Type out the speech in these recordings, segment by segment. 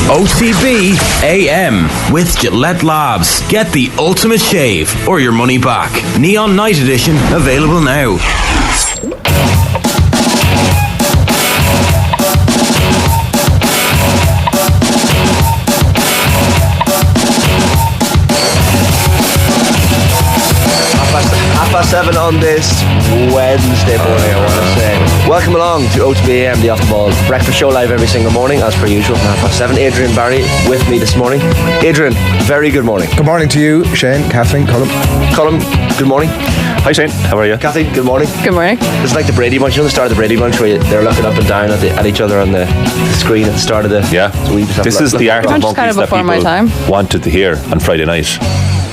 OTB AM with Gillette Labs. Get the ultimate shave or your money back. Neon Night Edition available now. Half past 7 on this Wednesday morning, I want to say. Welcome along to OTB AM, the Off the Ball breakfast show, live every single morning, as per usual, from 7:30. Adrian Barry with me this morning. Adrian, very good morning. Good morning to you, Shane, Kathleen, Colin, good morning. Hi Shane, how are you? Kathy, good morning. Good morning. It's like the Brady Bunch, you know the start of the Brady Bunch where they're looking up and down at each other on the screen at the start of the... Yeah, so we just have this is the Arctic Bunch Monkeys kind of that before my people time. wanted to hear on Friday night.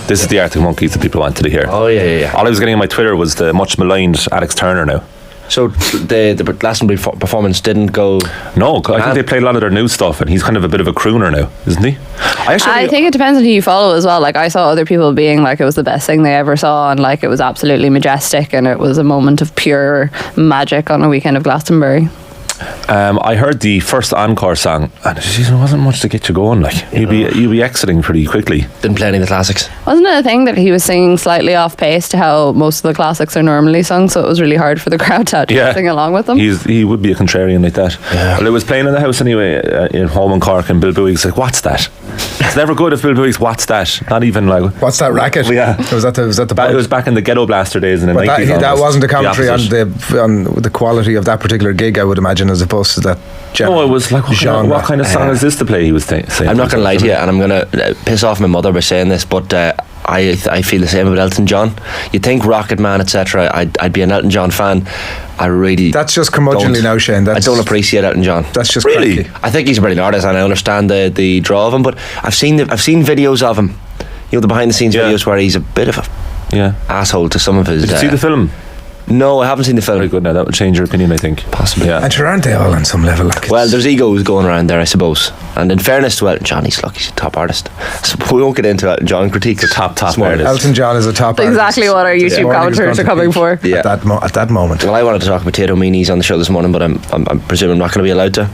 This is the Arctic Monkeys that people wanted to hear. Oh yeah. All I was getting on my Twitter was the much maligned Alex Turner now. So the Glastonbury performance didn't go... No, I think they played a lot of their new stuff and he's kind of a bit of a crooner now, isn't he? I think it depends on who you follow as well. Like, I saw other people being like it was the best thing they ever saw and like it was absolutely majestic and it was a moment of pure magic on a weekend of Glastonbury. I heard the first encore song and there wasn't much to get you going. Like you'd be exiting pretty quickly. Didn't play any of the classics. Wasn't it a thing that he was singing slightly off pace to how most of the classics are normally sung, so it was really hard for the crowd to actually sing along with them? He would be a contrarian like that. Yeah. Well, it was playing in the house anyway in home in Cork, and Bill Bowie's like, "What's that?" It's never good if Bill Bowie's "What's that?" Not even like, "What's that racket?" Yeah, was that the it was back in the Ghetto Blaster days in the 90s. That wasn't a commentary on the quality of that particular gig, I would imagine, as opposed to that. No, it was like, what kind of song is this to play? He was saying. I'm not going to lie to you, and I'm going to piss off my mother by saying this, but I feel the same about Elton John. You'd think Rocket Man, etc. I'd be an Elton John fan. I really... That's just curmudgeonly now, Shane. I don't appreciate Elton John. That's just really cracky. I think he's a brilliant artist, and I understand the draw of him, but I've seen videos of him. You know, the behind the scenes videos where he's a bit of a asshole to some of his... Did you see the film? No, I haven't seen the film. Very good. Now that would change your opinion, I think. Possibly. Yeah. And sure, aren't they all on some level? Like, well, there's egos going around there, I suppose. And in fairness to Elton John, he's a top artist. So we won't get into Elton John critiques. The top artist. Elton John is a top artist. Exactly what our YouTube commentators are coming for. Yeah. At that moment. Well, I wanted to talk potato meanies on the show this morning, but I'm presuming I'm not going to be allowed to.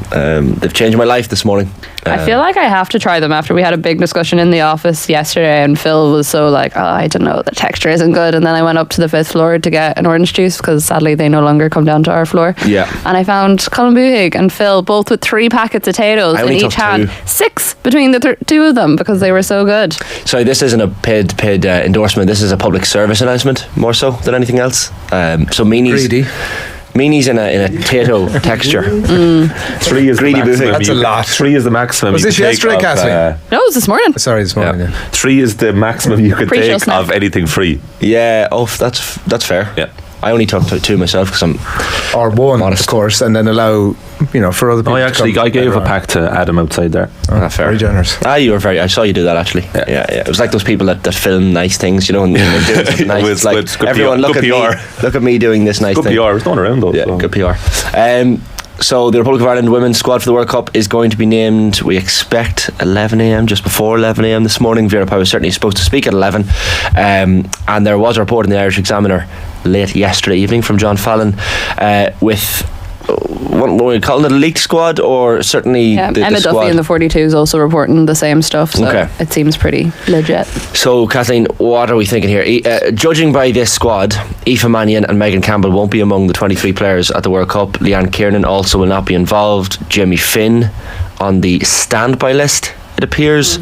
They've changed my life this morning. I feel like I have to try them after we had a big discussion in the office yesterday, and Phil was so like, I don't know, the texture isn't good, and then I went up to the 5th floor to get an orange juice because sadly they no longer come down to our floor. Yeah. And I found Colin Buhig and Phil both with 3 packets of potatoes in each hand. 6 between the two of them because they were so good. Sorry, this isn't a paid endorsement. This is a public service announcement more so than anything else. So meanies in a potato texture. 3 is greedy maximum. That's a lot. 3 is the maximum. Was this yesterday, Kathleen? No, it was this morning. Sorry, this morning. Yeah. 3 is the maximum you could take of anything free. Yeah. Oh, that's fair. Yeah. I only took 2 myself because I'm... Or 1, modest. of course, and then allow, for other people I gave a pack to Adam outside there. Fair. Very generous. You were very... I saw you do that, actually. Yeah. It was like those people that film nice things, and they're doing something nice. It's like, everyone look at me doing this nice thing. Good PR. It was going around, though. Yeah, so. Good PR. So the Republic of Ireland women's squad for the World Cup is going to be named, we expect, 11 a.m, just before 11 a.m. this morning. Vera Pauw was certainly supposed to speak at 11. And there was a report in the Irish Examiner late yesterday evening from John Fallon with... what are we calling it, a leaked squad, or certainly Emma squad? Duffy in the 42 is also reporting the same stuff, so it seems pretty legit. So Kathleen, what are we thinking here? Judging by this squad, Aoife Mannion and Megan Campbell won't be among the 23 players at the World Cup. Leanne Kiernan also will not be involved. Jamie Finn on the standby list, it appears.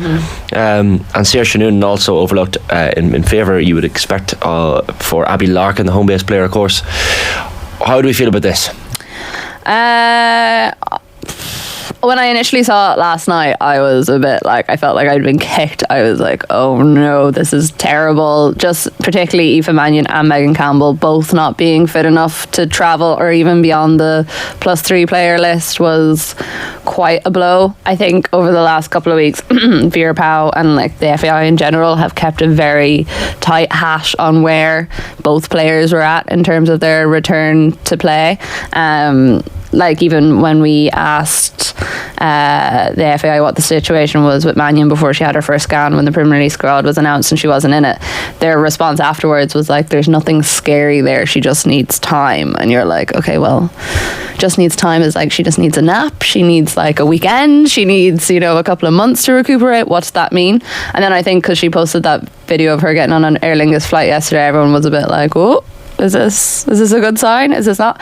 And Saoirse Noonan also overlooked in favour, you would expect, for Abby Larkin, the home-based player, of course. How do we feel about this? When I initially saw it last night, I was a bit like, I felt like I'd been kicked. I was like, oh no, this is terrible. Just particularly Aoife Mannion and Megan Campbell both not being fit enough to travel or even beyond the +3 player list was quite a blow. I think over the last couple of weeks, Vera Pauw and like the FAI in general have kept a very tight hash on where both players were at in terms of their return to play. like even when we asked the FAI what the situation was with Mannion before she had her first scan when the Premier League squad was announced and she wasn't in it, their response afterwards was like, there's nothing scary there, she just needs time. And you're like, okay, well, just needs time is like she just needs a nap, she needs like a weekend, she needs, you know, a couple of months to recuperate. What's that mean? And then I think because she posted that video of her getting on an Aer Lingus flight yesterday, everyone was a bit like, oh, is this a good sign? Is this not?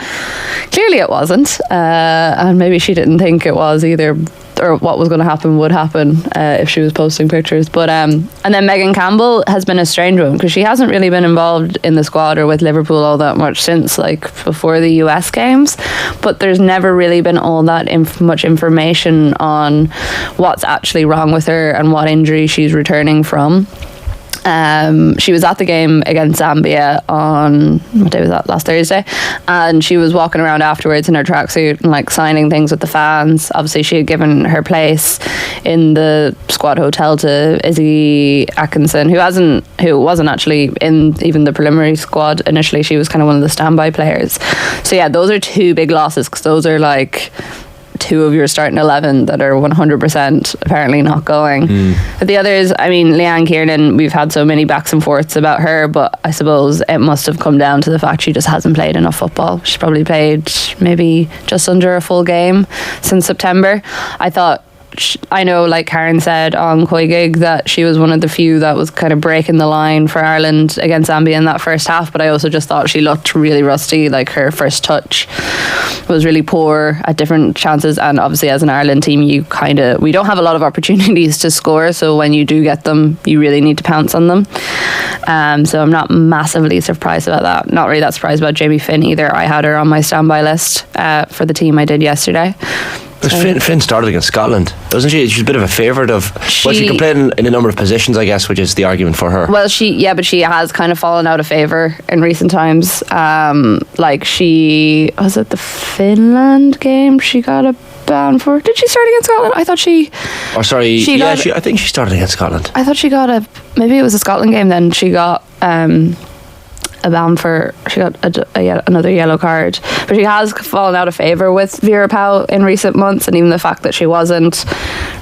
Clearly it wasn't, and maybe she didn't think it was either, or what was going to happen would happen if she was posting pictures. But and then Megan Campbell has been a strange one because she hasn't really been involved in the squad or with Liverpool all that much since like before the US games, but there's never really been all that much information on what's actually wrong with her and what injury she's returning from. She was at the game against Zambia on, what day was that, last Thursday, and she was walking around afterwards in her tracksuit and like signing things with the fans. Obviously she had given her place in the squad hotel to Izzy Atkinson, who wasn't actually in even the preliminary squad initially. She was kind of one of the standby players. So yeah, those are two big losses because those are like two of your starting 11 that are 100% apparently not going. But the others, I mean, Leanne Kiernan, we've had so many backs and forths about her, but I suppose it must have come down to the fact she just hasn't played enough football. She's probably played maybe just under a full game since September. I know, like Karen said on Coigig, that she was one of the few that was kind of breaking the line for Ireland against Zambia in that first half, but I also just thought she looked really rusty. Like her first touch was really poor at different chances, and obviously as an Ireland team we don't have a lot of opportunities to score, so when you do get them you really need to pounce on them. So I'm not massively surprised about that. Not really that surprised about Jamie Finn either. I had her on my standby list for the team I did yesterday. But Finn started against Scotland, doesn't she? She's a bit of a favourite of. She can play in a number of positions, I guess, which is the argument for her. Well, but she has kind of fallen out of favour in recent times. Like she was at the Finland game. She got a ban for. Did she start against Scotland? I thought she. Oh, sorry. I think she started against Scotland. I thought she got maybe it was a Scotland game. Then she got a ban for. She got another yellow card, but she has fallen out of favour with Vera Pauw in recent months, and even the fact that she wasn't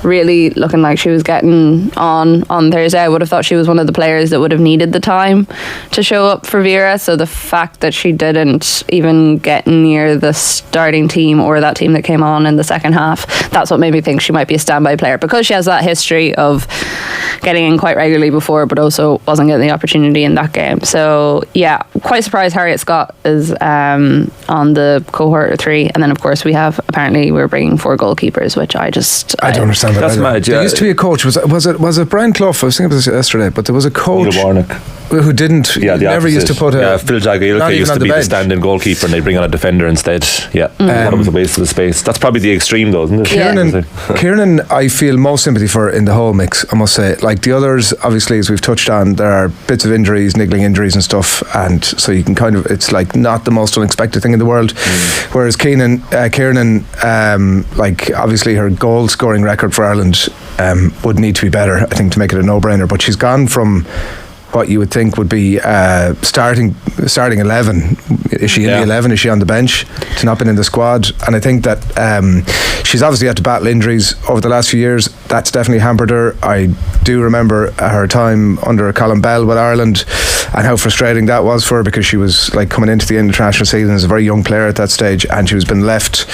really looking like she was getting on Thursday, I would have thought she was one of the players that would have needed the time to show up for Vera. So the fact that she didn't even get near the starting team or that team that came on in the second half, that's what made me think she might be a standby player, because she has that history of getting in quite regularly before but also wasn't getting the opportunity in that game. So yeah, quite surprised Harriet Scott is on the cohort of 3, and then of course we're bringing 4 goalkeepers, which I don't understand that. That's either. mad. Yeah. There used to be a coach. Was it Brian Clough? I was thinking about this yesterday, but there was a coach who didn't. Yeah, never used to put Phil Jagielka used to be the stand-in goalkeeper, and they bring on a defender instead. Yeah, that was a waste of the space. That's probably the extreme, though, isn't it? Kiernan, I feel most sympathy for in the whole mix, I must say. Like the others, obviously, as we've touched on, there are bits of injuries, niggling injuries and stuff, and so you can it's like not the most unexpected thing in the world. Whereas Kiernan, like obviously her goal scoring record for Ireland would need to be better, I think, to make it a no-brainer. But she's gone from what you would think would be starting 11. Is she in the 11? Is she on the bench? To not been in the squad. And I think that she's obviously had to battle injuries over the last few years. That's definitely hampered her. I do remember her time under Colin Bell with Ireland and how frustrating that was for her, because she was like coming into the international season as a very young player at that stage, and she was been left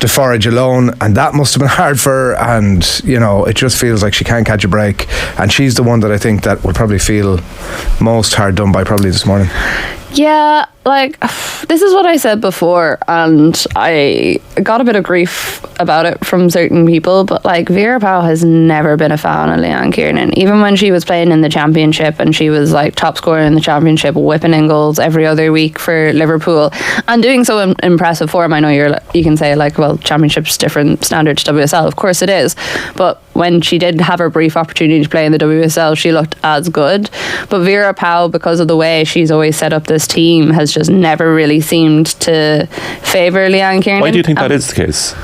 to forage alone, and that must have been hard for her. And it just feels like she can't catch a break, and she's the one that I think that will probably feel most hard done by probably this morning. Yeah, like this is what I said before, and I got a bit of grief about it from certain people, but like Vera Pauw has never been a fan of Leanne Kiernan. Even when she was playing in the championship and she was like top scorer in the championship, whipping in goals every other week for Liverpool and doing so in impressive form. I know you can say like, well, championship's different standard to WSL. Of course it is, but when she did have her brief opportunity to play in the WSL, she looked as good. But Vera Pauw, because of the way she's always set up this team, has just never really seemed to favour Leanne Kiernan. Why do you think that is the case?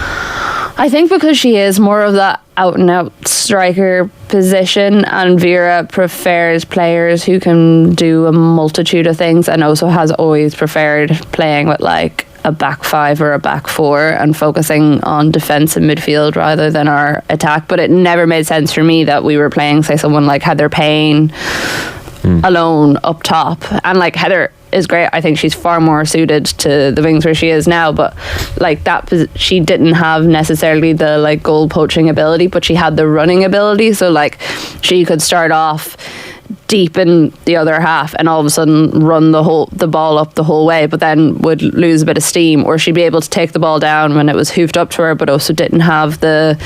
I think because she is more of that out and out striker position, and Vera prefers players who can do a multitude of things, and also has always preferred playing with like a back five or a back four and focusing on defence and midfield rather than our attack. But it never made sense for me that we were playing, say, someone like Heather Payne alone up top. And like Heather is great. I think she's far more suited to the wings where she is now, but like that, she didn't have necessarily the like goal poaching ability, but she had the running ability. So like she could start off deep in the other half and all of a sudden run the ball up the whole way, but then would lose a bit of steam, or she'd be able to take the ball down when it was hoofed up to her, but also didn't have the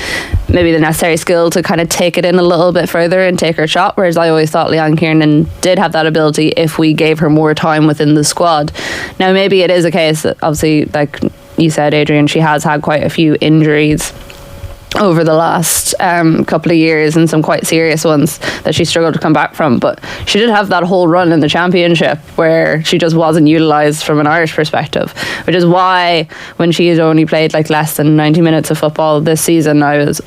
necessary skill to kind of take it in a little bit further and take her shot. Whereas I always thought Leanne Kiernan did have that ability if we gave her more time within the squad. Now maybe it is a case that, obviously, like you said, Adrian, she has had quite a few injuries over the last couple of years, and some quite serious ones that she struggled to come back from. But she did have that whole run in the championship where she just wasn't utilised from an Irish perspective, which is why when she had only played like less than 90 minutes of football this season, this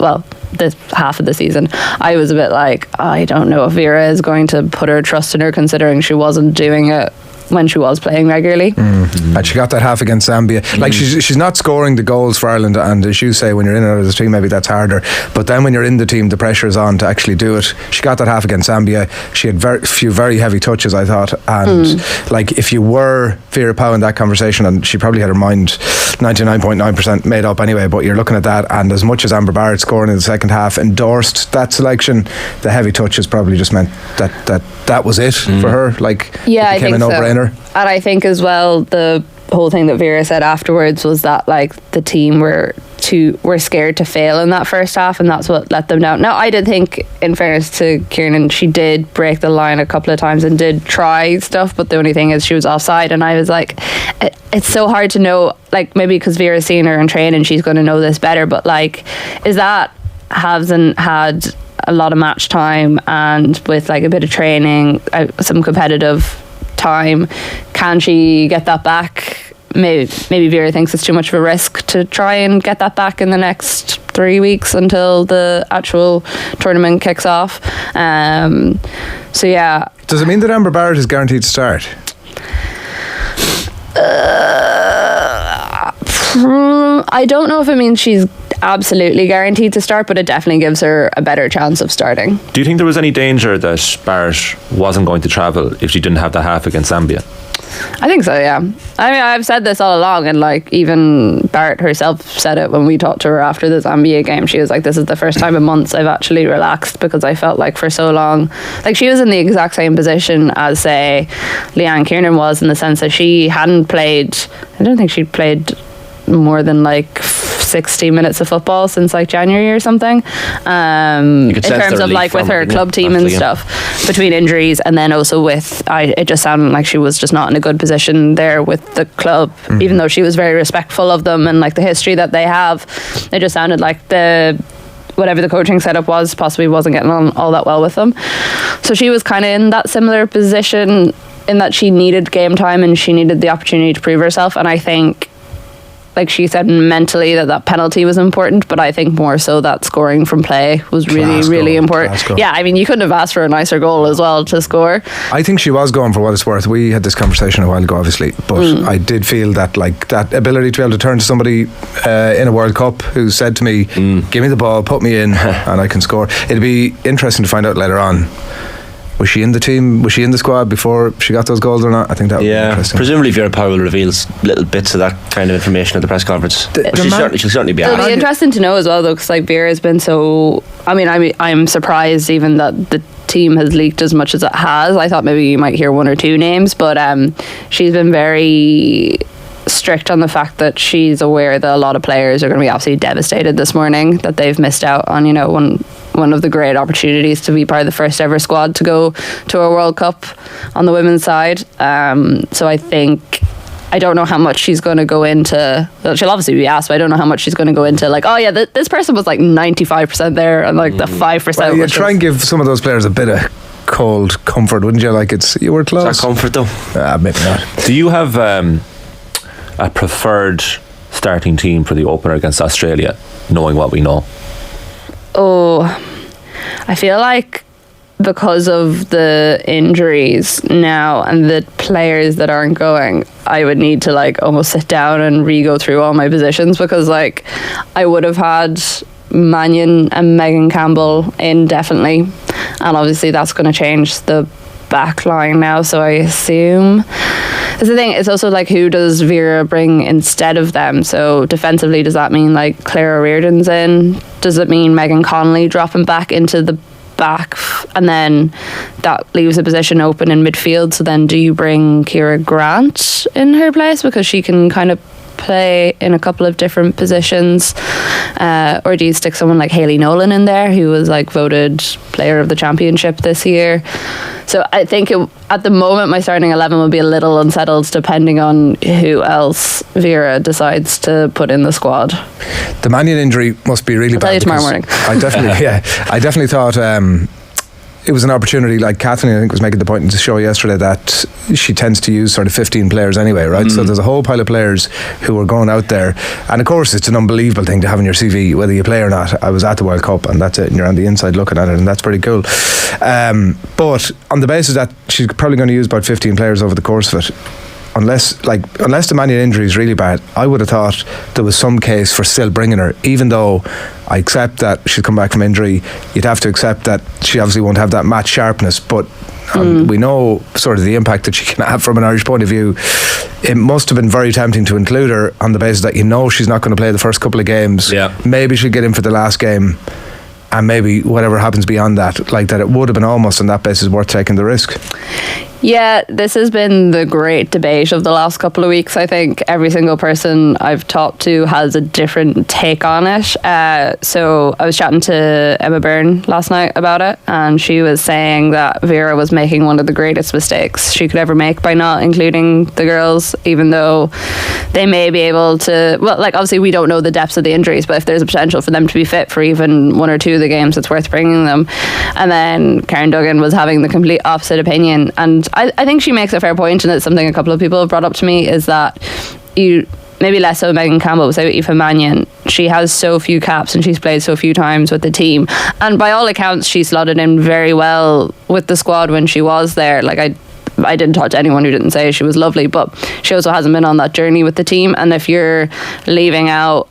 half of the season, I was a bit like, I don't know if Vera is going to put her trust in her, considering she wasn't doing it when she was playing regularly. And she got that half against Zambia. Like she's not scoring the goals for Ireland, and as you say, when you're in and out of the team, maybe that's harder, but then when you're in the team, the pressure is on to actually do it. She got that half against Zambia. She had few very heavy touches, I thought, and like if you were Vera Pauw in that conversation, and she probably had her mind 99.9% made up anyway, but you're looking at that, and as much as Amber Barrett scoring in the second half endorsed that selection, the heavy touches probably just meant that was it for her. Like, yeah, it became I think a no-brainer. And I think as well, the whole thing that Vera said afterwards was that like the team were scared to fail in that first half, and that's what let them down. Now I did think, in fairness to Kiernan, she did break the line a couple of times and did try stuff, but the only thing is she was offside, and I was like, it's so hard to know, like maybe because Vera's seen her in training and she's going to know this better, but like, is that hasn't had a lot of match time and with like a bit of training, some competitive time, can she get that back? Maybe Vera thinks it's too much of a risk to try and get that back in the next 3 weeks until the actual tournament kicks off. So yeah. Does it mean that Amber Barrett is guaranteed to start? I don't know if it means she's absolutely guaranteed to start, but it definitely gives her a better chance of starting. Do you think there was any danger that Barrett wasn't going to travel if she didn't have the half against Zambia? I think so, yeah. I mean, I've said this all along, and like even Barrett herself said it when we talked to her after the Zambia game. She was like, this is the first time in months I've actually relaxed, because I felt like for so long, like she was in the exact same position as, say, Leanne Kiernan was, in the sense that she hadn't played, I don't think she'd played more than like 60 minutes of football since like January or something, in terms of like with her club team and stuff, between injuries, and then also with it just sounded like she was just not in a good position there with the club, even though she was very respectful of them and like the history that they have. It just sounded like whatever the coaching setup was possibly wasn't getting on all that well with them. So she was kind of in that similar position, in that she needed game time and she needed the opportunity to prove herself. And I think, like she said, mentally that penalty was important, but I think more so that scoring from play was really important. Yeah, I mean, you couldn't have asked for a nicer goal as well to score. I think she was going for what it's worth. We had this conversation a while ago, obviously, but I did feel that like that ability to be able to turn to somebody in a World Cup who said to me, give me the ball, put me in and I can score. It'd be interesting to find out later on, was she in the team? Was she in the squad before she got those goals or not? I think that would be interesting. Presumably Vera Pauw will reveal little bits of that kind of information at the press conference. She'll certainly be. It'll be interesting to know as well, though, because like Vera's been so. I mean, I'm surprised even that the team has leaked as much as it has. I thought maybe you might hear one or two names, but she's been very strict on the fact that she's aware that a lot of players are going to be absolutely devastated this morning, that they've missed out on, you know, one of the great opportunities to be part of the first ever squad to go to a World Cup on the women's side. So I don't know how much she's going to go into. Well, she'll obviously be asked, but I don't know how much she's going to go into, like, oh yeah, this person was like 95% there and like the 5%. Well, you try and give some of those players a bit of cold comfort, wouldn't you? Like, you were close. Is that comfort though? Maybe not. Do you have a preferred starting team for the opener against Australia, knowing what we know? Oh, I feel like because of the injuries now and the players that aren't going, I would need to like almost sit down and re-go through all my positions, because like I would have had Mannion and Megan Campbell in definitely, and obviously that's going to change the back line now. So I assume that's the thing. It's also like, who does Vera bring instead of them? So defensively, does that mean like Claire O'Riordan's in? Does it mean Megan Connolly dropping back into the back, and then that leaves a position open in midfield? So then do you bring Ciara Grant in her place, because she can kind of play in a couple of different positions, or do you stick someone like Hayley Nolan in there, who was like voted player of the championship this year? So I think at the moment my starting 11 will be a little unsettled, depending on who else Vera decides to put in the squad. The Mannion injury must be really I'll bad. tell you tomorrow morning. I definitely thought it was an opportunity. Like Kathleen, I think, was making the point in the show yesterday that she tends to use sort of 15 players anyway, right? So there's a whole pile of players who are going out there, and of course it's an unbelievable thing to have in your CV, whether you play or not. I was at the World Cup, and that's it, and you're on the inside looking at it, and that's pretty cool. But on the basis that she's probably going to use about 15 players over the course of it, unless the Mannion injury is really bad, I would have thought there was some case for still bringing her, even though I accept that she'll come back from injury. You'd have to accept that she obviously won't have that match sharpness, but we know sort of the impact that she can have from an Irish point of view. It must have been very tempting to include her on the basis that she's not going to play the first couple of games. Maybe she'll get in for the last game, and maybe whatever happens beyond that, like that, it would have been almost on that basis worth taking the risk. Yeah, this has been the great debate of the last couple of weeks. I think every single person I've talked to has a different take on it. So I was chatting to Emma Byrne last night about it, and she was saying that Vera was making one of the greatest mistakes she could ever make by not including the girls, even though they may be able to, well, like obviously we don't know the depths of the injuries, but if there's a potential for them to be fit for even one or two of the games, it's worth bringing them. And then Karen Duggan was having the complete opposite opinion, and I think she makes a fair point, and it's something a couple of people have brought up to me, is that you, maybe less so Megan Campbell, but say with Aoife Mannion, she has so few caps and she's played so few times with the team, and by all accounts she slotted in very well with the squad when she was there. Like I didn't talk to anyone who didn't say she was lovely, but she also hasn't been on that journey with the team. And if you're leaving out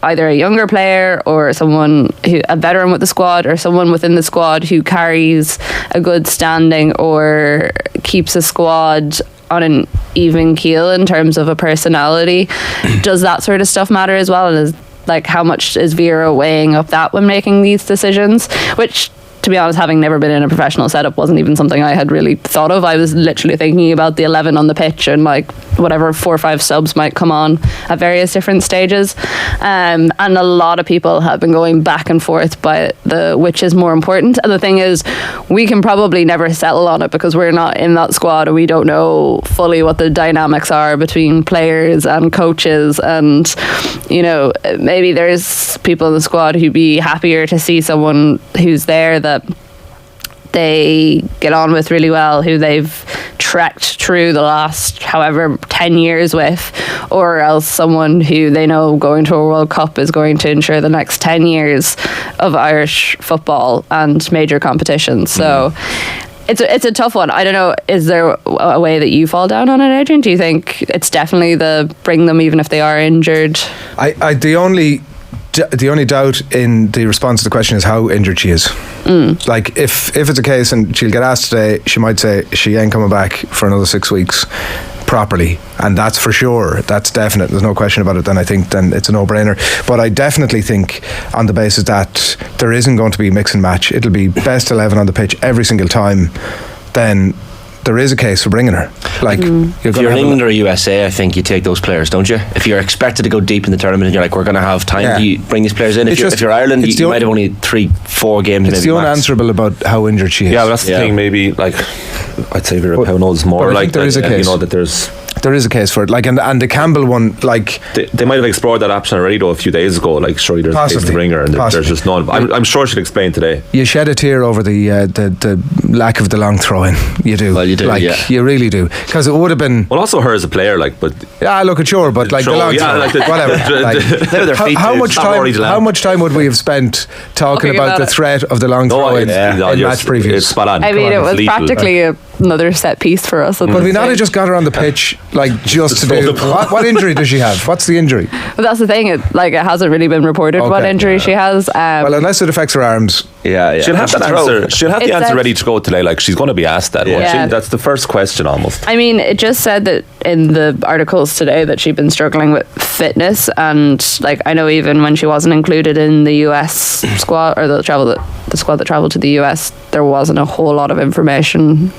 either a younger player or someone a veteran with the squad, or someone within the squad who carries a good standing or keeps a squad on an even keel in terms of a personality, does that sort of stuff matter as well? And is, like, how much is Vera weighing up that when making these decisions? Which, to be honest, having never been in a professional setup, wasn't even something I had really thought of. I was literally thinking about the 11 on the pitch and like whatever 4 or 5 subs might come on at various different stages. And a lot of people have been going back and forth by which is more important. And the thing is, we can probably never settle on it because we're not in that squad and we don't know fully what the dynamics are between players and coaches. And, you know, maybe there's people in the squad who'd be happier to see someone who's there that they get on with really well, who they've trekked through the last however 10 years with, or else someone who they know going to a World Cup is going to ensure the next 10 years of Irish football and major competitions. So it's a tough one. I don't know, is there a way that you fall down on it, Adrian? Do you think it's definitely the bring them even if they are injured? The only doubt in the response to the question is how injured she is. Like if it's a case and she'll get asked today, she might say she ain't coming back for another 6 weeks properly, and that's for sure, that's definite, there's no question about it, then I think then it's a no-brainer. But I definitely think on the basis that there isn't going to be mix and match, it'll be best 11 on the pitch every single time, then there is a case for bringing her. Like, if you're in England or USA, I think you take those players, don't you? If you're expected to go deep in the tournament and you're like, we're going to have time, do you bring these players in? If you're Ireland, you might have only 3-4 games. It's the unanswerable about how injured she is. Yeah, that's the thing. Maybe like I'd say Vera Powell knows more. Like there is a case. You know that there's there is a case for it. Like, and the Campbell one, like they might have explored that option already though a few days ago. Like, surely there's a case of ringer, and there's just none. I'm sure she'll explain today. You shed a tear over the lack of the long throw-in. You do. Well, you do. Like, you really do, because it would have been. Well, also her as a player, like, but yeah, look at sure, but like the long throw, like whatever. How much time would we have spent talking about the threat of the long throw-in in match previews? It's spot on. I mean, it was practically another set piece for us. But we not have just got her on the pitch, like, just to do. What injury does she have? What's the injury? But that's the thing. It hasn't really been reported what injury she has. Well, unless it affects her arms. Yeah. She'll have that answer. She'll have the answer ready to go today. Like, she's going to be asked that. Yeah. That's the first question almost. I mean, it just said that in the articles today that she'd been struggling with fitness, and like, I know even when she wasn't included in the US squad, or the squad that travelled to the US, there wasn't a whole lot of information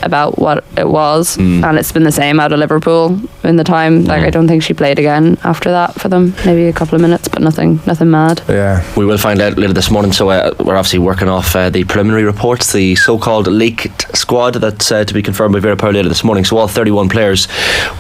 about what it was, and it's been the same out of Liverpool in the time. Like, I don't think she played again after that for them. Maybe a couple of minutes, but nothing mad. Yeah, we will find out later this morning. So we're obviously working off the preliminary reports, the so-called leaked squad that's to be confirmed by Vera Pauw later this morning. So all 31 players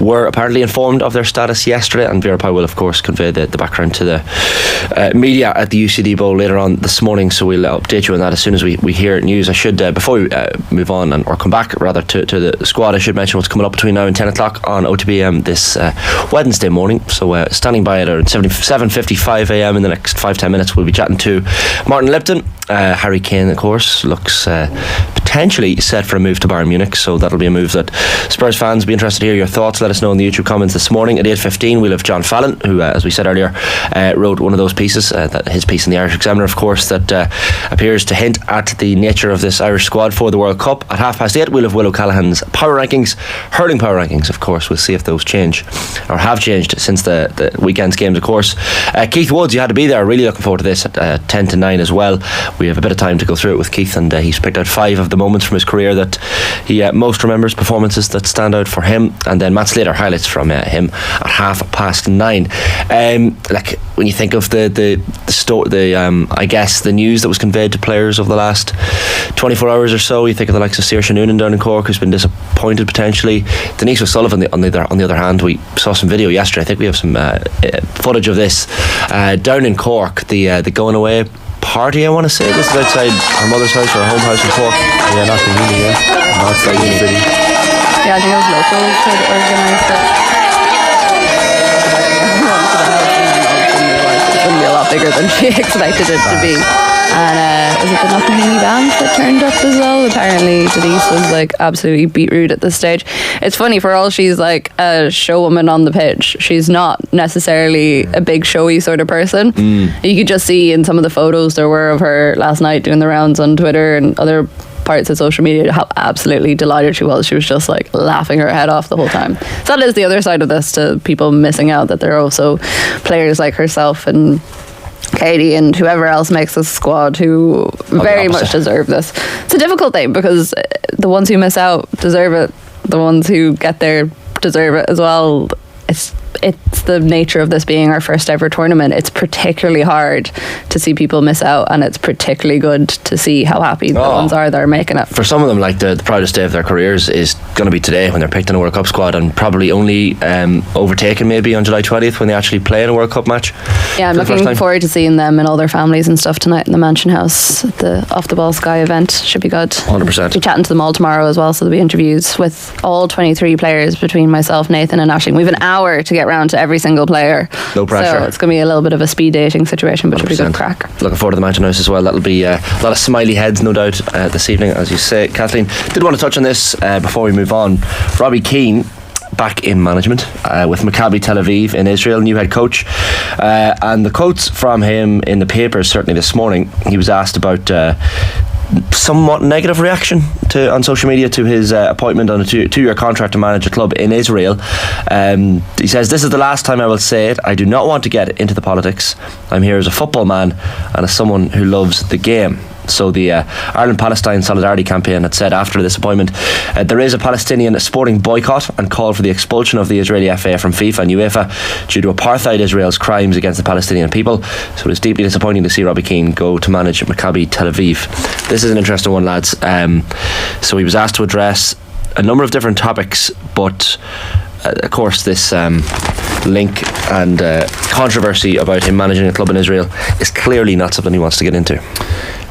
were apparently informed of their status yesterday, and Vera Pauw will of course convey the background to the media at the UCD Bowl later on this morning. So we'll update you on that as soon as we hear news. I should before we move on or come back rather to the squad, I should mention what's coming up between now and 10 o'clock on OTBAM this Wednesday morning. So standing by at around 7:55 a.m. in the next 5-10 minutes, we'll be chatting to Martin Lipton. Harry Kane, of course, looks potentially set for a move to Bayern Munich, so that'll be a move that Spurs fans will be interested to hear your thoughts. Let us know in the YouTube comments this morning. At 8:15 we'll have John Fallon, who as we said earlier wrote one of those pieces, his piece in the Irish Examiner, of course, that appears to hint at the nature of this Irish squad for the World Cup. At 8:30 we'll have Will O'Callaghan's power rankings, hurling power rankings, of course. We'll see if those change or have changed since the weekend's games, of course. Keith Woods, you had to be there. Really looking forward to this at 10 to 9 as well. We have a bit of time to go through it with Keith, and he's picked out 5 of the moments from his career that he most remembers, performances that stand out for him, and then Matt Slater highlights from him at 9:30. Like, when you think of the I guess the news that was conveyed to players over the last 24 hours or so, you think of the likes of Saoirse Noonan down in Cork, who's been disappointed potentially. Denise O'Sullivan on the other hand, we saw some video yesterday. I think we have some footage of this down in Cork, the going away party, I want to say. This is outside our mother's house or our home house in Cork. Yeah, not the uni, not outside the city. Yeah, I think it was locals who had organised it. It's going to be a lot bigger than she expected it to be. And was it the Maccabi band that turned up as well? Apparently Denise was like absolutely beetroot at this stage. It's funny, for all she's like a showwoman on the pitch, she's not necessarily a big showy sort of person. You could just see in some of the photos there were of her last night doing the rounds on Twitter and other parts of social media how absolutely delighted she was. She was just like laughing her head off the whole time. So that is the other side of this, to people missing out, that there are also players like herself and Katie and whoever else makes this squad who very much deserve this. It's a difficult thing because the ones who miss out deserve it, the ones who get there deserve it as well. It's the nature of this being our first ever tournament. It's particularly hard to see people miss out, and it's particularly good to see how happy the ones are that are making it. For some of them, like the proudest day of their careers is going to be today when they're picked in a World Cup squad, and probably only overtaken maybe on July 20th when they actually play in a World Cup match. Yeah, I'm looking forward to seeing them and all their families and stuff tonight in the Mansion House at the Off the Ball Sky event. Should be good. 100%. Be chatting to them all tomorrow as well, so there'll be interviews with all 23 players between myself, Nathan and Aisling. We have an hour to get round to every single player. No pressure. So it's going to be a little bit of a speed dating situation, but 100%. It'll be good crack. Looking forward to the Mansion House as well. That'll be a lot of smiley heads, no doubt, this evening, as you say. Kathleen, did want to touch on this before we move on. Robbie Keane back in management with Maccabi Tel Aviv in Israel, new head coach, and the quotes from him in the papers certainly this morning. He was asked about somewhat negative reaction on social media to his appointment on a two-year contract to manage a club in Israel. He says, "This is the last time I will say it. I do not want to get into the politics. I'm here as a football man and as someone who loves the game." So the Ireland-Palestine Solidarity Campaign had said after this appointment, there is a Palestinian sporting boycott, and called for the expulsion of the Israeli FA from FIFA and UEFA due to apartheid Israel's crimes against the Palestinian people. So it is deeply disappointing to see Robbie Keane go to manage Maccabi Tel Aviv. This is an interesting one, lads. So he was asked to address a number of different topics, but of course, this link and controversy about him managing a club in Israel is clearly not something he wants to get into.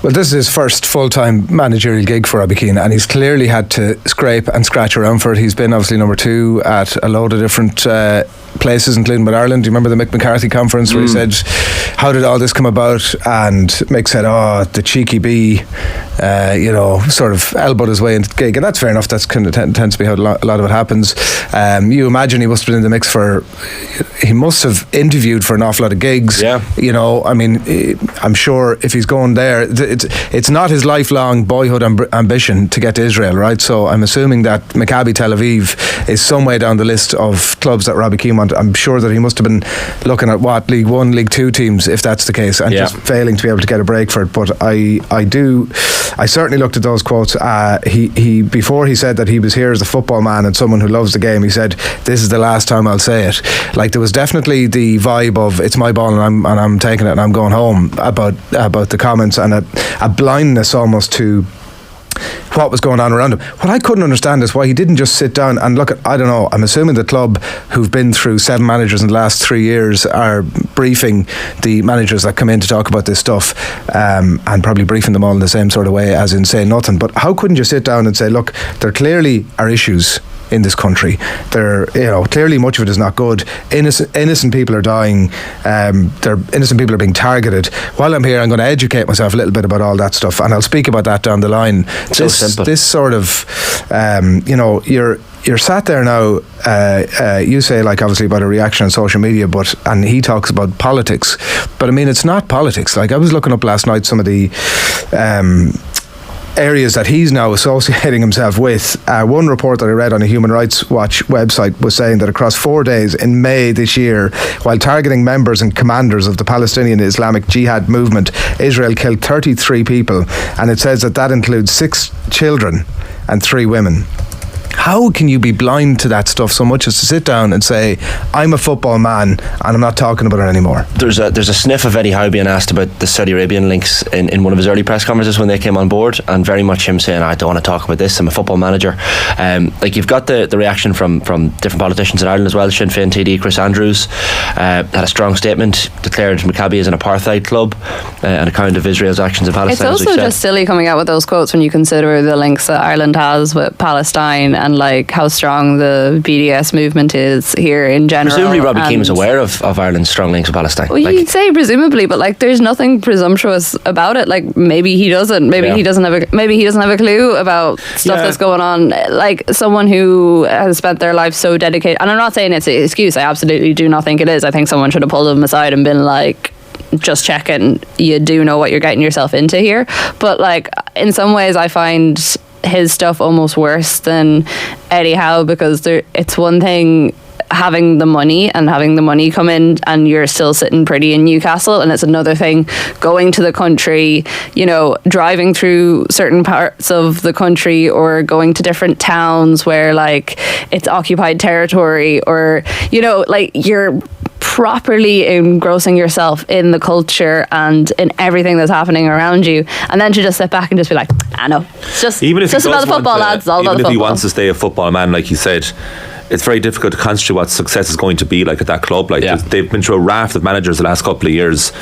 Well, this is his first full-time managerial gig for Robbie Keane, and he's clearly had to scrape and scratch around for it. He's been obviously number 2 at a load of different places, including with Ireland. Do you remember the Mick McCarthy conference where he said, how did all this come about? And Mick said, the cheeky bee, sort of elbowed his way into the gig. And that's fair enough. That's kind of tends to be how a lot of it happens. You imagine he must have been in the mix he must have interviewed for an awful lot of gigs. Yeah. I'm sure if he's going there, it's not his lifelong boyhood ambition to get to Israel, right? So I'm assuming that Maccabi Tel Aviv is some way down the list of clubs that Robbie Keane want. I'm sure that he must have been looking at League 1, League 2 teams, if that's the case, and just failing to be able to get a break for it. But I certainly looked at those quotes. He before he said that he was here as a football man and someone who loves the game, he said, this is the last time I'll say it. Like, there was definitely the vibe of it's my ball and I'm taking it and I'm going home about the comments, and a blindness almost to what was going on around him. What I couldn't understand is why he didn't just sit down and look at, I don't know, I'm assuming the club, who've been through 7 managers in the last 3 years, are briefing the managers that come in to talk about this stuff, and probably briefing them all in the same sort of way as in saying nothing. But how couldn't you sit down and say, look, there clearly are issues in this country. Clearly much of it is not good. Innocent people are dying. Innocent people are being targeted. While I'm here, I'm going to educate myself a little bit about all that stuff, and I'll speak about that down the line. This sort of, you're sat there now. You say, like, obviously about a reaction on social media, and he talks about politics. But I mean, it's not politics. Like, I was looking up last night some of the areas that he's now associating himself with. One report that I read on a Human Rights Watch website was saying that across 4 days in May this year, while targeting members and commanders of the Palestinian Islamic Jihad movement, Israel killed 33 people, and it says that includes 6 children and 3 women. How can you be blind to that stuff so much as to sit down and say, I'm a football man and I'm not talking about it anymore? There's a sniff of Eddie Howe being asked about the Saudi Arabian links in one of his early press conferences when they came on board, and very much him saying, I don't want to talk about this, I'm a football manager. You've got the reaction from different politicians in Ireland as well. Sinn Féin TD Chris Andrews had a strong statement, declared Maccabi as an apartheid club, an account of Israel's actions in Palestine. It's also just silly coming out with those quotes when you consider the links that Ireland has with Palestine and like how strong the BDS movement is here in general. Presumably Robbie Keane was aware of Ireland's strong links with Palestine. Well, you'd say presumably, but like there's nothing presumptuous about it. Like maybe he doesn't. Maybe he doesn't have a clue about stuff that's going on. Like someone who has spent their life so dedicated, and I'm not saying it's an excuse, I absolutely do not think it is. I think someone should have pulled him aside and been like, just checking, you do know what you're getting yourself into here. But like in some ways I find his stuff almost worse than Eddie Howe, because it's one thing having the money come in and you're still sitting pretty in Newcastle, and it's another thing going to the country, you know, driving through certain parts of the country or going to different towns where like it's occupied territory, or you know, like you're properly engrossing yourself in the culture and in everything that's happening around you, and then to just sit back and just be like, I know, it's just about the football, lads. It's all about the football. Even if he wants to stay a football man, like he said, it's very difficult to constitute what success is going to be like at that club. Like they've been through a raft of managers the last couple of years.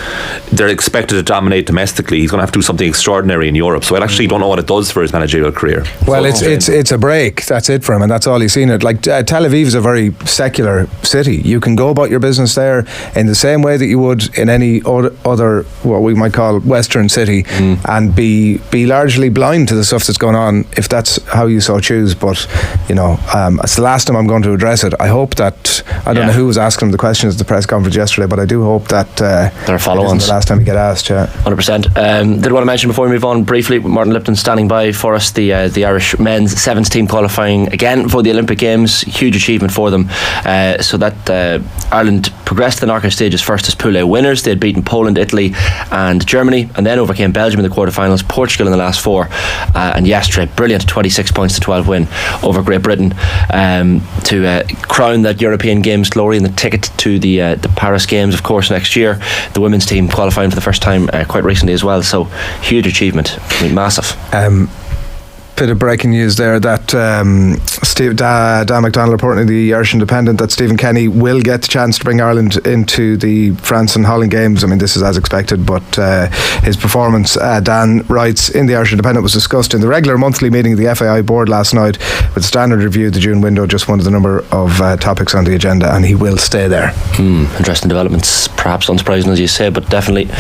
They're expected to dominate domestically. He's going to have to do something extraordinary in Europe. So I actually don't know what it does for his managerial career. Well, it's a break. That's it for him, and that's all he's seen it. Like Tel Aviv is a very secular city. You can go about your business there in the same way that you would in any other what we might call Western city, and be largely blind to the stuff that's going on if that's how you so choose. But you know, it's the last time I'm going to address it. I hope that I don't know who was asking him the questions at the press conference yesterday, but I do hope that there are follow-ons. The last time you get asked. 100%. Did want to mention before we move on briefly, Martin Lipton standing by for us, the Irish men's sevens team qualifying again for the Olympic Games. Huge achievement for them. So that Ireland progressed to the knockout stages first as Pool A winners. They had beaten Poland, Italy and Germany, and then overcame Belgium in the quarterfinals, Portugal in the last 4, and yesterday brilliant 26 points to 12 win over Great Britain to crown that European Games glory and the ticket to the Paris Games, of course, next year. The women's team qualifying for the first time quite recently as well, so huge achievement. I mean, massive. Bit of breaking news there that Dan McDonald reporting in the Irish Independent that Stephen Kenny will get the chance to bring Ireland into the France and Hurling games. I mean, this is as expected, but his performance, Dan writes in the Irish Independent, was discussed in the regular monthly meeting of the FAI board last night, with standard review of the June window just one of the number of topics on the agenda, and he will stay there. Interesting developments, perhaps unsurprising as you say, but definitely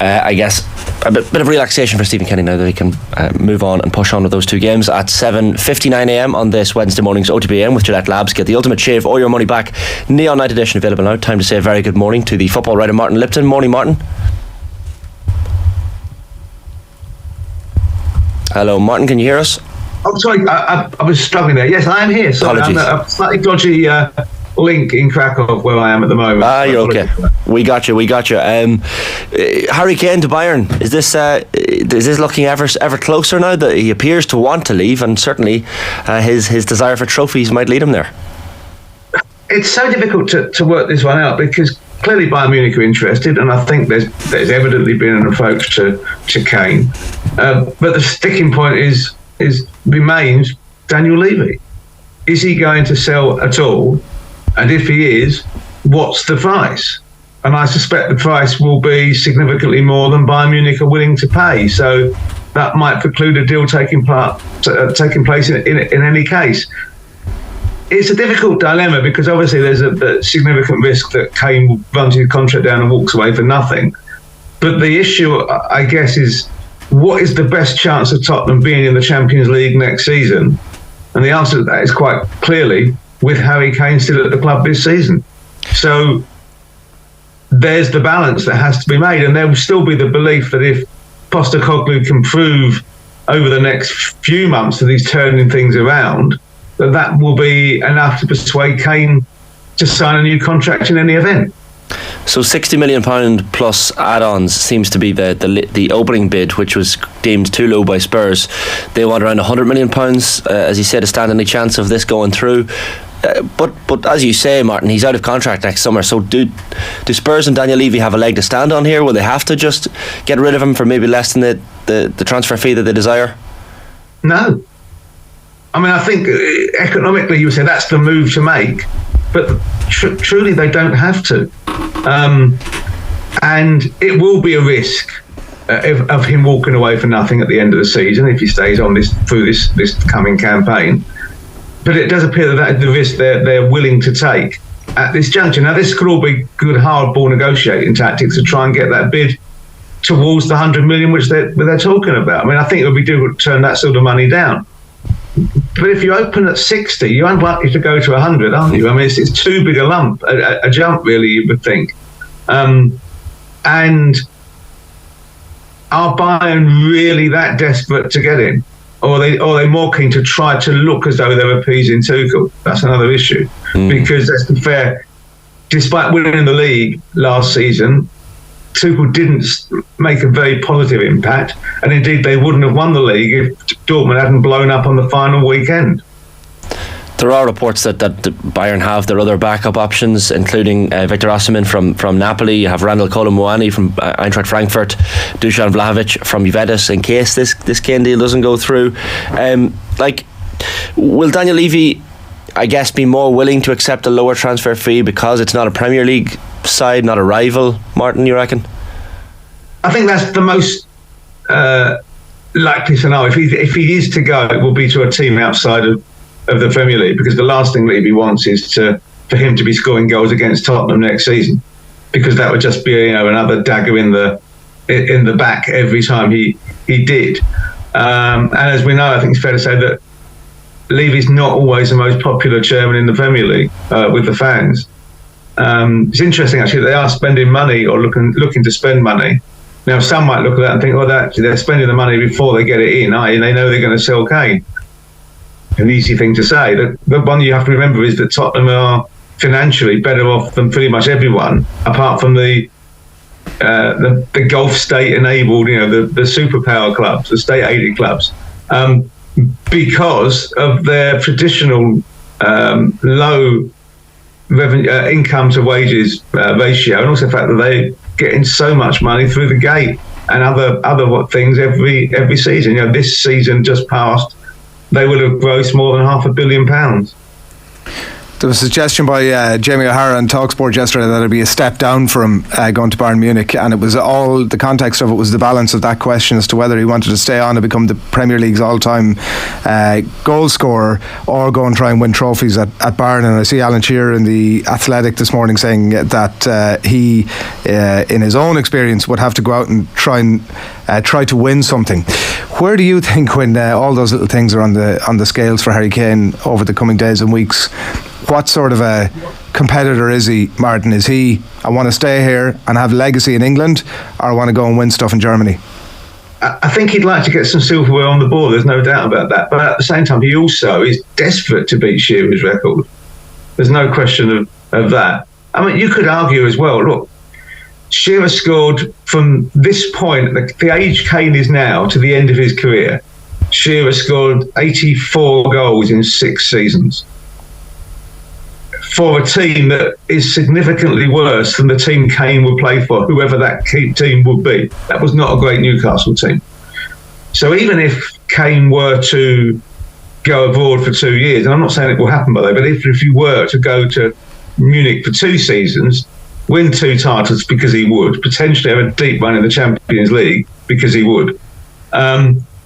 I guess a bit of relaxation for Stephen Kenny now that he can move on and push on with those two games at 7:59 a.m. on this Wednesday morning's OTB AM with Gillette Labs. Get the ultimate shave or your money back. Neon Night Edition available now. Time to say a very good morning to the football writer Martin Lipton. Morning, Martin. Hello, Martin, can you hear us? Oh, sorry, I was struggling there. Yes, I am here. Sorry, Apologies. I'm a slightly dodgy link in Krakow where I am at the moment. You're okay. We got you. Harry Kane to Bayern. Is this looking ever closer now that he appears to want to leave, and certainly his desire for trophies might lead him there? It's so difficult to work this one out because clearly Bayern Munich are interested, and I think there's evidently been an approach to Kane. But the sticking point remains Daniel Levy. Is he going to sell at all? And if he is, what's the price? And I suspect the price will be significantly more than Bayern Munich are willing to pay. So that might preclude a deal taking place in any case. It's a difficult dilemma because obviously there's a significant risk that Kane runs his contract down and walks away for nothing. But the issue, I guess, is what is the best chance of Tottenham being in the Champions League next season? And the answer to that is quite clearly with Harry Kane still at the club this season. So there's the balance that has to be made, and there will still be the belief that if Postecoglou can prove over the next few months that he's turning things around, that will be enough to persuade Kane to sign a new contract in any event. So £60 million plus add-ons seems to be the opening bid, which was deemed too low by Spurs. They want around £100 million, as you said, a stand any chance of this going through. But as you say, Martin, he's out of contract next summer. So do Spurs and Daniel Levy have a leg to stand on here? Will they have to just get rid of him for maybe less than the transfer fee that they desire? No. I mean, I think economically you would say that's the move to make, but truly they don't have to. And it will be a risk of him walking away for nothing at the end of the season if he stays on through this coming campaign. But it does appear that that's the risk they're willing to take at this juncture. Now, this could all be good hardball negotiating tactics to try and get that bid towards the 100 million which they're talking about. I mean, I think it would be difficult to turn that sort of money down. But if you open at 60, you're unlikely to go to 100, aren't you? I mean, it's too big a lump, a jump, really, you would think. And are Bayern really that desperate to get him? Or are they more keen to try to look as though they're appeasing Tuchel? That's another issue. Because let's be fair, despite winning the league last season, Tuchel didn't make a very positive impact, and indeed they wouldn't have won the league if Dortmund hadn't blown up on the final weekend. There are reports that Bayern have their other backup options, including Victor Osimhen from Napoli. You have Randall Kolo-Muani from Eintracht Frankfurt, Dusan Vlahovic from Juventus, in case this Kane deal doesn't go through. Will Daniel Levy, I guess, be more willing to accept a lower transfer fee because it's not a Premier League side, not a rival, Martin, you reckon? I think that's the most likely scenario. If he is to go, it will be to a team outside of the Premier League, because the last thing Levy wants is for him to be scoring goals against Tottenham next season, because that would just be another dagger in the back every time he did. And as we know, I think it's fair to say that Levy's not always the most popular chairman in the Premier League with the fans. It's interesting actually, they are spending money or looking to spend money. Now some might look at that and think, actually they're spending the money before they get it in, and they know they're going to sell Kane. An easy thing to say. The one you have to remember is that Tottenham are financially better off than pretty much everyone, apart from the Gulf state enabled, the superpower clubs, the state aided clubs, because of their traditional low revenue, income to wages ratio, and also the fact that they're getting so much money through the gate and other things every season. This season just passed, they would have grossed more than £500 million. There was a suggestion by Jamie O'Hara on TalkSport yesterday that it'd be a step down for him going to Bayern Munich, and it was all the context of it was the balance of that question as to whether he wanted to stay on and become the Premier League's all-time goal scorer or go and try and win trophies at Bayern. And I see Alan Shearer in the Athletic this morning saying that he, in his own experience, would have to go out and try to win something. Where do you think, when all those little things are on the scales for Harry Kane over the coming days and weeks, what sort of a competitor is he, Martin? Is he, I want to stay here and have legacy in England, or I want to go and win stuff in Germany? I think he'd like to get some silverware on the board, there's no doubt about that. But at the same time, he also is desperate to beat Shearer's record. There's no question of that. I mean, you could argue as well, look, Shearer scored from this point, the age Kane is now, to the end of his career. Shearer scored 84 goals in 6 seasons. For a team that is significantly worse than the team Kane would play for, whoever that team would be. That was not a great Newcastle team. So even if Kane were to go abroad for 2 years, and I'm not saying it will happen by the way, but if he were to go to Munich for 2 seasons, win 2 titles because he would, potentially have a deep run in the Champions League because he would,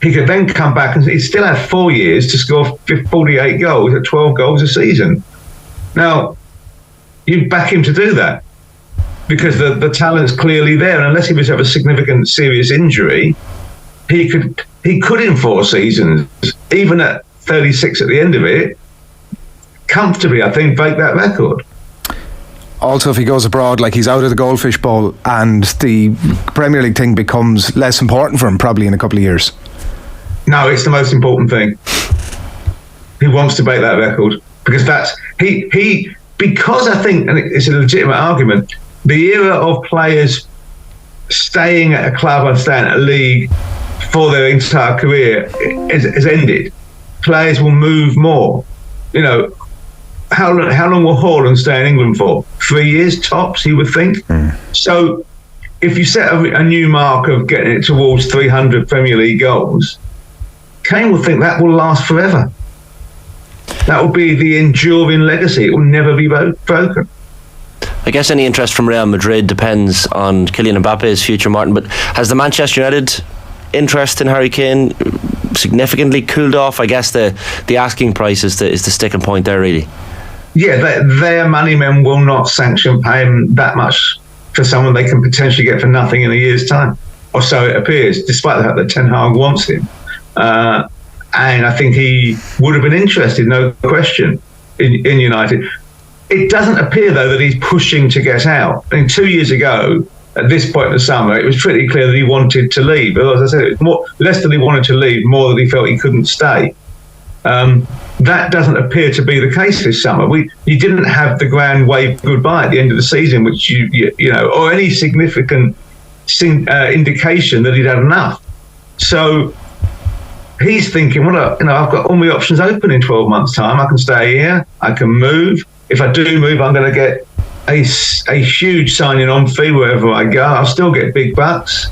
he could then come back and he'd still have 4 years to score 48 goals at 12 goals a season. Now, you'd back him to do that because the talent's clearly there, and unless he was to have a significant serious injury, he could in 4 seasons, even at 36 at the end of it, comfortably, I think, break that record. Also, if he goes abroad, like he's out of the Goldfish Bowl, and the Premier League thing becomes less important for him probably in a couple of years. No, it's the most important thing. He wants to break that record. Because that's because I think, and it's a legitimate argument, the era of players staying at a club and staying at a league for their entire career has ended. Players will move more. You know, how long will Hurling stay in England for? 3 years tops, you would think. So if you set a new mark of getting it towards 300 Premier League goals, Kane will think that will last forever. That will be the enduring legacy. It will never be broken. I guess any interest from Real Madrid depends on Kylian Mbappe's future, Martin, but has the Manchester United interest in Harry Kane significantly cooled off? I guess the asking price is the sticking point there, really. Yeah, their money men will not sanction paying that much for someone they can potentially get for nothing in a year's time, or so it appears, despite the fact that Ten Hag wants him. And I think he would have been interested, no question, in United. It doesn't appear, though, that he's pushing to get out. I mean, 2 years ago, at this point in the summer, it was pretty clear that he wanted to leave. But as I said, it was less than he wanted to leave, more than he felt he couldn't stay. That doesn't appear to be the case this summer. You didn't have the grand wave goodbye at the end of the season, which you know, or any significant indication that he'd had enough. So he's thinking, well, I've got all my options open in 12 months' time. I can stay here. I can move. If I do move, I'm going to get a huge signing on fee wherever I go. I'll still get big bucks.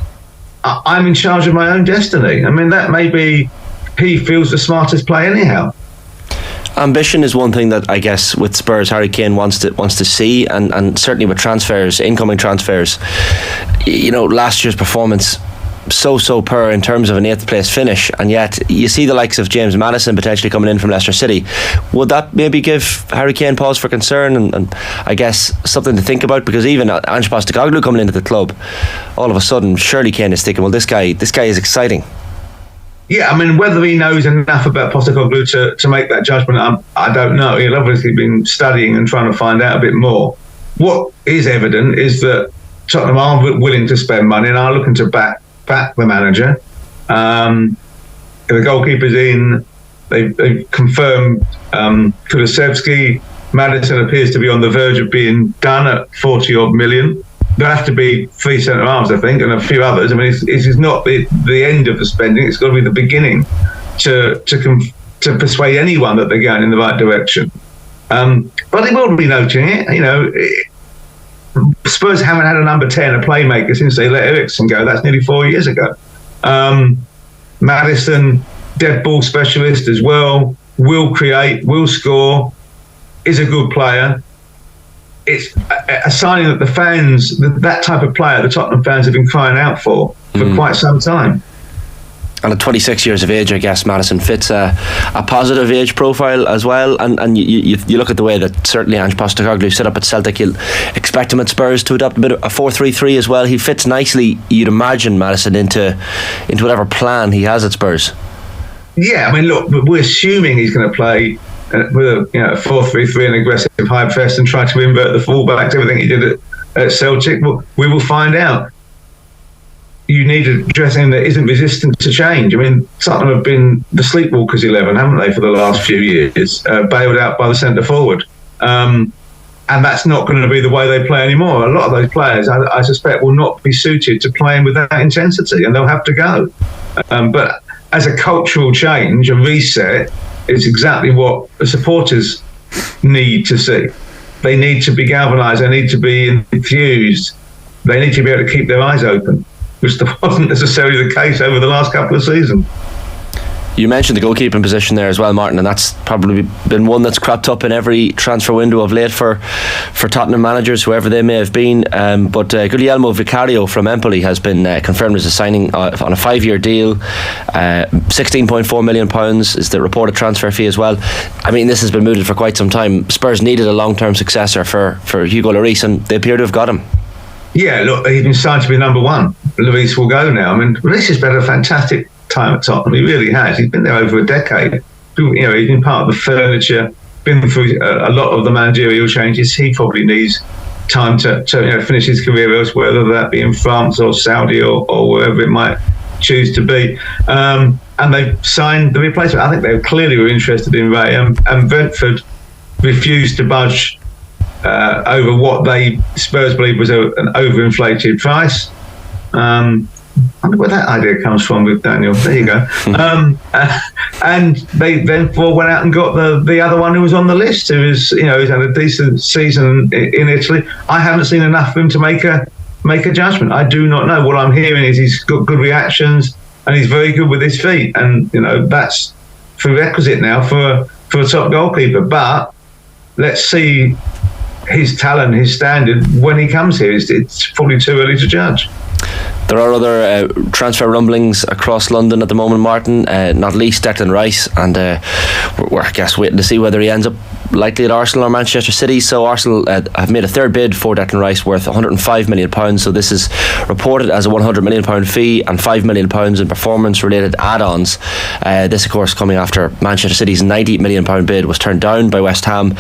I'm in charge of my own destiny. I mean, that may be he feels the smartest play anyhow. Ambition is one thing that I guess with Spurs Harry Kane wants to see, and certainly with transfers, incoming transfers. You know, last year's performance so poor in terms of an 8th place finish, and yet you see the likes of James Maddison potentially coming in from Leicester City. Would that maybe give Harry Kane pause for concern and I guess something to think about? Because even Ange Postecoglou coming into the club, all of a sudden surely Kane is thinking, well, this guy is exciting. Yeah, I mean, whether he knows enough about Postecoglou to make that judgment, I don't know. He'll obviously been studying and trying to find out a bit more. What is evident is that Tottenham are willing to spend money and are looking to back the manager. The goalkeeper's in. They've confirmed Kulusevski. Maddison appears to be on the verge of being done at 40-odd million. There'll have to be 3 centre-halves, I think, and a few others. I mean, it is not the end of the spending. It's got to be the beginning to persuade anyone that they're going in the right direction. But they will be noting it. You know, Spurs haven't had a number 10, a playmaker, since they let Eriksson go. That's nearly 4 years ago. Maddison dead ball specialist as well, will create, will score, is a good player. It's a signing that the fans, that type of player, the Tottenham fans have been crying out for quite some time. And at 26 years of age, I guess Maddison fits a positive age profile as well. And you look at the way that certainly Ange Postecoglou set up at Celtic, you'll expect him at Spurs to adopt a bit of a 4-3-3 as well. He fits nicely, you'd imagine, Maddison, into whatever plan he has at Spurs. Yeah, I mean, look, we're assuming he's going to play with a 4-3-3, an aggressive high press, and try to invert the fullbacks, everything he did at Celtic. We will find out. You need a dressing that isn't resistant to change. I mean, Tottenham have been the sleepwalkers 11, haven't they, for the last few years, bailed out by the centre forward. And that's not going to be the way they play anymore. A lot of those players, I suspect, will not be suited to playing with that intensity, and they'll have to go. But as a cultural change, a reset, is exactly what the supporters need to see. They need to be galvanised, they need to be infused, they need to be able to keep their eyes open, which wasn't necessarily the case over the last couple of seasons. You mentioned the goalkeeping position there as well, Martin, and that's probably been one that's cropped up in every transfer window of late for Tottenham managers, whoever they may have been. But Guglielmo Vicario from Empoli has been confirmed as a signing on a 5-year deal. £16.4 million is the reported transfer fee as well. I mean, this has been mooted for quite some time. Spurs needed a long-term successor for Hugo Lloris, and they appear to have got him. Yeah, look, he's been signed to be number one. Lloris will go now. I mean, Lloris has been a fantastic time at Tottenham. He really has. He's been there over a decade. He's been part of the furniture, been through a lot of the managerial changes. He probably needs time to finish his career elsewhere, whether that be in France or Saudi or wherever it might choose to be. And they've signed the replacement. I think they clearly were interested in Ray, and Brentford refused to budge over what Spurs believe was an overinflated price. I wonder where that idea comes from with Daniel. There you go. And they then went out and got the other one who was on the list, who's had a decent season in Italy. I haven't seen enough of him to make a judgment. I do not know. What I'm hearing is he's got good reactions and he's very good with his feet, and that's prerequisite now for a top goalkeeper. But let's see his talent, his standard when he comes here. It's probably too early to judge. There are other transfer rumblings across London at the moment, Martin, not least Declan Rice, and we're I guess waiting to see whether he ends up likely at Arsenal or Manchester City. So Arsenal have made a third bid for Declan Rice worth £105 million. So this is reported as a £100 million fee and £5 million in performance related add-ons. This of course coming after Manchester City's £90 million bid was turned down by West Ham.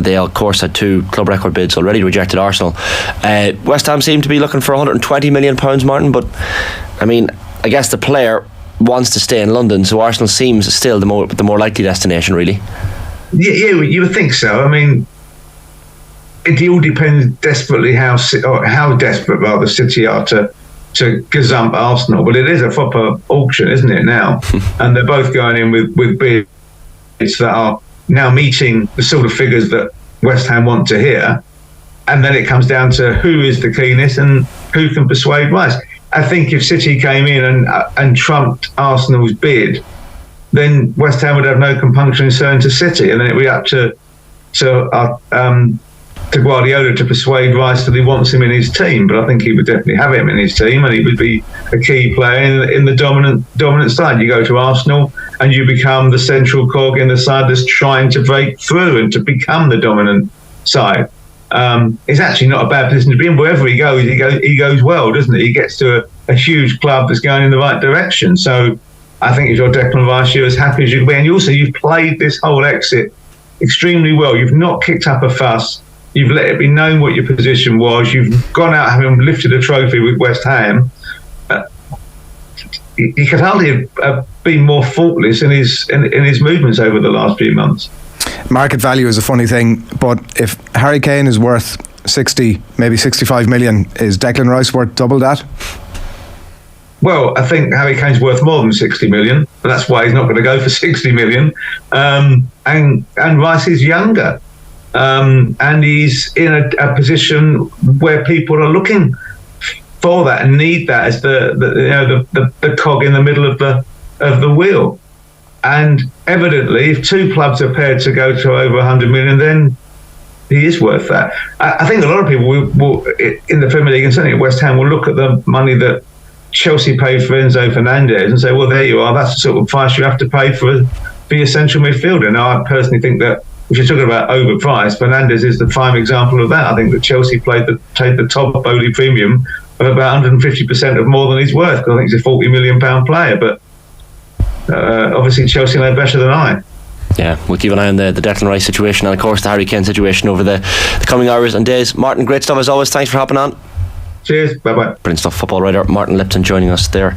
They of course had 2 club record bids already, rejected Arsenal. West Ham seem to be looking for £120 million, Martin, but I mean, I guess the player wants to stay in London, so Arsenal seems still the more likely destination, really. Yeah, you would think so. I mean, it all depends desperately how desperate rather City are to gazump Arsenal. But it is a proper auction, isn't it, now? And they're both going in with bids that are now meeting the sort of figures that West Ham want to hear, and then it comes down to who is the keenest and who can persuade Rice. I think if City came in and trumped Arsenal's bid, then West Ham would have no compunction in selling to City, and then it would be up to Guardiola to persuade Rice that he wants him in his team. But I think he would definitely have him in his team, and he would be a key player in the dominant side. You go to Arsenal and you become the central cog in the side that's trying to break through and to become the dominant side. It's actually not a bad position to be in. Wherever he goes well, doesn't it? He gets to a huge club that's going in the right direction. So I think if you're Declan Rice, you're as happy as you can be. And you've played this whole exit extremely well. You've not kicked up a fuss. You've let it be known what your position was. You've gone out having lifted a trophy with West Ham. He could hardly have been more faultless in his movements over the last few months. Market value is a funny thing, but if Harry Kane is worth 60, maybe 65 million, is Declan Rice worth double that? Well, I think Harry Kane's worth more than 60 million, but that's why he's not going to go for 60 million. And Rice is younger. And he's in a position where people are looking for that and need that as the cog in the middle of of the wheel. And evidently, if two clubs are paired to go to over 100 million, then he is worth that. I think a lot of people will in the Premier League, and certainly at West Ham, will look at the money that Chelsea paid for Enzo Fernandez and say, well, there you are, that's the sort of price you have to pay for your central midfielder. Now, I personally think that if you're talking about overpriced, Fernandez is the prime example of that. I think that Chelsea paid the top Bodie premium of about 150% of more than he's worth, because I think he's a £40 million player. But obviously Chelsea know better than I. Yeah, we'll keep an eye on the Declan Rice situation and of course the Harry Kane situation over the coming hours and days. Martin, great stuff as always. Thanks for hopping on. Cheers, bye-bye. Brilliant stuff. Football writer Martin Lipton joining us there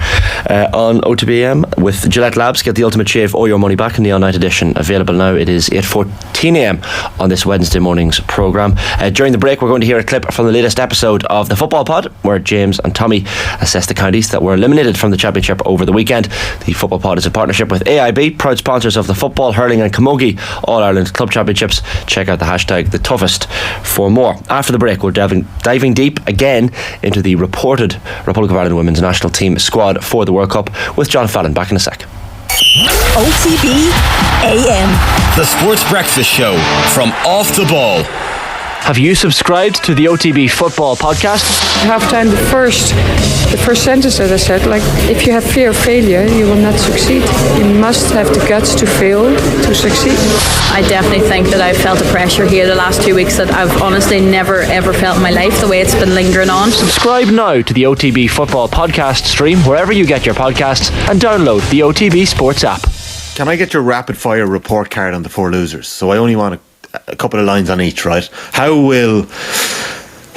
on OTB AM with Gillette Labs. Get the ultimate shave or your money back in the all-night edition. Available now. It is 8:14 AM on this Wednesday morning's programme. During the break, we're going to hear a clip from the latest episode of the Football Pod, where James and Tommy assess the counties that were eliminated from the Championship over the weekend. The Football Pod is a partnership with AIB, proud sponsors of the Football, Hurling and Camogie All-Ireland Club Championships. Check out the hashtag #TheToughest for more. After the break, we're diving deep again into the reported Republic of Ireland women's national team squad for the World Cup with John Fallon. Back in a sec. OTB AM, The Sports Breakfast Show from Off the Ball. Have you subscribed to the OTB Football Podcast? Half time, the first sentence that I said, like, if you have fear of failure, you will not succeed. You must have the guts to fail to succeed. I definitely think that I've felt the pressure here the last 2 weeks that I've honestly never ever felt in my life, the way it's been lingering on. Subscribe now to the OTB Football Podcast stream wherever you get your podcasts and download the OTB Sports app. Can I get your rapid fire report card on the four losers? So I only want a couple of lines on each, right? How will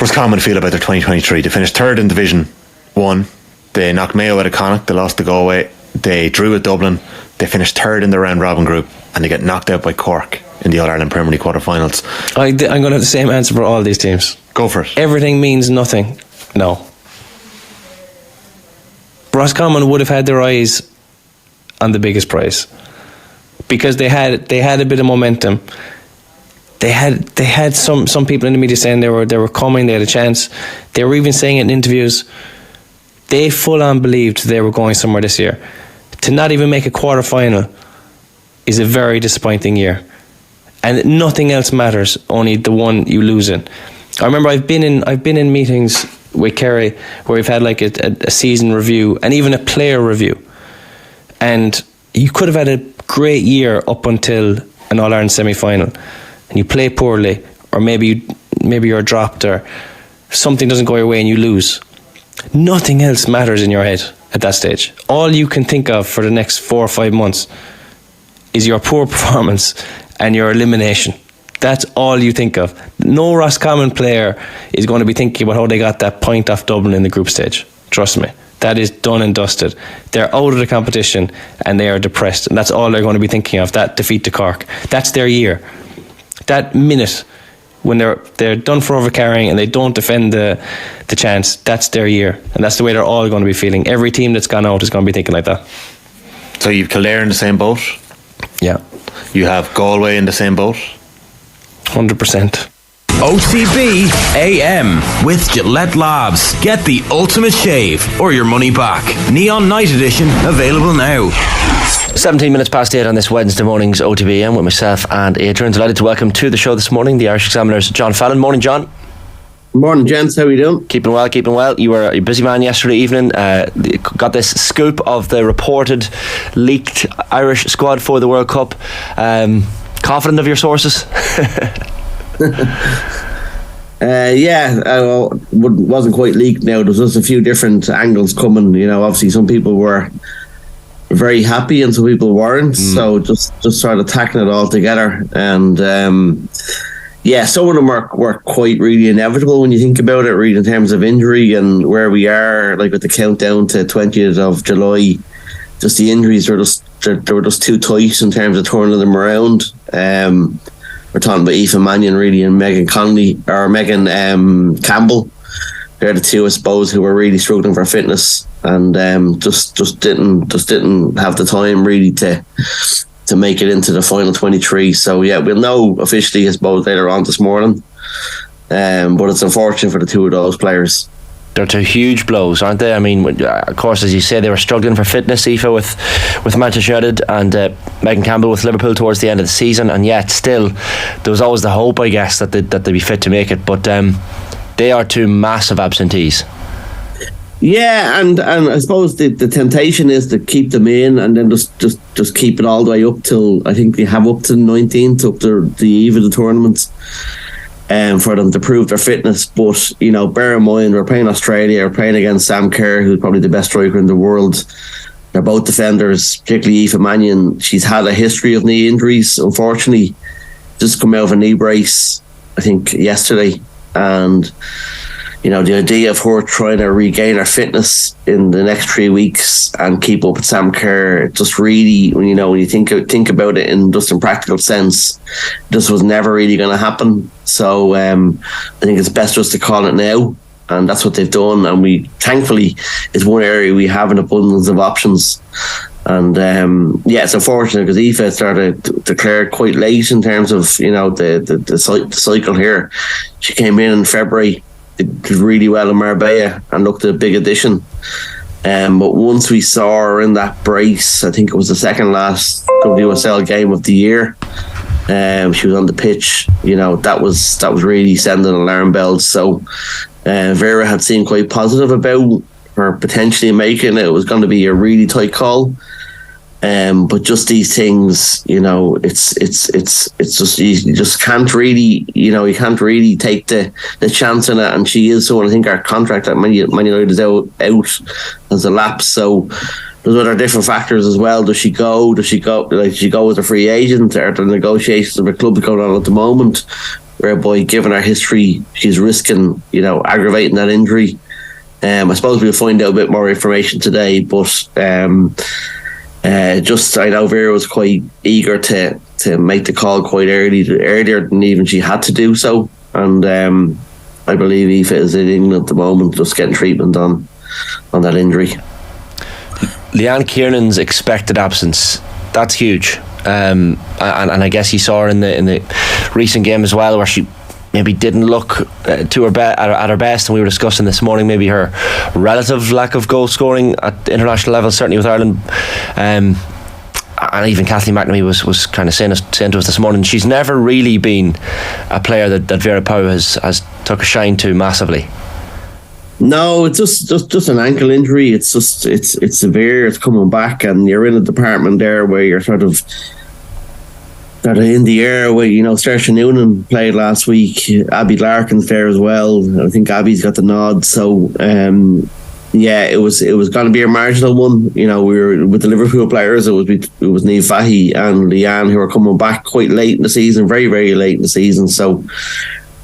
Roscommon feel about their 2023? They finished third in Division 1. They knocked Mayo out of Connacht. They lost to Galway. They drew at Dublin. They finished third in the round robin group, and they get knocked out by Cork in the All-Ireland Premier League quarter-finals. I'm going to have the same answer for all these teams. Go for it. Everything means nothing. No. Roscommon would have had their eyes on the biggest prize because they had a bit of momentum. They had some people in the media saying they were coming, they had a chance. They were even saying it in interviews. They full on believed they were going somewhere this year. To not even make a quarter final is a very disappointing year, and nothing else matters, only the one you lose in. I remember I've been in meetings with Kerry where we've had like a season review and even a player review, and you could have had a great year up until an All-Ireland semi-final, and you play poorly, or maybe you're dropped, or something doesn't go your way and you lose. Nothing else matters in your head at that stage. All you can think of for the next 4 or 5 months is your poor performance and your elimination. That's all you think of. No Roscommon player is going to be thinking about how they got that point off Dublin in the group stage. Trust me. That is done and dusted. They're out of the competition and they are depressed, and that's all they're going to be thinking of, that defeat to Cork. That's their year. That minute when they're done for overcarrying and they don't defend the chance, that's their year, and that's the way they're all going to be feeling. Every team that's gone out is going to be thinking like that. So you've Kildare in the same boat? Yeah. You have Galway in the same boat? 100%. OTB AM with Gillette Labs. Get the ultimate shave or your money back. Neon Night Edition available now. 17 minutes past 8 on this Wednesday morning's OTB AM with myself and Adrian. Delighted to welcome to the show this morning the Irish Examiner's John Fallon. Morning, John. Morning, gents. How are you doing? Keeping well. You were a busy man yesterday evening. Got this scoop of the reported leaked Irish squad for the World Cup. Confident of your sources? Wasn't quite leaked now. There's just a few different angles coming. You know, obviously some people were very happy and some people weren't. So just sort of tackling it all together. And some of them were quite really inevitable when you think about it, really, in terms of injury and where we are, like with the countdown to 20th of July. Just the injuries were just too tight in terms of turning them around. We're talking about Aoife Mannion really and Megan Campbell. They're the two, I suppose, who were really struggling for fitness and just didn't have the time really to make it into the final 23. So yeah, we'll know officially, I suppose, later on this morning. But it's unfortunate for the two of those players. they're two huge blows, aren't they? I mean, of course, as you say, they were struggling for fitness, Aoife, with Manchester United, and Megan Campbell with Liverpool towards the end of the season, and yet still there was always the hope, I guess, that they'd be fit to make it. But they are two massive absentees. Yeah, and I suppose the temptation is to keep them in and then just keep it all the way up till, I think they have up to the 19th, up to the eve of the tournament, for them to prove their fitness. But, you know, bear in mind, we're playing Australia, we're playing against Sam Kerr, who's probably the best striker in the world. They're both defenders, particularly Aoife Mannion. She's had a history of knee injuries, unfortunately. Just come out of a knee brace, I think, yesterday. And, you know, the idea of her trying to regain her fitness in the next 3 weeks and keep up with Sam Kerr, just really, when you think about it in just in practical sense, this was never really going to happen. So I think it's best just to call it now, and that's what they've done. And we, thankfully, it's one area we have an abundance of options. And it's unfortunate because Aoife started to declare quite late in terms of, you know, the cycle here. She came in February, did really well in Marbella and looked a big addition. But once we saw her in that brace, I think it was the second last WSL game of the year, she was on the pitch, you know, that was really sending alarm bells. So Vera had seemed quite positive about her potentially making it. It was going to be a really tight call. But just these things, you know, it's just, you just can't really, you know, you can't really take the chance in it. And she is so, and I think our contract at Man United is out as a lapse. So there's other different factors as well. Does she go as a free agent? Are the negotiations of a club going on at the moment, whereby, given her history, she's risking, you know, aggravating that injury? I suppose we'll find out a bit more information today, but I know Vera was quite eager to make the call quite earlier than even she had to do so. And I believe Aoife is in England at the moment, just getting treatment on that injury. Leanne Kiernan's expected absence, that's huge. And I guess you saw her in the recent game as well, where she maybe didn't look at her best, and we were discussing this morning maybe her relative lack of goal scoring at international level, certainly with Ireland, and even Kathleen McNamee was kind of saying to us this morning, she's never really been a player that Vera Pauw has took a shine to massively. No, it's just an ankle injury. It's severe. It's coming back, and you're in a department there where you're sort of in the air. Where, you know, Saoirse Noonan played last week. Abby Larkin's there as well. I think Abby's got the nod. So it was going to be a marginal one. You know, we were with the Liverpool players. It was Niamh Fahey and Leanne, who are coming back quite late in the season, very, very late in the season. So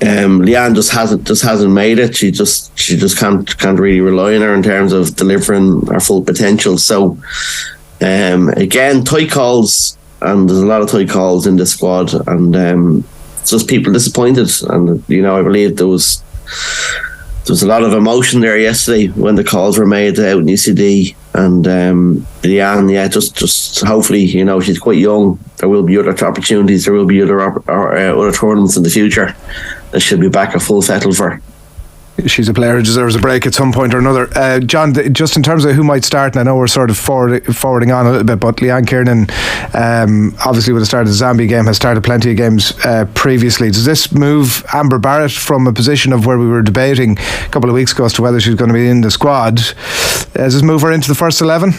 Leanne just hasn't made it. She just can't really rely on her in terms of delivering her full potential. So again, tight calls, and there's a lot of tight calls in this squad, and it's just people disappointed. And, you know, I believe there was a lot of emotion there yesterday when the calls were made out in UCD. And Leanne, just hopefully, you know, she's quite young. There will be other opportunities. There will be other tournaments in the future that should be back at full fettle for. She's a player who deserves a break at some point or another. John, just in terms of who might start, and I know we're sort of forwarding on a little bit, but Leanne Kiernan, obviously with the start of the Zambia game, has started plenty of games previously. Does this move Amber Barrett from a position of where we were debating a couple of weeks ago as to whether she's going to be in the squad? Does this move her into the first 11?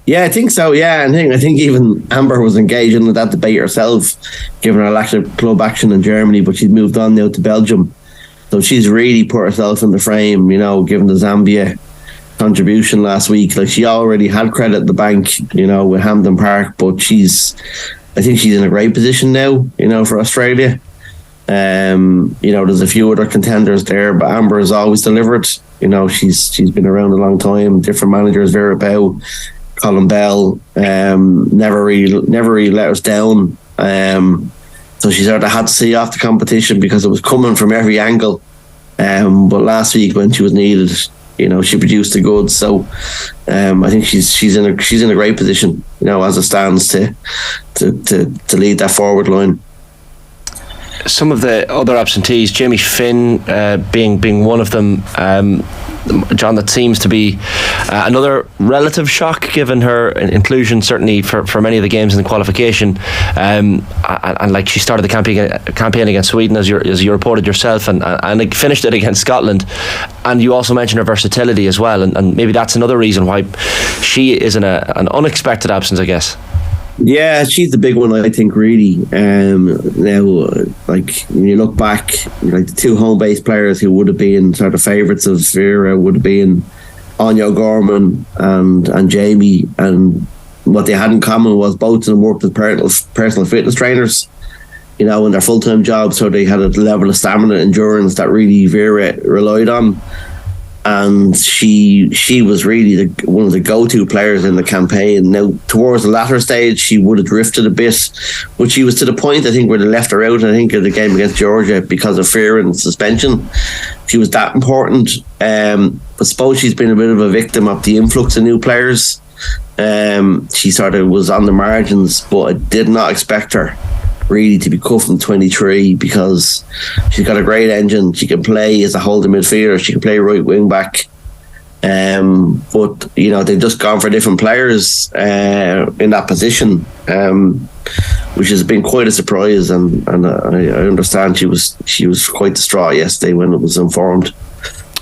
Yeah, I think so. Yeah, I think even Amber was engaged in that debate herself, given her lack of club action in Germany, but she's moved on now to Belgium. So she's really put herself in the frame, you know, given the Zambia contribution last week. Like, she already had credit at the bank, you know, with Hampden Park, but I think she's in a great position now, you know, for Australia. You know, there's a few other contenders there, but Amber has always delivered. You know, she's been around a long time, different managers, Vera Pauw, Colin Bell, never really let us down. So she sort of had to see off the competition because it was coming from every angle. But last week when she was needed, you know, she produced the goods. So I think she's in a great position, you know, as it stands to lead that forward line. some of the other absentees, Jamie Finn being one of them, John, that seems to be another relative shock given her inclusion, certainly for many of the games in the qualification. And like, she started the campaign against Sweden, as you reported yourself, and finished it against Scotland. And you also mentioned her versatility as well, and maybe that's another reason why she is an unexpected absence, I guess. Yeah, she's the big one, I think, really. Now, like, when you look back, like, the two home-based players who would have been sort of favourites of Vera would have been Anya Gorman and Jamie, and what they had in common was both of them worked as personal fitness trainers, in their full-time jobs, so they had a level of stamina, endurance that really Vera relied on. And she was really one of the go-to players in the campaign. Now, towards the latter stage, she would have drifted a bit, but she was to the point, I think, where they left her out, I think, of the game against Georgia because of fear and suspension. She was that important. But I suppose she's been a bit of a victim of the influx of new players. She sort of was on the margins, but I did not expect her really to be cut from 23, because she's got a great engine. She can play as a holding midfielder, she can play right wing back, but they've just gone for different players in that position, which has been quite a surprise, and I understand she was quite distraught yesterday when it was informed.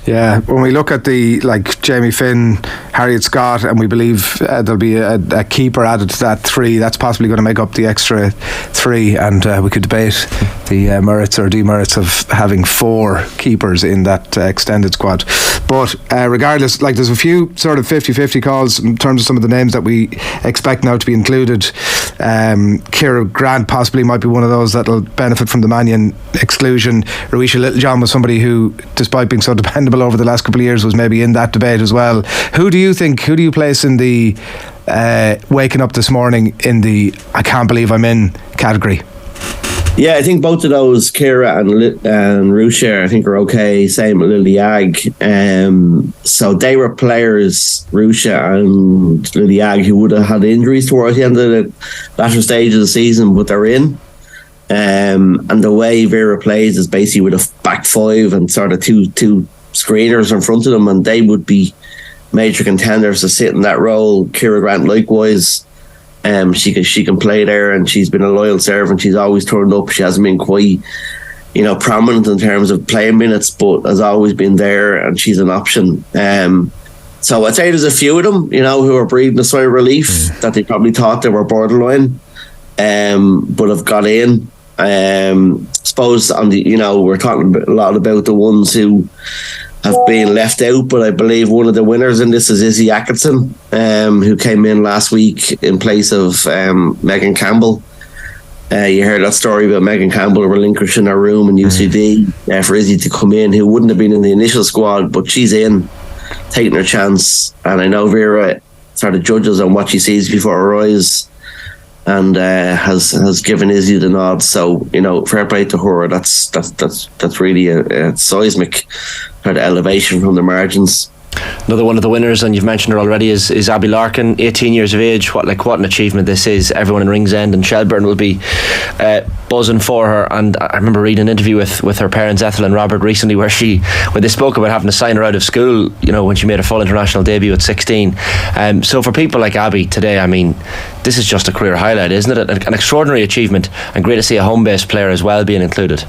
Yeah, when we look at Jamie Finn, Harriet Scott, and we believe there'll be a keeper added to that 3, that's possibly going to make up the extra 3, and we could debate the merits or demerits of having 4 keepers in that extended squad. But regardless, there's a few sort of 50-50 calls in terms of some of the names that we expect now to be included. Ciara Grant possibly might be one of those that'll benefit from the Mannion exclusion. Ruisha Littlejohn was somebody who, despite being so dependable over the last couple of years, was maybe in that debate as well. Who do you place in the waking up this morning in the I can't believe I'm in category? Yeah, I think both of those, Ciara and Ruisha, I think are okay. Same with Lily Ag. So they were players, Ruisha and Lily Ag, who would have had injuries towards the end of the latter stage of the season, but they're in. And the way Vera plays is basically with a back 5 and sort of two screeners in front of them, and they would be major contenders to sit in that role. Ciara Grant likewise. She can play there, and she's been a loyal servant. She's always turned up. She hasn't been quite, prominent in terms of playing minutes, but has always been there, and she's an option. So I'd say there's a few of them, who are breathing a sigh of relief that they probably thought they were borderline, but have got in. Suppose on the, we're talking a lot about the ones who have been left out, but I believe one of the winners in this is Izzy Atkinson, who came in last week in place of Megan Campbell. You heard that story about Megan Campbell relinquishing her room in UCD for Izzy to come in, who wouldn't have been in the initial squad, but she's in, taking her chance. And I know Vera sort of judges on what she sees before her eyes, and has given Izzy the nod. So fair play to her. That's really a seismic kind of elevation from the margins. Another one of the winners, and you've mentioned her already, is Abby Larkin, 18 years of age. What an achievement this is. Everyone in Ringsend and Shelburne will be buzzing for her. And I remember reading an interview with her parents, Ethel and Robert, recently, where they spoke about having to sign her out of school, when she made her full international debut at 16. So for people like Abby today, I mean, this is just a career highlight, isn't it? An extraordinary achievement, and great to see a home-based player as well being included.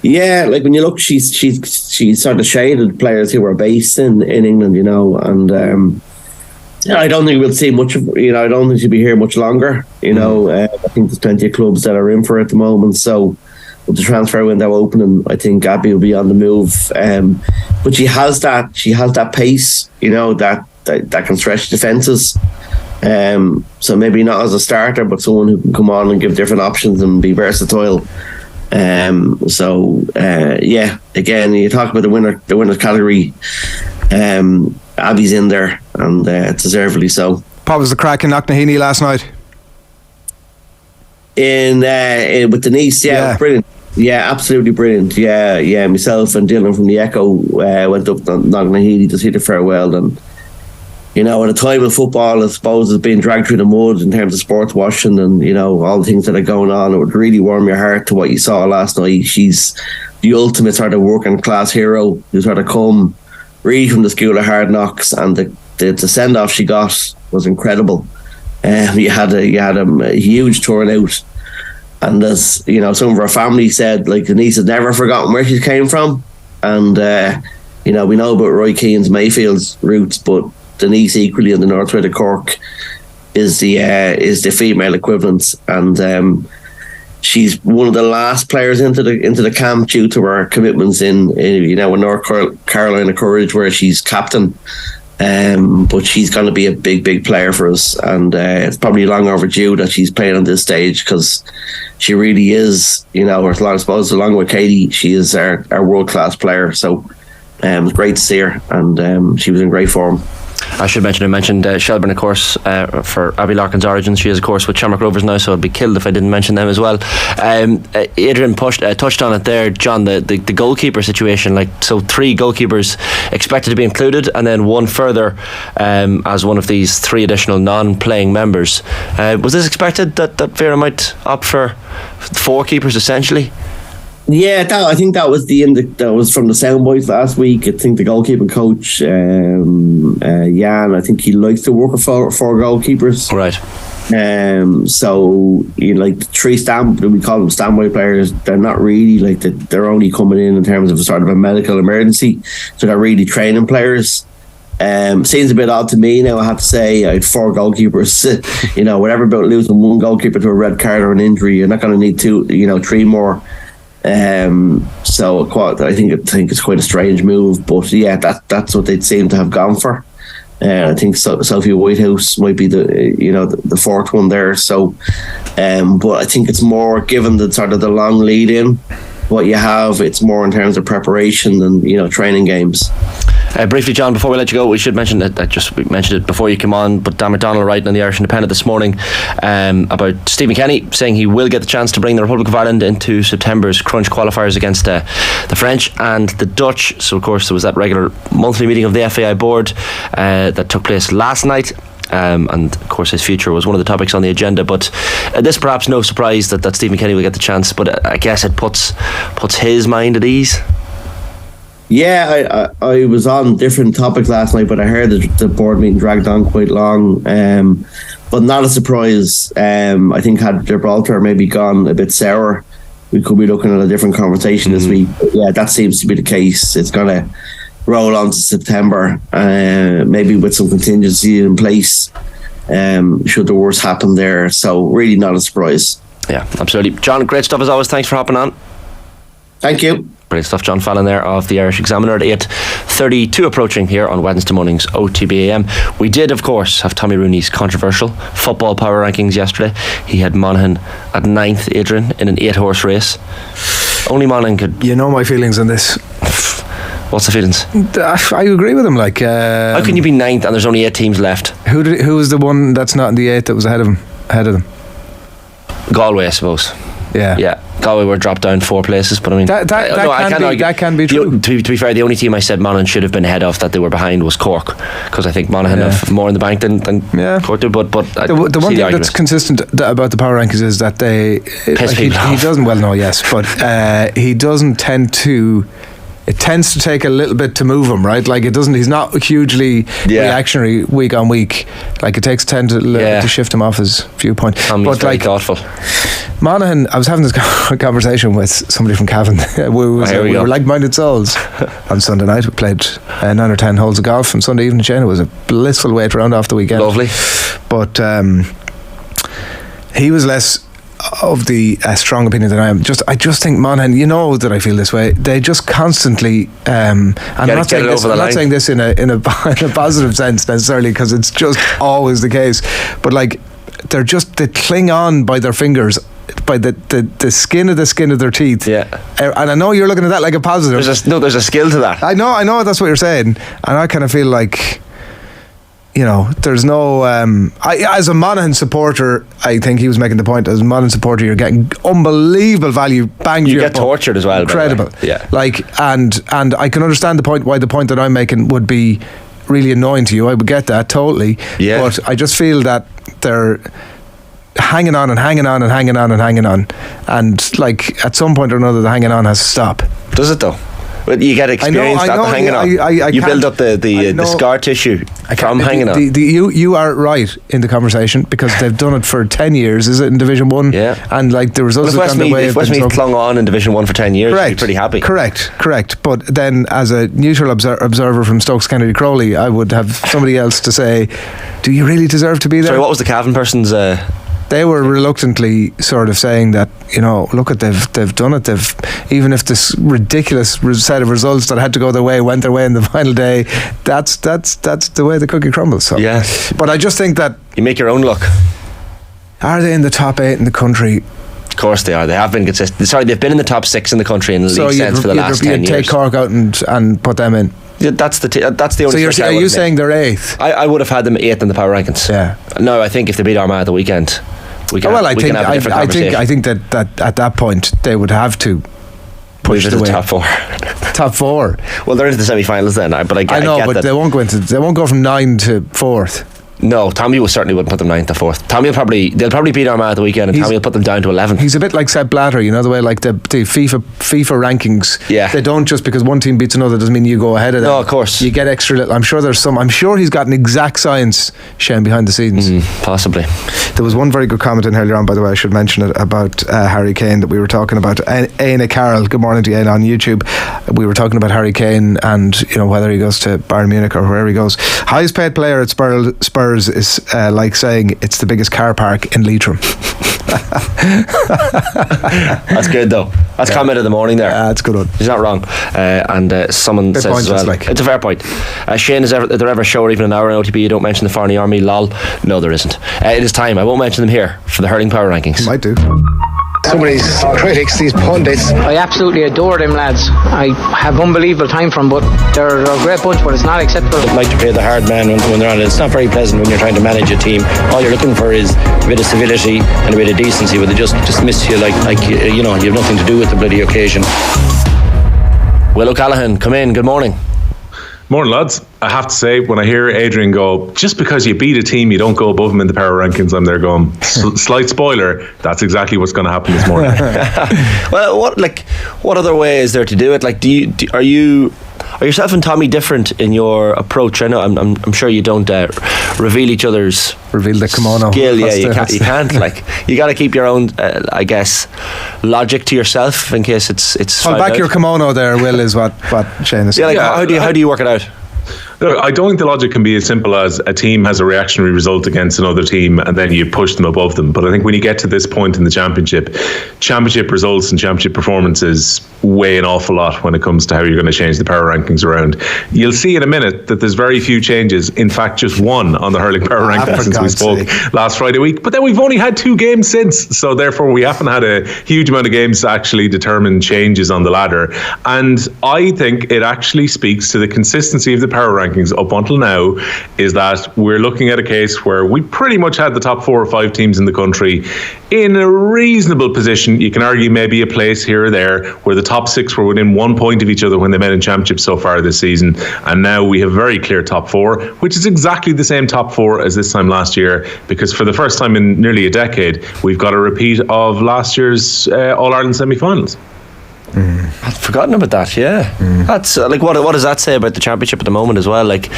Yeah, like when you look, she's sort of shaded players who are based in England, and I don't think we'll see much of, I don't think she'll be here much longer, I think there's plenty of clubs that are in for it at the moment. So with the transfer window opening, I think Abby will be on the move. But she has that pace, that can stretch defences. So maybe not as a starter, but someone who can come on and give different options and be versatile. Again, you talk about the winners category. Abby's in there, and deservedly so. What was the crack in Knocknaheeny last night? In with Denise, brilliant. Yeah, absolutely brilliant. Yeah. Myself and Dylan from the Echo went up to Knocknaheeny to see the farewell, and at a time of football, I suppose, is being dragged through the mud in terms of sports washing and, all the things that are going on. It would really warm your heart to what you saw last night. She's the ultimate sort of working class hero who's sort of come really from the school of hard knocks, and the send-off she got was incredible. You had a huge turnout, and as some of her family said, like, Denise has never forgotten where she came from, and we know about Roy Keane's Mayfield's roots, but Denise equally in the north side of Cork is the female equivalent, and she's one of the last players into the camp due to her commitments in North Carolina Courage, where she's captain. But she's going to be a big player for us, and it's probably long overdue that she's playing on this stage, because she really is, I suppose along with Katie, she is our world-class player. So it was great to see her, and she was in great form. I should mention, I mentioned Shelburne, of course, for Abby Larkin's origins. She is, of course, with Shamrock Rovers now, so I'd be killed if I didn't mention them as well. Adrian touched on it there, John, the goalkeeper situation. So 3 goalkeepers expected to be included, and then one further as one of these 3 additional non-playing members. Was this expected that Vera might opt for 4 keepers essentially? Yeah, I think that was that was from the soundbites last week. I think the goalkeeping coach, Jan, I think he likes to work with 4 goalkeepers. Right. So like the 3 we call them standby players. They're not really they're only coming in terms of a sort of a medical emergency. So they're really training players. Seems a bit odd to me now, I have to say. I had 4 goalkeepers. Whatever about losing 1 goalkeeper to a red card or an injury, you're not going to need 3 more. So I think it's quite a strange move, but yeah, that's what they'd seem to have gone for. I think Sophie Whitehouse might be the 4th one there. So, but I think it's more given the sort of the long lead in what you have. It's more in terms of preparation than training games. Briefly, John, before we let you go, we should mention that we mentioned it before you came on, but Dan McDonnell writing on the Irish Independent this morning about Stephen Kenny, saying he will get the chance to bring the Republic of Ireland into September's Crunch qualifiers against the French and the Dutch. So of course there was that regular monthly meeting of the FAI board that took place last night. And of course his future was one of the topics on the agenda, but this perhaps no surprise that Stephen Kenny will get the chance, but I guess it puts his mind at ease. Yeah, I was on different topics last night, but I heard the board meeting dragged on quite long, but not a surprise. I think had Gibraltar maybe gone a bit sour, we could be looking at a different conversation this week. But yeah, that seems to be the case. It's going to roll on to September, maybe with some contingency in place should the worst happen there. So really not a surprise. Yeah, absolutely. John, great stuff as always. Thanks for hopping on. Thank you. Brilliant stuff. John Fallon there of the Irish Examiner at 8:32 approaching here on Wednesday morning's OTB AM. We did, of course, have Tommy Rooney's controversial football power rankings yesterday. He had Monaghan at 9th, Adrian, in an 8-horse race. Only Monaghan could... You know my feelings on this. What's the feelings? I agree with him. How can you be 9th and there's only 8 teams left? Who was the one that's not in the 8 that was ahead of them? Galway, I suppose. Yeah. Galway were dropped down 4 places, but I mean that can be true. To be fair, the only team I said Monaghan should have been ahead of that they were behind was Cork, because I think Monaghan have more in the bank than Cork do. But the one thing that's consistent about the power rankings is that he doesn't. Well, no, yes, but he doesn't tend to. It tends to take a little bit to move him, right? Like it doesn't. He's not hugely reactionary week on week. Like it takes 10 to shift him off his viewpoint. But very thoughtful. Monaghan, I was having this conversation with somebody from Cavan. we were like-minded souls. On Sunday night, we played 9 or 10 holes of golf on Sunday evening. Shane, it was a blissful way to round off the weekend. Lovely. But he was less of the strong opinion than I am. I just think Monaghan, you know that I feel this way, they just constantly I'm not saying this in a positive sense necessarily, because it's just always the case, but like they cling on by their fingers, by the skin of their teeth. Yeah. And I know you're looking at that like a positive. There's a skill to that. I know that's what you're saying, and I kind of feel like, there's no... as a Monaghan supporter, I think he was making the point, as a Monaghan supporter, you're getting unbelievable value, bang for your buck. You get tortured as well. Incredible. Yeah. And I can understand why the point that I'm making would be really annoying to you. I would get that totally. Yeah. But I just feel that they're hanging on and hanging on and hanging on and hanging on, and like at some point or another the hanging on has to stop. Does it though? But you get experience at the hanging on. You build up the scar tissue from hanging on. You are right in the conversation, because they've done it for 10 years. Is it in Division 1? Yeah. And like the results have gone the way. If Westmeath clung on in Division 1 for 10 years, correct, you'd be pretty happy. Correct. But then, as a neutral observer from Stokes Kennedy Crowley, I would have somebody else to say, do you really deserve to be there? Sorry, what was the Cavan person's... They were reluctantly sort of saying that, look at they've done it. They've, even if this ridiculous set of results that had to go their way went their way in the final day, that's the way the cookie crumbles. So. Yeah. But I just think that you make your own luck. Are they in the top 8 in the country? Of course they are. They have been consistent. Sorry, they've been in the top 6 in the country in the league sense for the last 10 years. So you'd take Cork out and put them in. Yeah, that's the only. So are you saying they're 8th? I would have had them 8th in the power rankings. Yeah. No, I think if they beat Armagh at the weekend, I think that at that point they would have to push the top 4. Top 4. Well, they're into the semi-finals then. But I get but that. They won't go from 9 to 4th. No, Tommy certainly wouldn't put them 9th or 4th. They'll probably beat Armagh at the weekend, and Tommy will put them down to 11th. He's a bit like Sepp Blatter, the way like the FIFA rankings. Yeah. They don't, just because one team beats another doesn't mean you go ahead of them. No, of course. You get extra little. I'm sure he's got an exact science, Shane, behind the scenes. Possibly. There was one very good comment in earlier on, by the way, I should mention it, about Harry Kane that we were talking about. Aina Carroll, good morning to you, Aina, on YouTube. We were talking about Harry Kane and whether he goes to Bayern Munich or wherever he goes. Highest paid player at Spurs is like saying it's the biggest car park in Leitrim. That's good though. That's comment of the morning there. That's a good one. He's not wrong. And someone says as well, it's a fair point. Shane, is there ever a show or even an hour in OTB you don't mention the Farney Army? Lol. No, there isn't. It is time. I won't mention them here for the hurling power rankings. You might do. Some of these critics, these pundits, I absolutely adore them lads. I have unbelievable time for them, but they're a great bunch, but it's not acceptable. I'd like to play the hard man when they're on it. It's not very pleasant when you're trying to manage a team. All you're looking for is a bit of civility and a bit of decency, but they just dismiss you like you have nothing to do with the bloody occasion. Will O'Callaghan, come in, good morning. Morning, lads. I have to say, when I hear Adrian go, just because you beat a team, you don't go above them in the power rankings, I'm there going, slight spoiler, that's exactly what's going to happen this morning. Well, what other way is there to do it? Like, are yourself and Tommy different in your approach? I know I'm sure you don't reveal each other's the kimono skill. Yeah, you can't. Like, you got to keep your own, I guess, logic to yourself in case it's. Hold back your kimono there, Will, is what Shane is saying. How do you work it out? Look, I don't think the logic can be as simple as a team has a reactionary result against another team and then you push them above them. But I think when you get to this point in the championship results and championship performances weigh an awful lot when it comes to how you're going to change the power rankings around. You'll see in a minute that there's very few changes. In fact, just one on the hurling power rankings since we spoke last Friday week. But then we've only had 2 games since. So therefore we haven't had a huge amount of games to actually determine changes on the ladder. And I think it actually speaks to the consistency of the power rankings up until now, is that we're looking at a case where we pretty much had the top 4 or 5 teams in the country in a reasonable position. You can argue maybe a place here or there where the top 6 were within 1 point of each other when they met in championship so far this season, and now we have very clear top 4, which is exactly the same top 4 as this time last year, because for the first time in nearly a decade we've got a repeat of last year's All-Ireland semi-finals. I'd forgotten about that. Yeah, that's like what does that say about the championship at the moment as well? Like,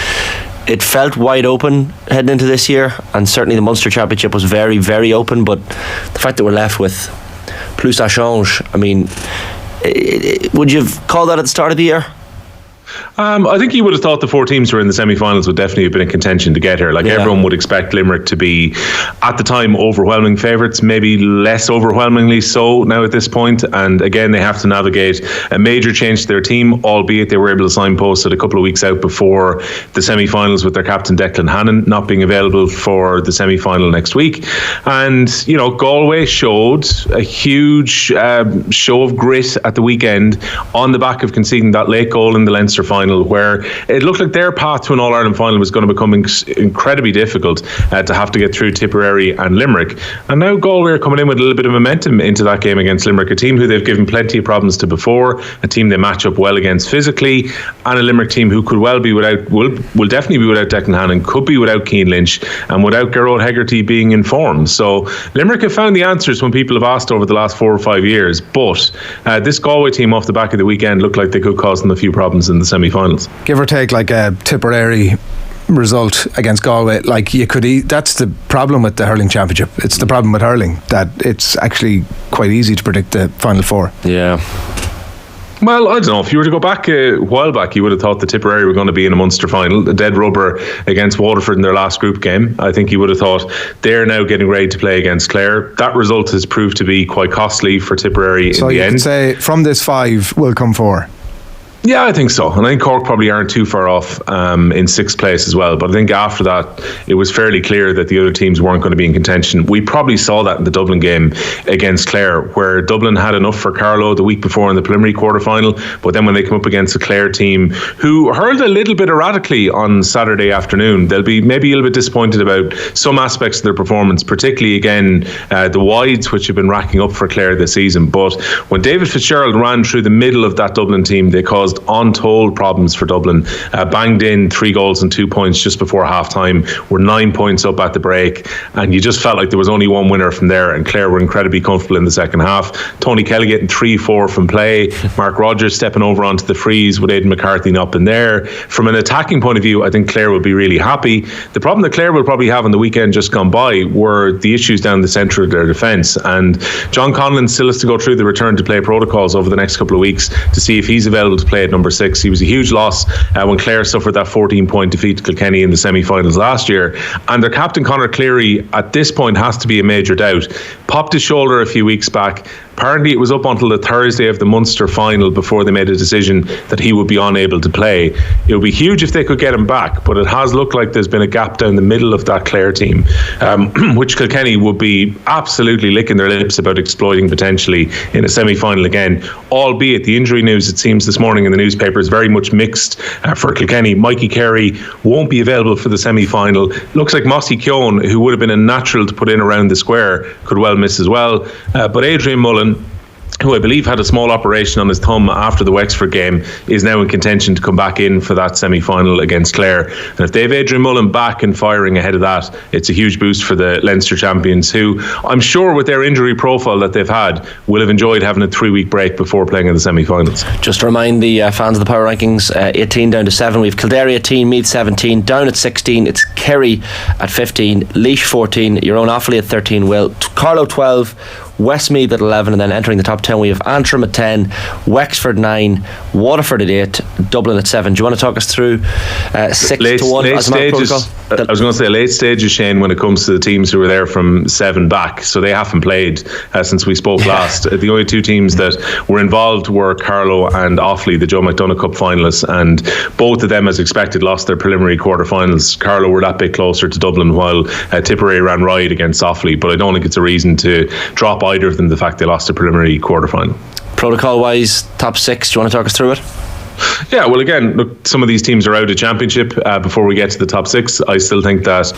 it felt wide open heading into this year, and certainly the Munster championship was very, very open. But the fact that we're left with plus à change, I mean, would you have called that at the start of the year? I think you would have thought the 4 teams who were in the semi-finals would definitely have been in contention to get here. Everyone would expect Limerick to be, at the time, overwhelming favourites, maybe less overwhelmingly so now at this point. And again, they have to navigate a major change to their team, albeit they were able to signpost it a couple of weeks out before the semi-finals with their captain Declan Hannon not being available for the semi-final next week. And, Galway showed a huge show of grit at the weekend on the back of conceding that late goal in the Leinster Munster final, where it looked like their path to an All-Ireland final was going to become incredibly difficult to have to get through Tipperary and Limerick. And now Galway are coming in with a little bit of momentum into that game against Limerick, a team who they've given plenty of problems to before, a team they match up well against physically, and a Limerick team who could well be without, will definitely be without Declan Hannon, could be without Keane Lynch, and without Gerard Hegarty being in form. So Limerick have found the answers when people have asked over the last 4 or 5 years, but this Galway team off the back of the weekend looked like they could cause them a few problems in the semi-finals. Give or take, like a Tipperary result against Galway, like you could that's the problem with the hurling championship. It's the problem with hurling, that it's actually quite easy to predict the final four. Yeah. Well, I don't know. If you were to go back a while back, you would have thought the Tipperary were going to be in a Munster final, a dead rubber against Waterford in their last group game. I think you would have thought they're now getting ready to play against Clare. That result has proved to be quite costly for Tipperary in the end. So you can say from this 5 will come 4. Yeah, I think so. And I think Cork probably aren't too far off in 6th place as well. But I think after that, it was fairly clear that the other teams weren't going to be in contention. We probably saw that in the Dublin game against Clare, where Dublin had enough for Carlow the week before in the preliminary quarter-final. But then when they come up against the Clare team, who hurled a little bit erratically on Saturday afternoon, they'll be maybe a little bit disappointed about some aspects of their performance, particularly, again, the wides, which have been racking up for Clare this season. But when David Fitzgerald ran through the middle of that Dublin team, they caused untold problems for Dublin. Banged in 3 goals and 2 points just before half time, were 9 points up at the break, and you just felt like there was only one winner from there, and Clare were incredibly comfortable in the second half. Tony Kelly getting 3-4 from play, Mark Rogers stepping over onto the frees with Aidan McCarthy up in there. From an attacking point of view, I think Clare will be really happy. The problem that Clare will probably have on the weekend just gone by were the issues down the centre of their defence, and John Conlon still has to go through the return to play protocols over the next couple of weeks to see if he's available to play at number 6. He was a huge loss when Clare suffered that 14-point defeat to Kilkenny in the semi-finals last year, and their captain Conor Cleary at this point has to be a major doubt. Popped his shoulder a few weeks back. Apparently it was up until the Thursday of the Munster final before they made a decision that he would be unable to play. It would be huge if they could get him back, but it has looked like there's been a gap down the middle of that Clare team, which Kilkenny would be absolutely licking their lips about exploiting potentially in a semi-final again, albeit the injury news, it seems this morning in the newspaper, is very much mixed for Kilkenny. Mikey Carey won't be available for the semi-final. Looks like Mossy Keown, who would have been a natural to put in around the square, could well miss as well. But Adrian Mullen, who I believe had a small operation on his thumb after the Wexford game, is now in contention to come back in for that semi-final against Clare. And if they have Adrian Mullen back and firing ahead of that, it's a huge boost for the Leinster champions, who I'm sure with their injury profile that they've had will have enjoyed having a 3-week break before playing in the semi-finals. Just to remind the fans of the power rankings, 18 down to 7. We've Kildare 18, Meath 17, down at 16 it's Kerry at 15, Laois 14, your own Offaly at 13, Will, Carlow 12, Westmeath at 11, and then entering the top 10 we have Antrim at 10, Wexford 9, Waterford at 8, Dublin at 7. Do you want to talk us through 6 to 1 as a protocol? I was going to say late stages, Shane, when it comes to the teams who were there from 7 back, so they haven't played since we spoke last. The only 2 teams that were involved were Carlow and Offaly, the Joe McDonagh Cup finalists, and both of them, as expected, lost their preliminary quarter-finals. Carlow were that bit closer to Dublin, while Tipperary ran riot against Offaly, but I don't think it's a reason to drop either of them the fact they lost a preliminary quarter-final. Protocol-wise, top 6, do you want to talk us through it? Yeah, well, again, look, some of these teams are out of championship before we get to the top 6. I still think that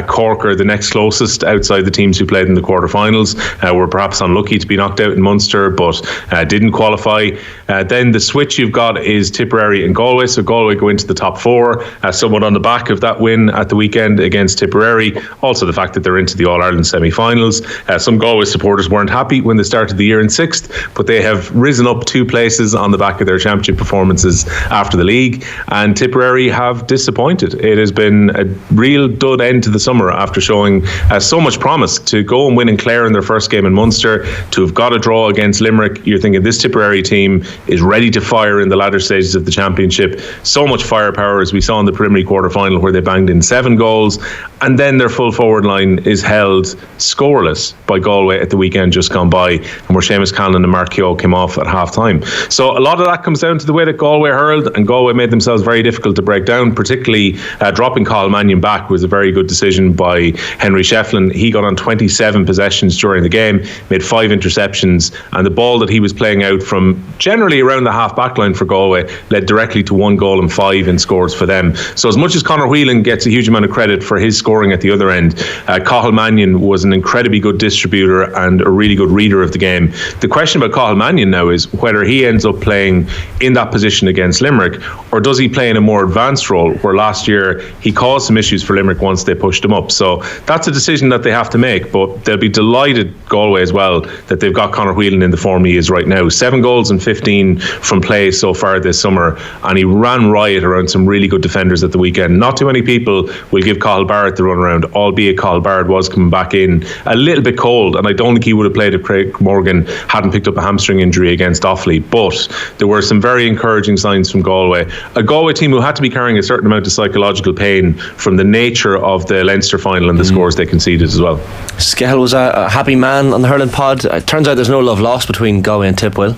Cork are the next closest outside the teams who played in the quarterfinals. Were perhaps unlucky to be knocked out in Munster, but didn't qualify. Then the switch you've got is Tipperary and Galway. So Galway go into the top 4, somewhat on the back of that win at the weekend against Tipperary. Also the fact that they're into the All-Ireland semi-finals. Some Galway supporters weren't happy when they started the year in 6th, but they have risen up 2 places on the back of their championship performances after the league, and Tipperary have disappointed. It has been a real dud end to the summer after showing so much promise to go and win in Clare in their first game in Munster, to have got a draw against Limerick. You're thinking this Tipperary team is ready to fire in the latter stages of the championship. So much firepower, as we saw in the preliminary quarter-final where they banged in 7 goals, and then their full forward line is held scoreless by Galway at the weekend just gone by, and where Seamus Callan and Mark Keogh came off at half time. So a lot of that comes down to the way that Galway Galway hurled, and Galway made themselves very difficult to break down, particularly dropping Cathal Mannion back was a very good decision by Henry Shefflin. He got on 27 possessions during the game, made 5 interceptions, and the ball that he was playing out from generally around the half-back line for Galway led directly to 1 goal and 5 in scores for them. So as much as Conor Whelan gets a huge amount of credit for his scoring at the other end, Cathal Mannion was an incredibly good distributor and a really good reader of the game. The question about Cathal Mannion now is whether he ends up playing in that position against Limerick, or does he play in a more advanced role, where last year he caused some issues for Limerick once they pushed him up. So that's a decision that they have to make, but they'll be delighted, Galway as well, that they've got Conor Whelan in the form he is right now. 7 goals and 15 from play so far this summer, and he ran riot around some really good defenders at the weekend. Not too many people will give Cathal Barrett the run around, albeit Cathal Barrett was coming back in a little bit cold, and I don't think he would have played if Craig Morgan hadn't picked up a hamstring injury against Offaly. But there were some very encouraging signs from Galway, a Galway team who had to be carrying a certain amount of psychological pain from the nature of the Leinster final and the scores they conceded as well. Skehill was a happy man on the hurling pod. It turns out there's no love lost between Galway and Tipwell.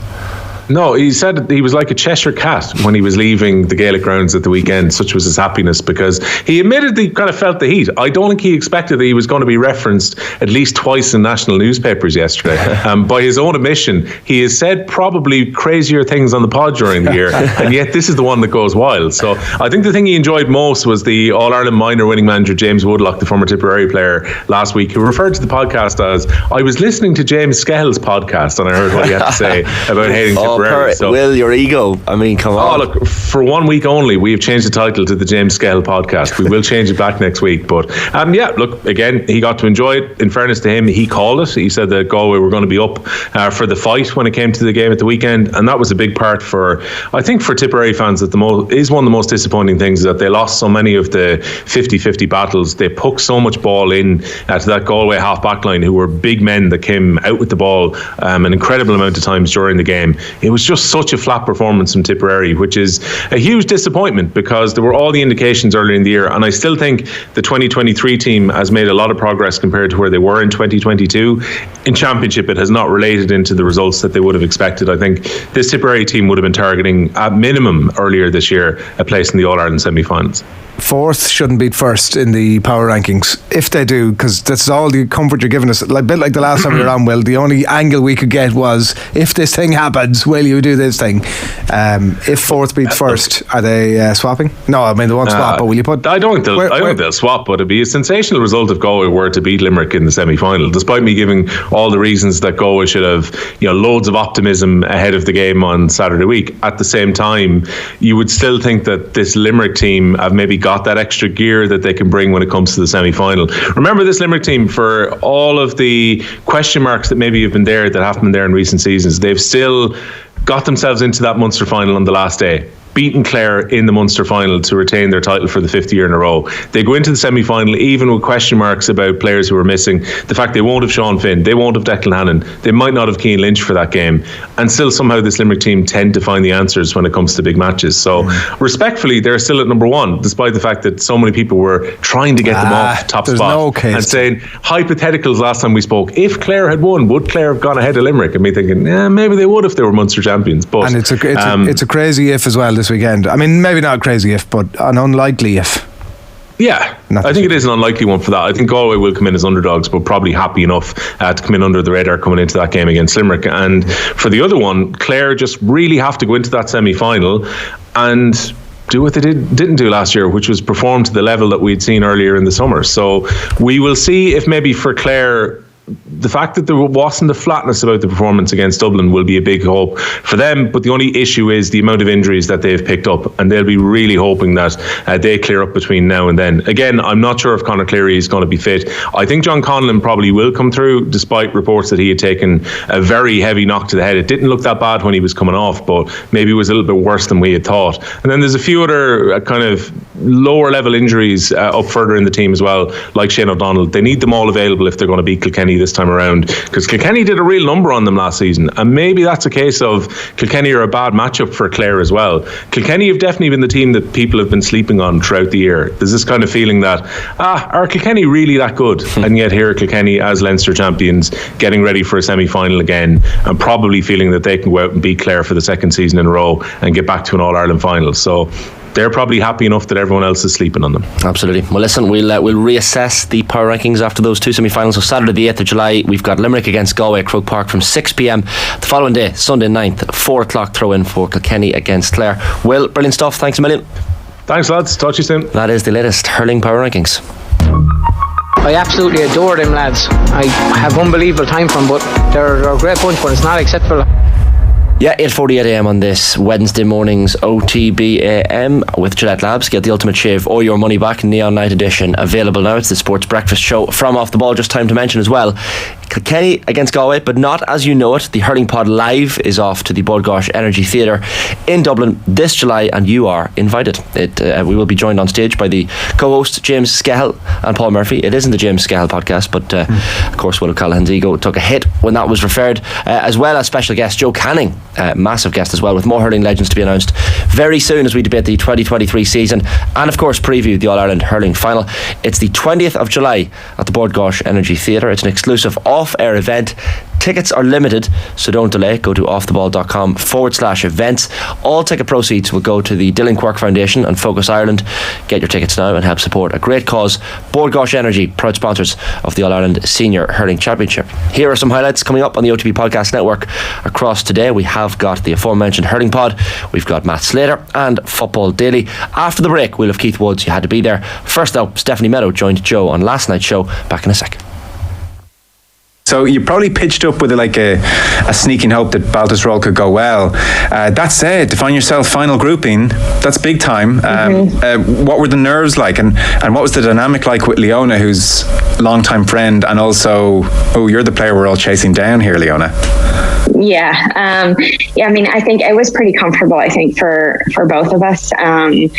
No, he said he was like a Cheshire cat when he was leaving the Gaelic grounds at the weekend. Such was his happiness, because he admittedly kind of felt the heat. I don't think he expected that he was going to be referenced at least twice in national newspapers yesterday. By his own admission, he has said probably crazier things on the pod during the year, and yet this is the one that goes wild. So I think the thing he enjoyed most was the All-Ireland minor winning manager James Woodlock, the former Tipperary player, last week, who referred to the podcast as, I was listening to James Skell's podcast and I heard what he had to say about hating Tipperary. So, Will, your ego, I mean, come on. Oh, look, for 1 week only, we have changed the title to the James Skell podcast. We will change it back next week. But yeah, look, again, he got to enjoy it. In fairness to him, he called it. He said that Galway were going to be up for the fight when it came to the game at the weekend. And that was a big part for, I think, for Tipperary fans, that is one of the most disappointing things, is that they lost so many of the 50-50 battles. They poked so much ball in to that Galway half-back line, who were big men that came out with the ball an incredible amount of times during the game. It was just such a flat performance from Tipperary, which is a huge disappointment, because there were all the indications earlier in the year, and I still think the 2023 team has made a lot of progress compared to where they were in 2022. In Championship, it has not related into the results that they would have expected. I think this Tipperary team would have been targeting, at minimum earlier this year, a place in the All-Ireland semi-finals. Fourth shouldn't beat first in the power rankings. If they do, because that's all the comfort you're giving us. Like, a bit like the last time we were on, Will, the only angle we could get was, if this thing happens, will you do this thing? If fourth beats first, are they swapping? No, I mean, they won't swap, but will you put... I don't think they'll swap, but it'd be a sensational result if Galway were to beat Limerick in the semi-final, despite me giving all the reasons that Galway should have, loads of optimism ahead of the game on Saturday week. At the same time, you would still think that this Limerick team have maybe got that extra gear that they can bring when it comes to the semi-final. Remember, this Limerick team, for all of the question marks that maybe have been there, that haven't been there in recent seasons, they've still got themselves into that Munster final on the last day, beaten Clare in the Munster final to retain their title for the 5th year in a row. They go into the semi-final even with question marks about players who are missing. The fact they won't have Sean Finn, they won't have Declan Hannon, they might not have Keane Lynch for that game, and still somehow this Limerick team tend to find the answers when it comes to big matches. So respectfully, they're still at number 1, despite the fact that so many people were trying to get them off top spot, and saying hypotheticals last time we spoke. If Clare had won, would Clare have gone ahead of Limerick? And me thinking, maybe they would if they were Munster champions. But, and it's a crazy if as well this weekend. I mean, maybe not a crazy if, but an unlikely if. Yeah, I think it is an unlikely one for that. I think Galway will come in as underdogs, but probably happy enough to come in under the radar coming into that game against Limerick. And for the other one, Clare just really have to go into that semi-final and do what they didn't do last year, which was perform to the level that we'd seen earlier in the summer. So we will see if maybe for Clare, the fact that there wasn't the flatness about the performance against Dublin will be a big hope for them, but the only issue is the amount of injuries that they've picked up, and they'll be really hoping that they clear up between now and then. Again, I'm not sure if Conor Cleary is going to be fit. I think John Conlon probably will come through, despite reports that he had taken a very heavy knock to the head. It didn't look that bad when he was coming off, but maybe it was a little bit worse than we had thought. And then there's a few other kind of lower level injuries up further in the team as well, like Shane O'Donnell. They need them all available if they're going to beat Kilkenny this time around, because Kilkenny did a real number on them last season, and maybe that's a case of Kilkenny are a bad matchup for Clare as well. Kilkenny have definitely been the team that people have been sleeping on throughout the year. There's this kind of feeling that are Kilkenny really that good? And yet here are Kilkenny as Leinster champions, getting ready for a semi-final again, and probably feeling that they can go out and beat Clare for the second season in a row and get back to an All-Ireland final. So they're probably happy enough that everyone else is sleeping on them. Absolutely. Well, listen, we'll reassess the power rankings after those two semi-finals. So Saturday the 8th of July, we've got Limerick against Galway at Croke Park from 6 p.m. The following day, Sunday 9th, 4 o'clock throw-in for Kilkenny against Clare. Will, brilliant stuff. Thanks a million. Thanks, lads. Talk to you soon. That is the latest Hurling power rankings. I absolutely adore them lads. I have unbelievable time for them, but they're a great bunch, but it's not acceptable. Yeah, 8:48 a.m. on this Wednesday morning's OTB AM with Gillette Labs. Get the ultimate shave or your money back. Neon Night Edition available now. It's the sports breakfast show from Off the Ball. Just time to mention as well, Kilkenny against Galway, but not as you know it. The Hurling Pod Live is off to the Bord Gáis Energy Theatre in Dublin this July, and you are invited. We will be joined on stage by the co-hosts James Scahill and Paul Murphy. It isn't the James Scahill podcast, but of course Will O'Callaghan's ego took a hit when that was referred, as well as special guest Joe Canning, massive guest as well, with more hurling legends to be announced very soon as we debate the 2023 season and of course preview the All-Ireland hurling final. It's the 20th of July at the Bord Gáis Energy Theatre. It's an exclusive off-air event. Tickets are limited, so don't delay. Go to offtheball.com/events. All ticket proceeds will go to the Dylan Quirk Foundation and Focus Ireland. Get your tickets now and help support a great cause. Bord Gáis Energy, proud sponsors of the All-Ireland Senior Hurling Championship. Here are some highlights coming up on the OTB Podcast Network across today. We have got the aforementioned Hurling Pod, we've got Matt Slater and Football Daily. After the break, we'll have Keith Woods. You had to be there. First up, Stephanie Meadow joined Joe on last night's show. Back in a sec. So you probably pitched up with a sneaking hope that Baltusrol could go well. That said, to find yourself final grouping, that's big time. What were the nerves like, and what was the dynamic like with Leona, who's a long-time friend, and also, you're the player we're all chasing down here, Leona? Yeah, I mean, I think it was pretty comfortable, I think, for both of us. I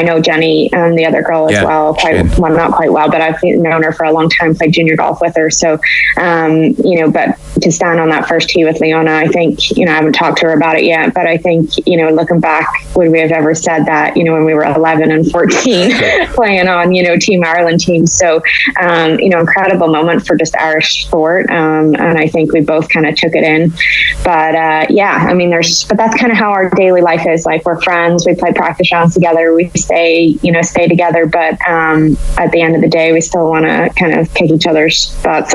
know Jenny, the other girl as well, not quite well, but I've known her for a long time, played junior golf with her. So, but to stand on that first tee with Leona, I think, I haven't talked to her about it yet, but I think, looking back, would we have ever said that, when we were 11 and 14 playing on, Team Ireland teams. So, incredible moment for just Irish sport. And I think we both kind of took it in. But but that's kind of how our daily life is. Like, we're friends, we play practice rounds together, we stay together. But at the end of the day, we still want to kind of kick each other's butts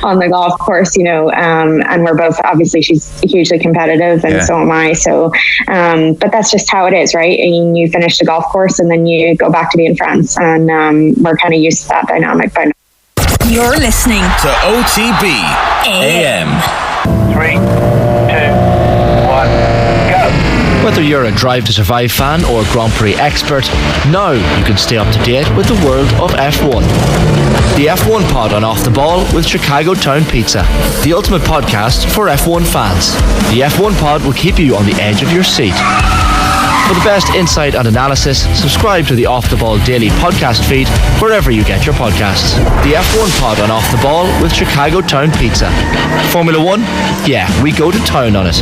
on the golf course, and we're both, obviously she's hugely competitive and so am I. So, but that's just how it is, right? And you finish the golf course and then you go back to being friends, and we're kind of used to that dynamic by now. You're listening to OTB AM. 3, 2, 1, go. Whether you're a Drive to Survive fan or Grand Prix expert, now you can stay up to date with the world of F1. The F1 Pod on Off the Ball with Chicago Town Pizza, the ultimate podcast for F1 fans. The F1 Pod will keep you on the edge of your seat. For the best insight and analysis, subscribe to the Off the Ball Daily podcast feed wherever you get your podcasts. The F1 Pod on Off the Ball with Chicago Town Pizza. Formula One? Yeah, we go to town on it.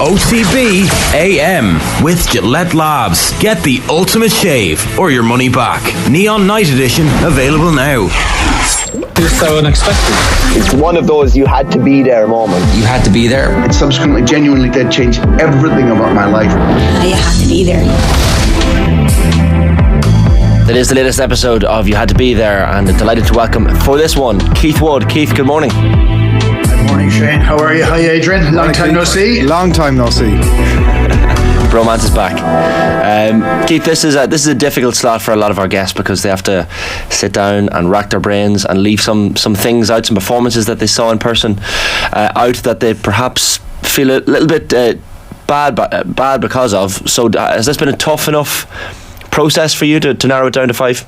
OTB AM with Gillette Labs. Get the ultimate shave or your money back. Neon Night Edition available now. It's so unexpected. It's one of those you had to be there moment. You had to be there. It subsequently genuinely did change everything about my life. You had to be there. That is the latest episode of You Had to Be There, and delighted to welcome for this one Keith Wood. Keith, good morning. Good morning, Shane. How are you? Hi, Adrian. Long time no see. Long time no see. Bromance is back. Keith, this is a difficult slot for a lot of our guests because they have to sit down and rack their brains and leave some things out, some performances that they saw in person out that they perhaps feel a little bit bad because of. So has this been a tough enough process for you to narrow it down to 5?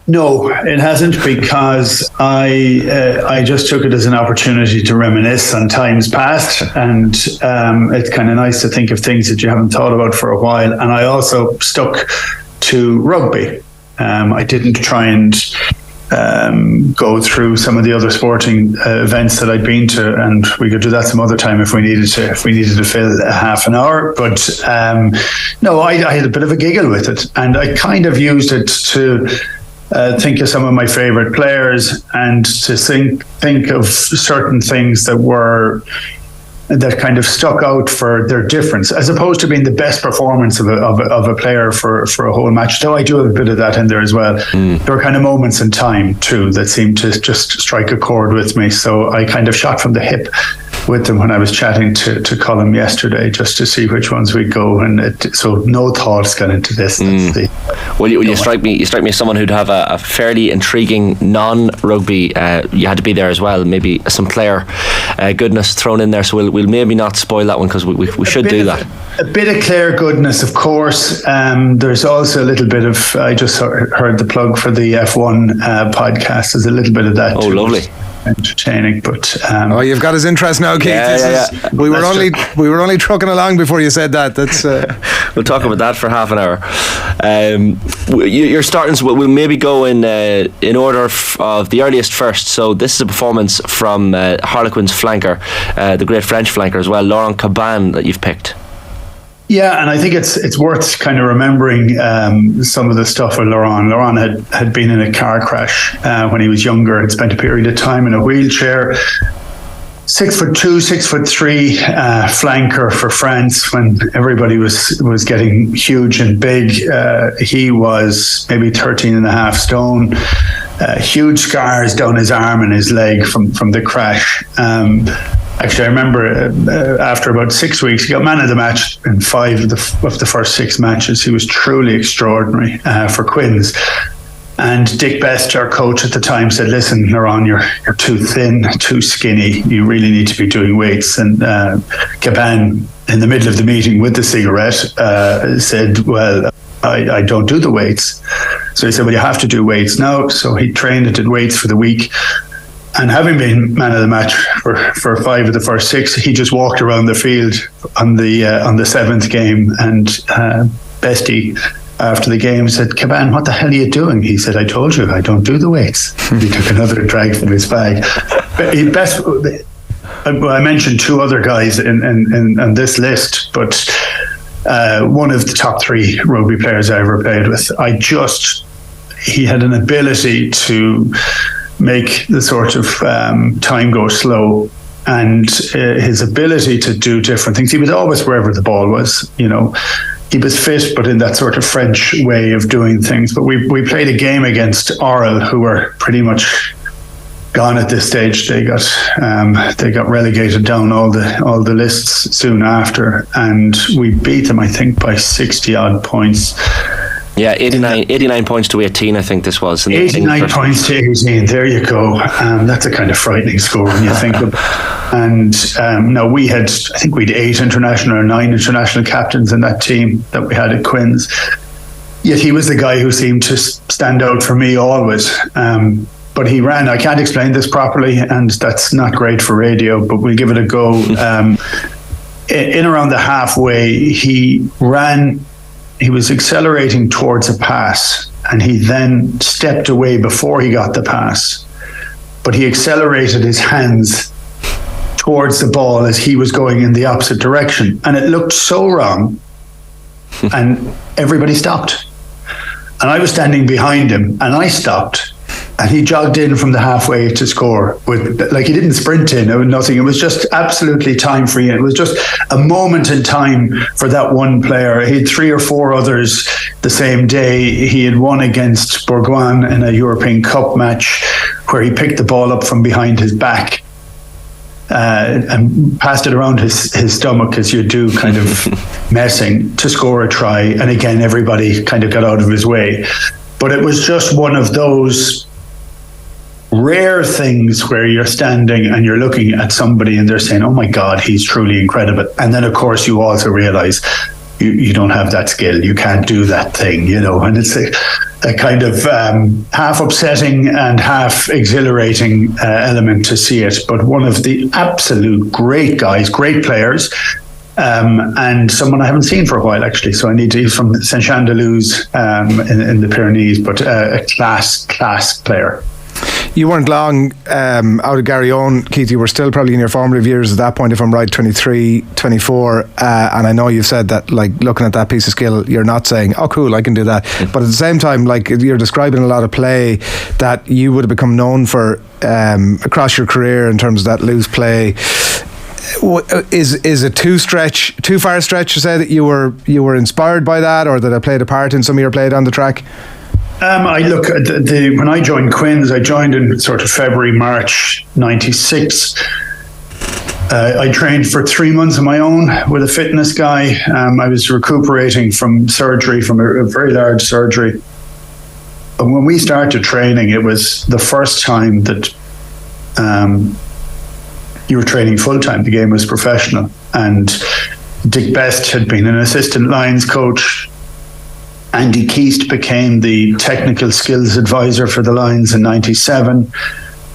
No, it hasn't, because I just took it as an opportunity to reminisce on times past, and it's kind of nice to think of things that you haven't thought about for a while. And I also stuck to rugby. I didn't try and go through some of the other sporting events that I'd been to, and we could do that some other time if we needed to fill a half an hour. But no, I had a bit of a giggle with it, and I kind of used it to think of some of my favourite players and to think of certain things that kind of stuck out for their difference, as opposed to being the best performance of a player for a whole match. Though I do have a bit of that in there as well. There were kind of moments in time too that seemed to just strike a chord with me. So I kind of shot from the hip with them when I was chatting to Colm yesterday, just to see which ones we'd go, and so no thoughts got into this. You strike me as someone who'd have a fairly intriguing non-rugby. You had to be there as well. Maybe some player goodness thrown in there. So we'll maybe not spoil that one, because we should do that. A bit of Clare goodness, of course. There's also a little bit of. I just heard the plug for the F1 podcast. There's a little bit of that. Oh, lovely. Entertaining, but you've got his interest now, Keith. Yeah. We were only trucking along before you said that. That's we'll talk about that for half an hour. Your startings will maybe go in order of the earliest first. So this is a performance from Harlequin's flanker, the great French flanker as well, Laurent Caban, that you've picked. Yeah, and I think it's worth kind of remembering some of the stuff with Laurent. Laurent had been in a car crash when he was younger and spent a period of time in a wheelchair. 6'2", 6'3", flanker for France when everybody was getting huge and big. He was maybe 13 and a half stone. Huge scars down his arm and his leg from the crash. Actually, I remember after about 6 weeks, he got man of the match in 5 of the first 6 matches. He was truly extraordinary for Quins. And Dick Best, our coach at the time, said, "Listen, Laurent, you're too thin, too skinny. You really need to be doing weights." And Caban, in the middle of the meeting with the cigarette, said, "Well, I don't do the weights." So he said, "Well, you have to do weights now." So he trained and did weights for the week. And having been man of the match for 5 of the first 6, he just walked around the field on the 7th game. And Bestie, after the game, said, "Caban, what the hell are you doing?" He said, "I told you, I don't do the weights." He took another drag from his bag. I mentioned 2 other guys in this list, but one of the top 3 rugby players I ever played with, he had an ability to make the sort of time go slow, and his ability to do different things. He was always wherever the ball was, He was fit, but in that sort of French way of doing things. But we played a game against Oral, who were pretty much gone at this stage. They got relegated down all the lists soon after, and we beat them, I think, by 60 odd points. Yeah, 89 points to 18, I think this was. 89 points to 18, there you go. That's a kind of frightening score when you think of it. And now we had 8 international or 9 international captains in that team that we had at Quins. Yet he was the guy who seemed to stand out for me always. But he ran, I can't explain this properly, and that's not great for radio, but we'll give it a go. In around the halfway, he ran. He was accelerating towards a pass, and he then stepped away before he got the pass. But he accelerated his hands towards the ball as he was going in the opposite direction. And it looked so wrong. And everybody stopped. And I was standing behind him, and I stopped. And he jogged in from the halfway to score. He didn't sprint in, nothing. It was just absolutely time free. It was just a moment in time for that one player. He had 3 or 4 others the same day. He had won against Bourgoin in a European Cup match where he picked the ball up from behind his back and passed it around his stomach, as you do, kind of messing, to score a try. And again, everybody kind of got out of his way. But it was just one of those rare things where you're standing and you're looking at somebody and they're saying, "Oh my God, he's truly incredible." And then, of course, you also realize you don't have that skill. You can't do that thing, and it's a kind of half upsetting and half exhilarating element to see it. But one of the absolute great guys, great players, and someone I haven't seen for a while, actually. So he's from Saint-Jean-de-Luz in the Pyrenees, but a class player. you weren't long out of Garryowen, Keith. You were still probably in your formative years at that point, if I'm right, 23, 24. And I know you've said that, like, looking at that piece of skill, you're not saying, oh, cool, I can do that. But at the same time, like, you're describing a lot of play that you would have become known for across your career in terms of that loose play. Is it too far a stretch to say that you were inspired by that, or that it played a part in some of your play down the track? I look at when I joined Quins, I joined in sort of February, March 96. I trained for 3 months on my own with a fitness guy. I was recuperating from surgery, from a very large surgery. And when we started training, it was the first time that you were training full-time. The game was professional. And Dick Best had been an assistant Lions coach. Andy Keast became the technical skills advisor for the Lions in 97.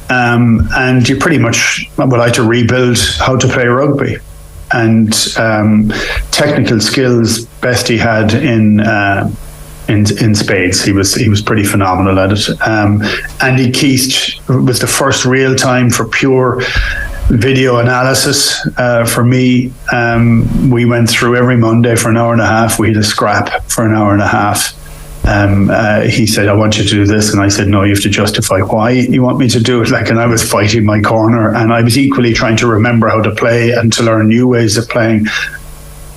And you pretty much would like to rebuild how to play rugby. And technical skills, Bestie had in spades. He was pretty phenomenal at it. Andy Keast was the first real time for pure video analysis for me. We went through every Monday for an hour and a half. We had a scrap for an hour and a half. He said, I want you to do this. And I said, no, you have to justify why you want me to do it. And I was fighting my corner, and I was equally trying to remember how to play and to learn new ways of playing.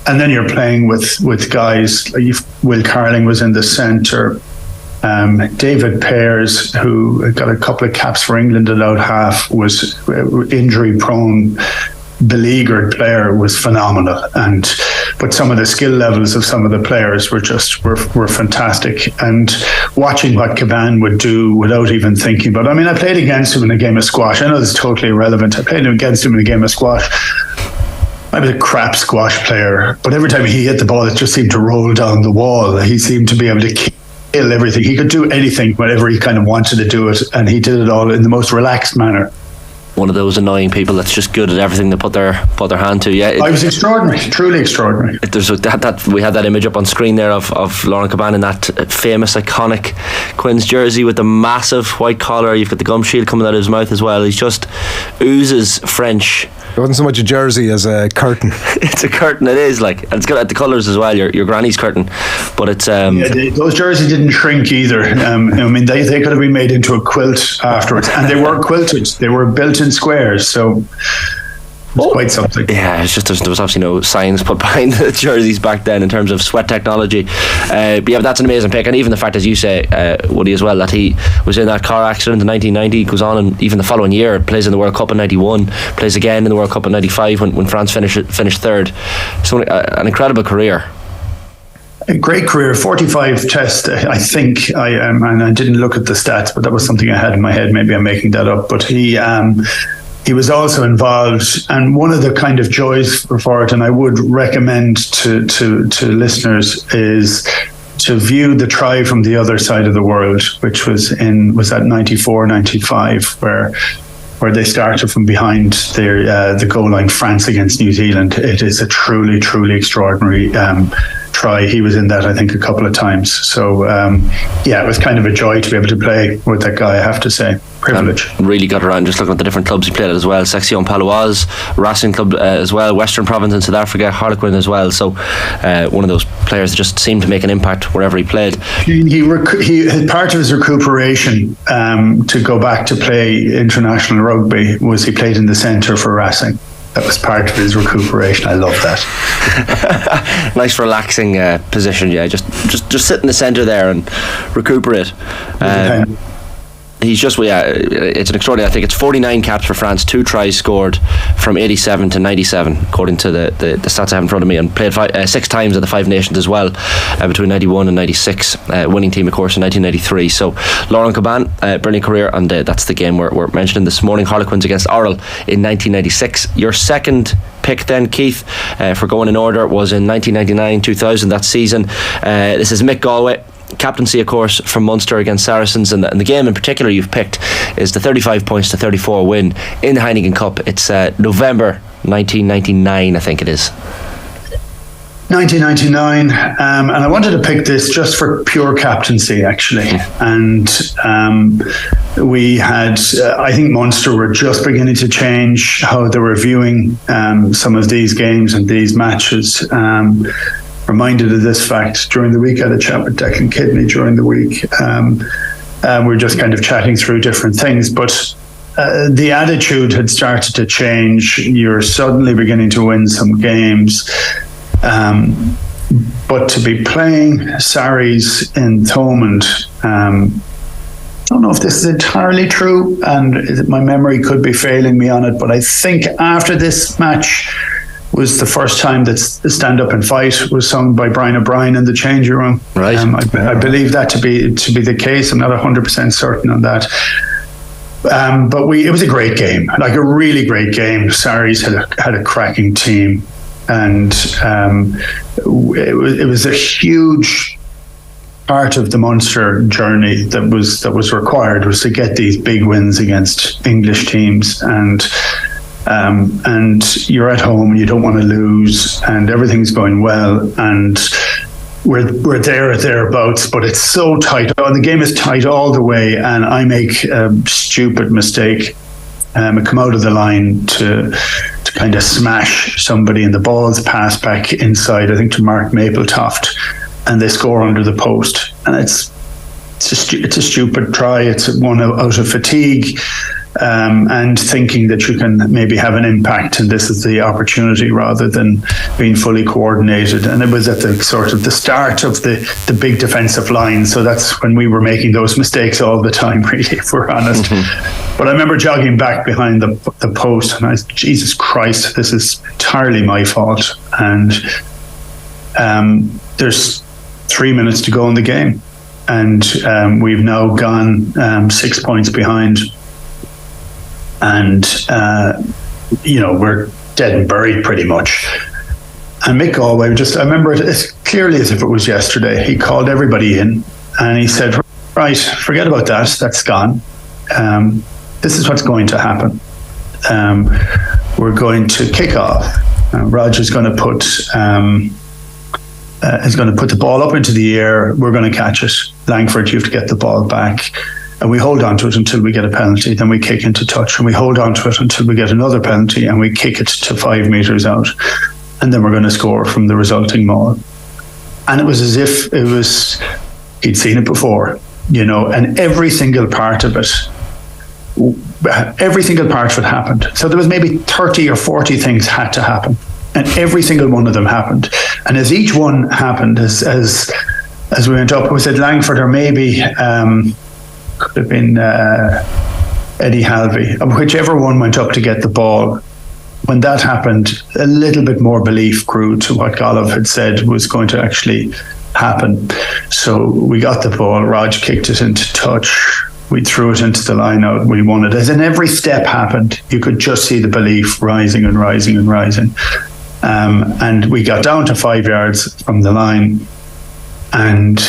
And then you're playing with guys. Will Carling was in the centre. David Pears, who got a couple of caps for England at out half, was injury prone, beleaguered player, was phenomenal. But some of the skill levels of some of the players were fantastic. And watching what Caban would do without even thinking about it. I mean, I played against him in a game of squash. I know it's totally irrelevant. I played against him in a game of squash. I was a crap squash player, but every time he hit the ball, it just seemed to roll down the wall. He seemed to be able to kill everything. He could do anything, whenever he kind of wanted to do it, and he did it all in the most relaxed manner. One of those annoying people that's just good at everything they put their hand to. Yeah, I was extraordinary, truly extraordinary. There's that we had that image up on screen there of Laurent Caban in that famous iconic Quins jersey with the massive white collar. You've got the gum shield coming out of his mouth as well. He's just oozes French. It wasn't so much a jersey as a curtain. It's a curtain. It is, like, and it's got the colours as well. Your granny's curtain, but it's those jerseys didn't shrink either. I mean, they could have been made into a quilt afterwards, and they were quilted. They were built in squares, so it's quite something. Yeah, it's just there was obviously no science put behind the jerseys back then in terms of sweat technology. But yeah, that's an amazing pick, and even the fact, as you say, Woody, as well, that he was in that car accident in 1990, goes on, and even the following year plays in the World Cup in 91, plays again in the World Cup in 95 when France finished third. So an incredible career. A great career, 45 tests, I think. And I didn't look at the stats, but that was something I had in my head. Maybe I'm making that up. But he was also involved, and one of the kind of joys for it, and I would recommend to listeners, is to view the try from the other side of the world, which was that 94, 95, where they started from behind the goal line, France against New Zealand. It is a truly, truly extraordinary try. He was in that, I think, a couple of times. So it was kind of a joy to be able to play with that guy, I have to say. Privilege. And really got around just looking at the different clubs he played at as well. Section Paloise, Racing Club as well, Western Province in South Africa, Harlequin as well. So one of those players that just seemed to make an impact wherever he played. He part of his recuperation to go back to play international rugby was he played in the centre for Racing. That was part of his recuperation. I love that. Nice relaxing position. Yeah, just sit in the centre there and recuperate. He's just, it's an extraordinary. I think it's 49 caps for France, 2 tries scored from 87 to 97, according to the stats I have in front of me, and played 6 times at the Five Nations as well, between 91 and 96, winning team, of course, in 1993. So Laurent Caban, brilliant career, and that's the game we're mentioning this morning, Harlequins against Orel in 1996. Your second pick then, Keith, for going in order, was in 1999-2000, that season. This is Mick Galway. Captaincy, of course, from Munster against Saracens, and the game in particular you've picked is the 35 points to 34 win in the Heineken Cup. It's November 1999, I think it is. 1999, and I wanted to pick this just for pure captaincy, actually. And we had, I think Munster were just beginning to change how they were viewing some of these games and these matches. Reminded of this fact during the week, I had a chat with Declan Kidney during the week. We were just kind of chatting through different things, but the attitude had started to change. You're suddenly beginning to win some games. But to be playing Sarries in Thomond, I don't know if this is entirely true, and my memory could be failing me on it, but I think after this match was the first time that Stand Up and Fight was sung by Brian O'Brien in the changing room. Right. I believe that to be the case. I'm not 100% certain on that. But it was a great game, like a really great game. Sarries had a cracking team. And it was a huge part of the Munster journey that was required, was to get these big wins against English teams, and you're at home and you don't want to lose, and everything's going well, and we're there or thereabouts, but it's so tight. The game is tight all the way, and I make a stupid mistake. I come out of the line to kind of smash somebody, and the ball's passed back inside, I think to Mark Mapletoft, and they score under the post. And it's a stupid try. It's one out of fatigue and thinking that you can maybe have an impact, and this is the opportunity rather than being fully coordinated. And it was at the sort of the start of the big defensive line, so that's when we were making those mistakes all the time, really, if we're honest. But I remember jogging back behind the post, and I was, Jesus Christ, this is entirely my fault. And there's 3 minutes to go in the game, and we've now gone 6 points behind. And, we're dead and buried pretty much. And Mick Galway, I remember it as clearly as if it was yesterday. He called everybody in and he said, right, forget about that. That's gone. This is what's going to happen. We're going to kick off. Roger's going to put the ball up into the air. We're going to catch it. Langford, you have to get the ball back. And we hold on to it until we get a penalty. Then we kick into touch, and we hold on to it until we get another penalty, and we kick it to 5 meters out. And then we're going to score from the resulting maul. And it was as if he'd seen it before, and every single part of it happened. So there was maybe 30 or 40 things had to happen, and every single one of them happened. And as each one happened, as we went up, it was at Langford, or maybe could have been Eddie Halvey, whichever one went up to get the ball. When that happened, a little bit more belief grew to what Gaelic had said was going to actually happen. So we got the ball, Rog kicked it into touch, we threw it into the line out, we won it. As in every step happened, you could just see the belief rising and rising and rising. And we got down to 5 yards from the line, and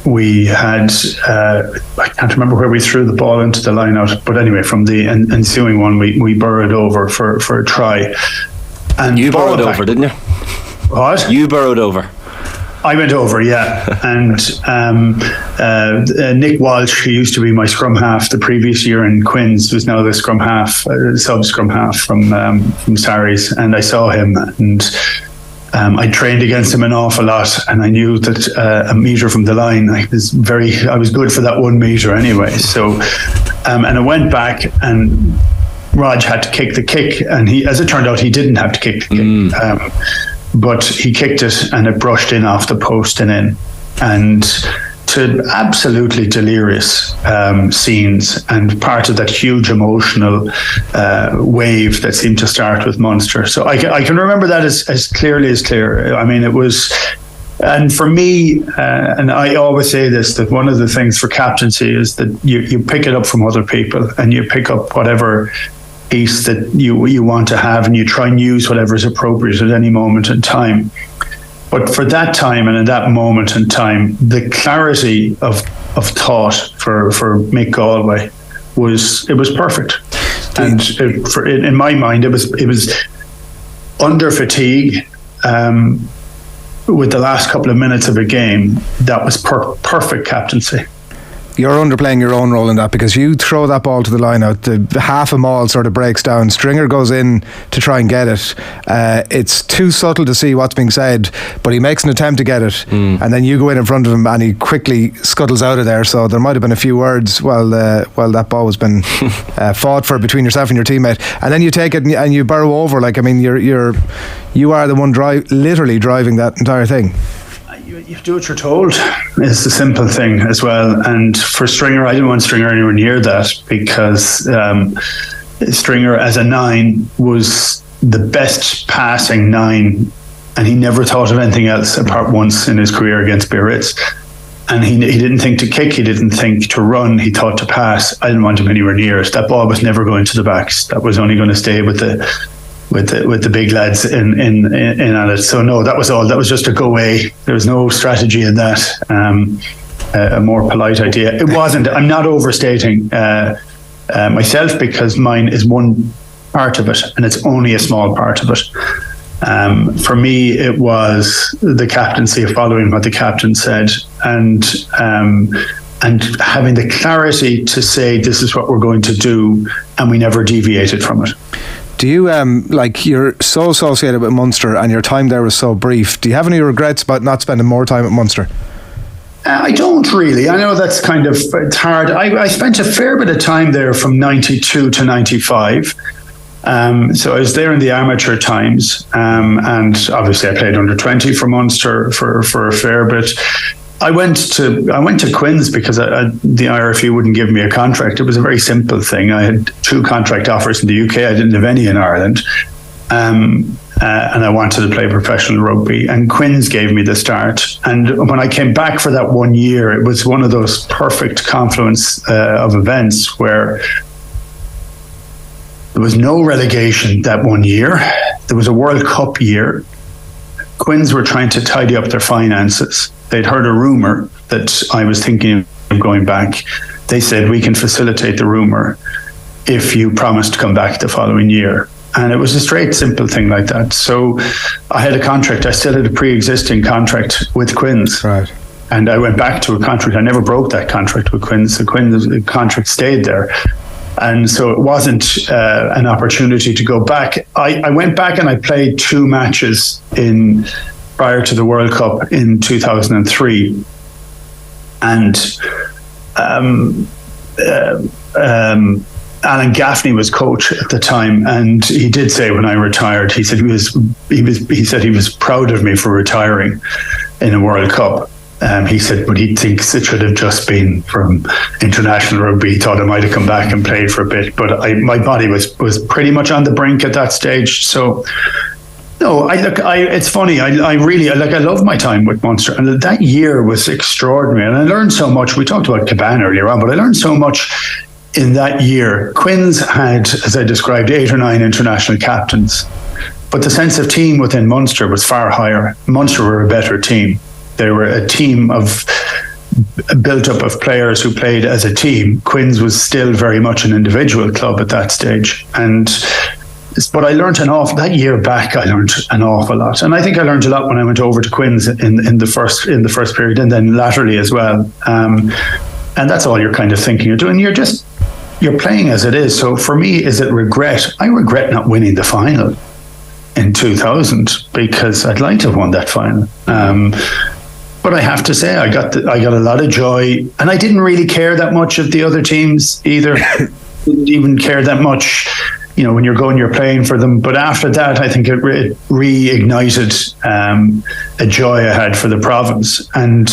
we had, I can't remember where we threw the ball into the line out, but anyway, from the ensuing one, we burrowed over for a try. And you burrowed over, didn't you? What? You burrowed over. I went over, yeah. And Nick Walsh, who used to be my scrum half the previous year in Quins, was now the scrum half, sub scrum half from Sarries, and I saw him, and I trained against him an awful lot, and I knew that a metre from the line, I was good for that 1 metre anyway. So, and I went back, and Rog had to kick the kick, and as it turned out, he didn't have to kick the kick, but he kicked it, and it brushed in off the post and in, and to absolutely delirious scenes, and part of that huge emotional wave that seemed to start with Munster. So I can remember that as clearly as clear. I mean, it was, and for me, and I always say this, that one of the things for captaincy is that you pick it up from other people, and you pick up whatever piece that you want to have, and you try and use whatever is appropriate at any moment in time. But for that time and in that moment in time, the clarity of thought for Mick Galway was perfect. And in my mind, it was under fatigue, with the last couple of minutes of a game, that was perfect captaincy. You're underplaying your own role in that, because you throw that ball to the line out, the half a maul sort of breaks down, Stringer goes in to try and get it. It's too subtle to see what's being said, but he makes an attempt to get it, and then you go in front of him and he quickly scuttles out of there. So there might have been a few words while that ball was been fought for between yourself and your teammate, and then you take it and you burrow over. Like, I mean, you are the one literally driving that entire thing. You do what you're told is the simple thing as well. And for Stringer, I didn't want Stringer anywhere near that, because Stringer as a 9 was the best passing 9, and he never thought of anything else apart once in his career against Biarritz. And he didn't think to kick, he didn't think to run, he thought to pass. I didn't want him anywhere near it. That ball was never going to the backs. That was only going to stay with the big lads in on it. So no, that was all. That was just a go away. There was no strategy in that. A more polite idea. It wasn't. I'm not overstating myself, because mine is one part of it, and it's only a small part of it. For me, it was the captaincy of following what the captain said, and having the clarity to say this is what we're going to do, and we never deviated from it. Do you, you're so associated with Munster and your time there was so brief, do you have any regrets about not spending more time at Munster? I don't really. I know that's kind of, it's hard. I spent a fair bit of time there from 92 to 95. So I was there in the amateur times, and obviously I played under 20 for Munster for a fair bit. I went to Quins because the IRFU wouldn't give me a contract. It was a very simple thing. I had 2 contract offers in the UK. I didn't have any in Ireland, and I wanted to play professional rugby. And Quins gave me the start. And when I came back for that 1 year, it was one of those perfect confluence of events where there was no relegation that 1 year. There was a World Cup year. Quins were trying to tidy up their finances. They'd heard a rumour that I was thinking of going back. They said, we can facilitate the rumour if you promise to come back the following year. And it was a straight, simple thing like that. So I had a contract. I still had a pre-existing contract with Quins. Right. And I went back to a contract. I never broke that contract with Quins. The contract stayed there. And so it wasn't an opportunity to go back. I went back and I played 2 matches prior to the World Cup in 2003. And Alan Gaffney was coach at the time, and he did say when I retired, he said he was proud of me for retiring in a World Cup. He said, but he thinks it should have just been from international rugby. He thought I might have come back and played for a bit, but my body was pretty much on the brink at that stage. So, no, it's funny. I really love my time with Munster, and that year was extraordinary. And I learned so much. We talked about Caban earlier on, but I learned so much in that year. Quins had, as I described, 8 or 9 international captains, but the sense of team within Munster was far higher. Munster were a better team. They were a team built up of players who played as a team. Quins was still very much an individual club at that stage. But I learned that year back. I learned an awful lot, and I think I learned a lot when I went over to Quins in the first period, and then laterally as well. And that's all you're kind of thinking you're doing. You're playing as it is. So for me, is it regret? I regret not winning the final in 2000 because I'd like to have won that final. But I have to say, I got a lot of joy, and I didn't really care that much of the other teams either. Didn't even care that much, when you're playing for them. But after that, I think it reignited a joy I had for the province, and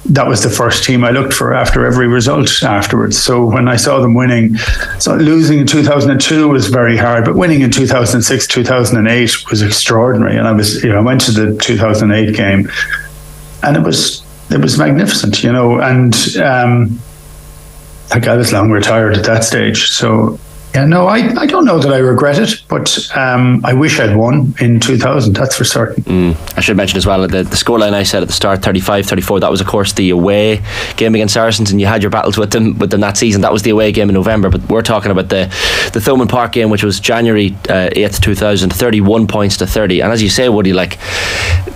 that was the first team I looked for after every result afterwards. So when I saw them winning, losing in 2002 was very hard, but winning in 2006, 2008 was extraordinary. And I went to the 2008 game. And it was magnificent, and I was long retired at that stage. So, yeah, no, I don't know that I regret it, but I wish I'd won in 2000, that's for certain. I should mention as well, the scoreline I said at the start, 35-34, that was of course the away game against Saracens, and you had your battles with them that season. That was the away game in November, but we're talking about the Thomond Park game, which was January 8th, 2000, 31 points to 30. And as you say, Woody,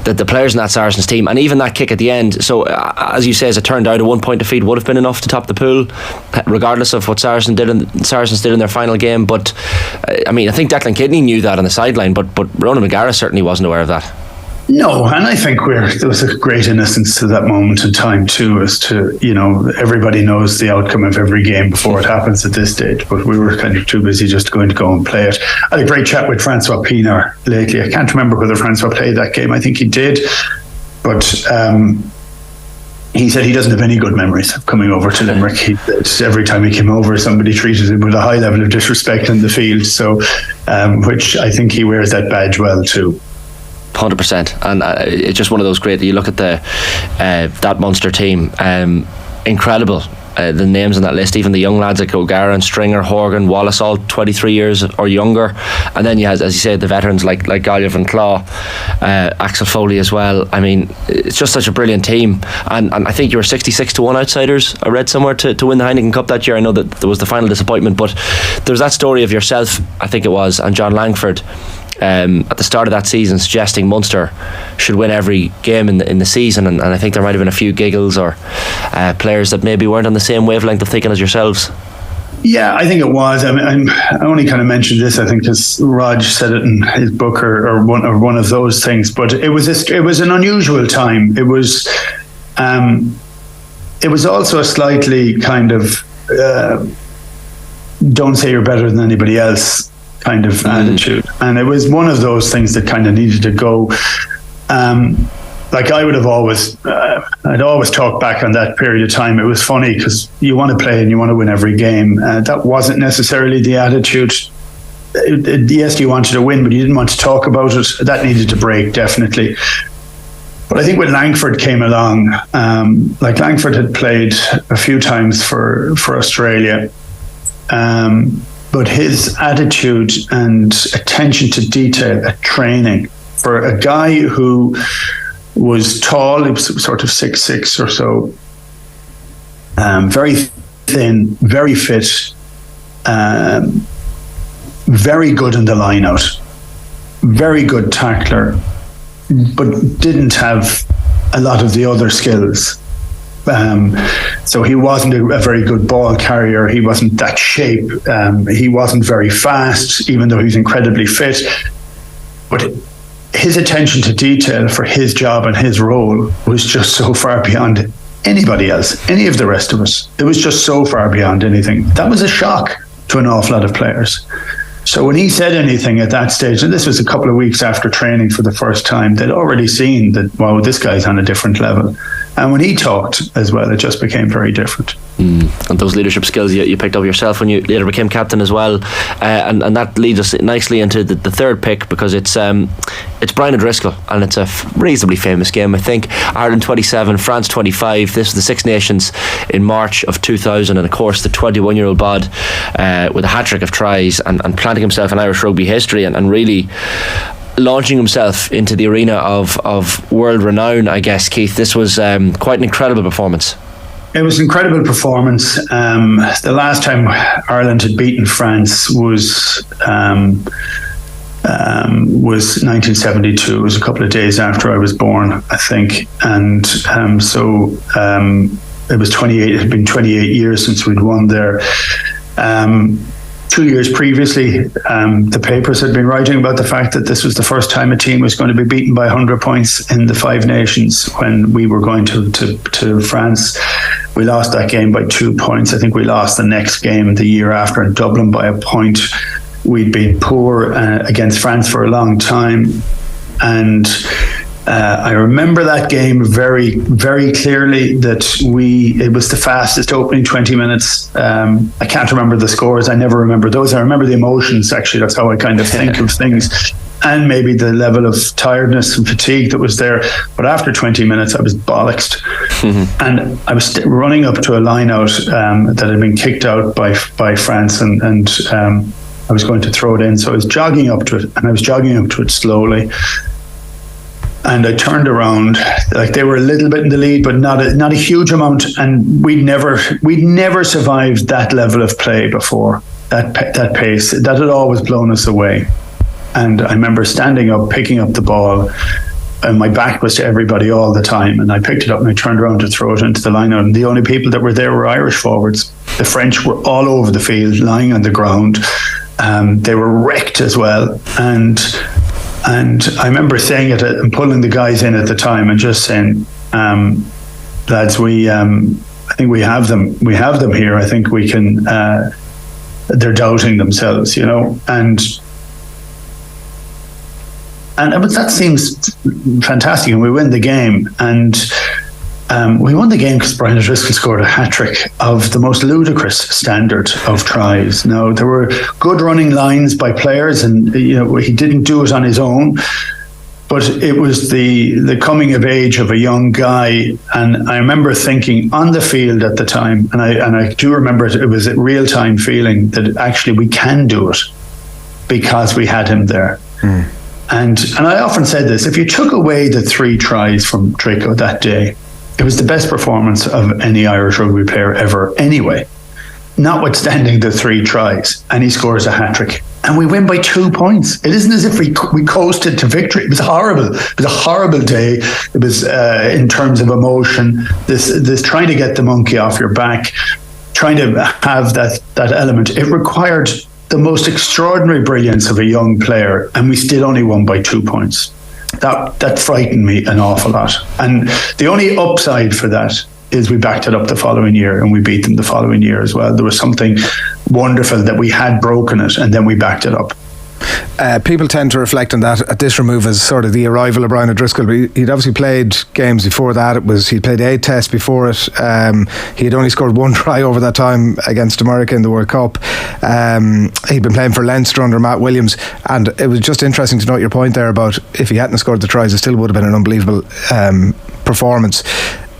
the players in that Saracens team, and even that kick at the end. So as you say, as it turned out, a 1 point defeat would have been enough to top the pool, regardless of what Saracens did in their final game. But I mean, I think Declan Kidney knew that on the sideline, but Ronan McGarris certainly wasn't aware of that. No, and I think there was a great innocence to that moment in time too, as to, everybody knows the outcome of every game before it happens at this stage, but we were kind of too busy just going to go and play it. I had a great chat with Francois Pienaar lately. I can't remember whether Francois played that game. I think he did, but he said he doesn't have any good memories of coming over to Limerick. Every time he came over, somebody treated him with a high level of disrespect in the field, so which I think he wears that badge well too. 100%, and it's just one of those great. You look at that Munster team, incredible. The names on that list, even the young lads like O'Gara and Stringer, Horgan, Wallace, all 23 years or younger, and then you have, as you said, the veterans like Galway and Claw, Axel Foley as well. I mean, it's just such a brilliant team, and I think you were 66-1 outsiders, I read somewhere, to win the Heineken Cup that year. I know that there was the final disappointment, but there's that story of yourself, I think it was, and John Langford at the start of that season suggesting Munster should win every game in the season, and I think there might have been a few giggles or players that maybe weren't on the same wavelength of thinking as yourselves. Yeah, I think it was. I mean, I only kind of mentioned this, I think, because Raj said it in his book or one of those things. But it was an unusual time. It was also a slightly kind of don't say you're better than anybody else kind of attitude, and it was one of those things that kind of needed to go. Like I would have always, I'd always talk back on that period of time. It was funny because you want to play and you want to win every game. That wasn't necessarily the attitude. Yes, you wanted to win, but you didn't want to talk about it. That needed to break, definitely. But I think when Langford came along, like Langford had played a few times for Australia, but his attitude and attention to detail at training, for a guy who was tall, he was sort of 6'6" or so, very thin, very fit, very good in the line out, very good tackler, but didn't have a lot of the other skills. So he wasn't a very good ball carrier. He wasn't that shape. He wasn't very fast, even though he was incredibly fit. But his attention to detail for his job and his role was just so far beyond anybody else, any of the rest of us. It was just so far beyond anything. That was a shock to an awful lot of players. So when he said anything at that stage, and this was a couple of weeks after training for the first time, they'd already seen that, wow, this guy's on a different level. And when he talked as well, it just became very different. And those leadership skills you picked up yourself when you later became captain as well, and that leads us nicely into the third pick, because it's Brian O'Driscoll, and it's a reasonably famous game, I think. Ireland 27, France 25. This was the Six Nations in March of 2000, and of course the 21-year-old Bod with a hat-trick of tries and planting himself in Irish rugby history and really launching himself into the arena of world renown, I guess. Keith, this was quite an incredible performance. It was an incredible performance. The last time Ireland had beaten France was 1972. It was a couple of days after I was born, I think, and so it was 28. It had been 28 years since we'd won there. 2 years previously, the papers had been writing about the fact that this was the first time a team was going to be beaten by 100 points in the Five Nations when we were going to France. We lost that game by 2 points. I think we lost the next game the year after in Dublin by a point. We'd been poor against France for a long time. And I remember that game very, very clearly, that it was the fastest opening 20 minutes. I can't remember the scores. I never remember those. I remember the emotions, actually. That's how I kind of think of things. And maybe the level of tiredness and fatigue that was there. But after 20 minutes, I was bollocksed. And I was running up to a line out that had been kicked out by France, and I was going to throw it in. So I was jogging up to it, and I was jogging up to it slowly. And I turned around, like they were a little bit in the lead, but not a huge amount. And we'd never survived that level of play before, that pace. That had always blown us away. And I remember standing up, picking up the ball. and my back was to everybody all the time. And I picked it up and I turned around to throw it into the line. And the only people that were there were Irish forwards. The French were all over the field, lying on the ground. They were wrecked as well. And I remember saying it and pulling the guys in at the time and just saying, lads, I think we have them. We have them here. I think we can. They're doubting themselves, and but that seems fantastic. And we win the game, and we won the game because Brian Driscoll scored a hat-trick of the most ludicrous standard of tries. Now, there were good running lines by players, and he didn't do it on his own. But it was the coming of age of a young guy, and I remember thinking on the field at the time, and I do remember it was a real-time feeling that actually we can do it because we had him there. And I often said this: if you took away the 3 tries from Draco that day, it was the best performance of any Irish rugby player ever anyway, notwithstanding the 3 tries, and he scores a hat-trick. And we win by 2 points. It isn't as if we coasted to victory. It was horrible. It was a horrible day. It was in terms of emotion. This trying to get the monkey off your back, trying to have that element. It required the most extraordinary brilliance of a young player, and we still only won by 2 points. That frightened me an awful lot. And the only upside for that is we backed it up the following year, and we beat them the following year as well. There was something wonderful that we had broken it, and then we backed it up. People tend to reflect on that at this remove as sort of the arrival of Brian O'Driscoll. But he'd obviously played games before that. He'd played 8 tests before it. He had only scored 1 try over that time against America in the World Cup. He'd been playing for Leinster under Matt Williams, and it was just interesting to note your point there about if he hadn't scored the tries, it still would have been an unbelievable performance.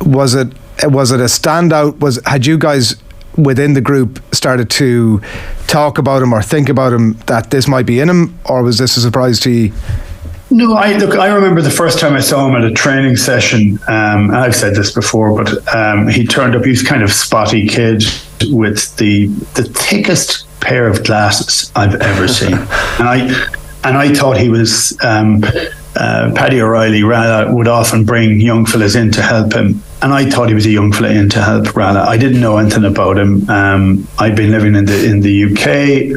Was it a standout? Had you guys within the group started to talk about him or think about him that this might be in him, or was this a surprise to you? No, I remember the first time I saw him at a training session, and I've said this before, but he turned up. He was kind of spotty kid with the thickest pair of glasses I've ever seen, and I thought he was. Paddy O'Reilly would often bring young fellas in to help him, and I thought he was a young fella in to help Rala. I didn't know anything about him. I'd been living in the UK.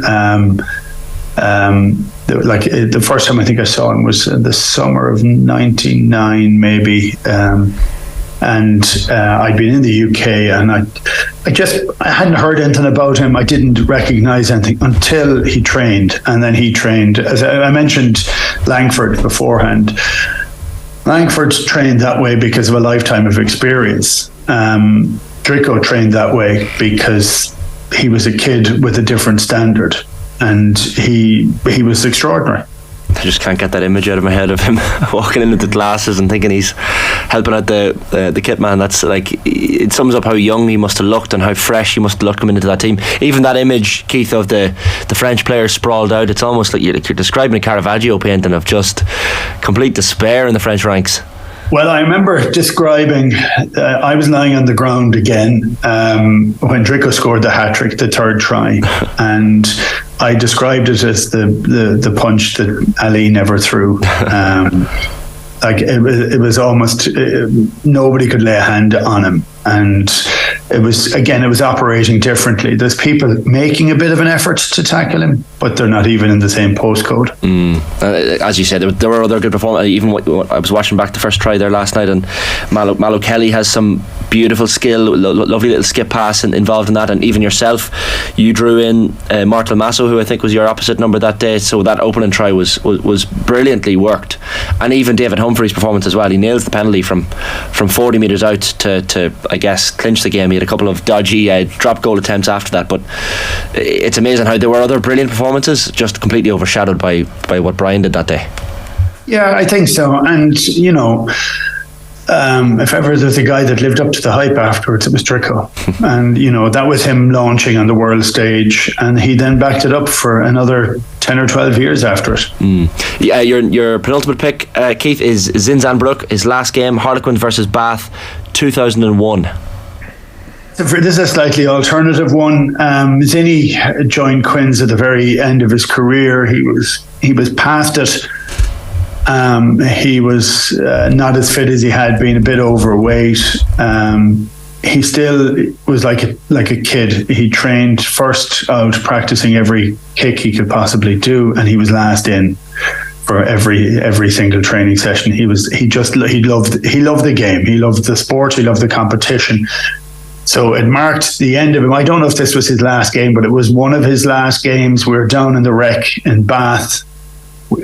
The first time I think I saw him was in the summer of '99, maybe. And I'd been in the UK, and I hadn't heard anything about him. I didn't recognise anything until he trained, and then he trained. As I mentioned, Langford beforehand. Langford trained that way because of a lifetime of experience. Draco trained that way because he was a kid with a different standard, and he was extraordinary. I just can't get that image out of my head of him walking in with the glasses and thinking he's helping out the kit man. That's like, it sums up how young he must have looked and how fresh he must have looked coming into that team. Even that image, Keith, of the French players sprawled out, it's almost like you're describing a Caravaggio painting of just complete despair in the French ranks. Well, I remember describing, I was lying on the ground again when Draco scored the hat-trick, the 3rd try, and I described it as the punch that Ali never threw. Like it was almost nobody could lay a hand on him, and it was operating differently. There's people making a bit of an effort to tackle him, but they're not even in the same postcode. As you said, there were other good performances. Even I was watching back the first try there last night, and Mallow Kelly has some beautiful skill, lovely little skip pass involved in that, and even yourself, you drew in Martel Masso, who I think was your opposite number that day. So that opening try was brilliantly worked, and even David Humphrey's performance as well. He nails the penalty from 40 metres out to I guess clinch the game. He had a couple of dodgy drop goal attempts after that, but it's amazing how there were other brilliant performances just completely overshadowed by what Brian did that day. Yeah, I think so. And if ever there's a guy that lived up to the hype afterwards, it was Draco. And that was him launching on the world stage, and he then backed it up for another 10 or 12 years after it. Yeah, your penultimate pick, Keith, is Zinzan Brooke. His last game, Harlequins versus Bath, 2001. This is a slightly alternative one. Zinny joined Quins at the very end of his career. He was past it. He was not as fit as he had been, a bit overweight. He still was like a kid. He trained first out, practicing every kick he could possibly do, and he was last in for every single training session. He loved the game. He loved the sport. He loved the competition. So it marked the end of him. I don't know if this was his last game, but it was one of his last games. We were down in the Rec in Bath,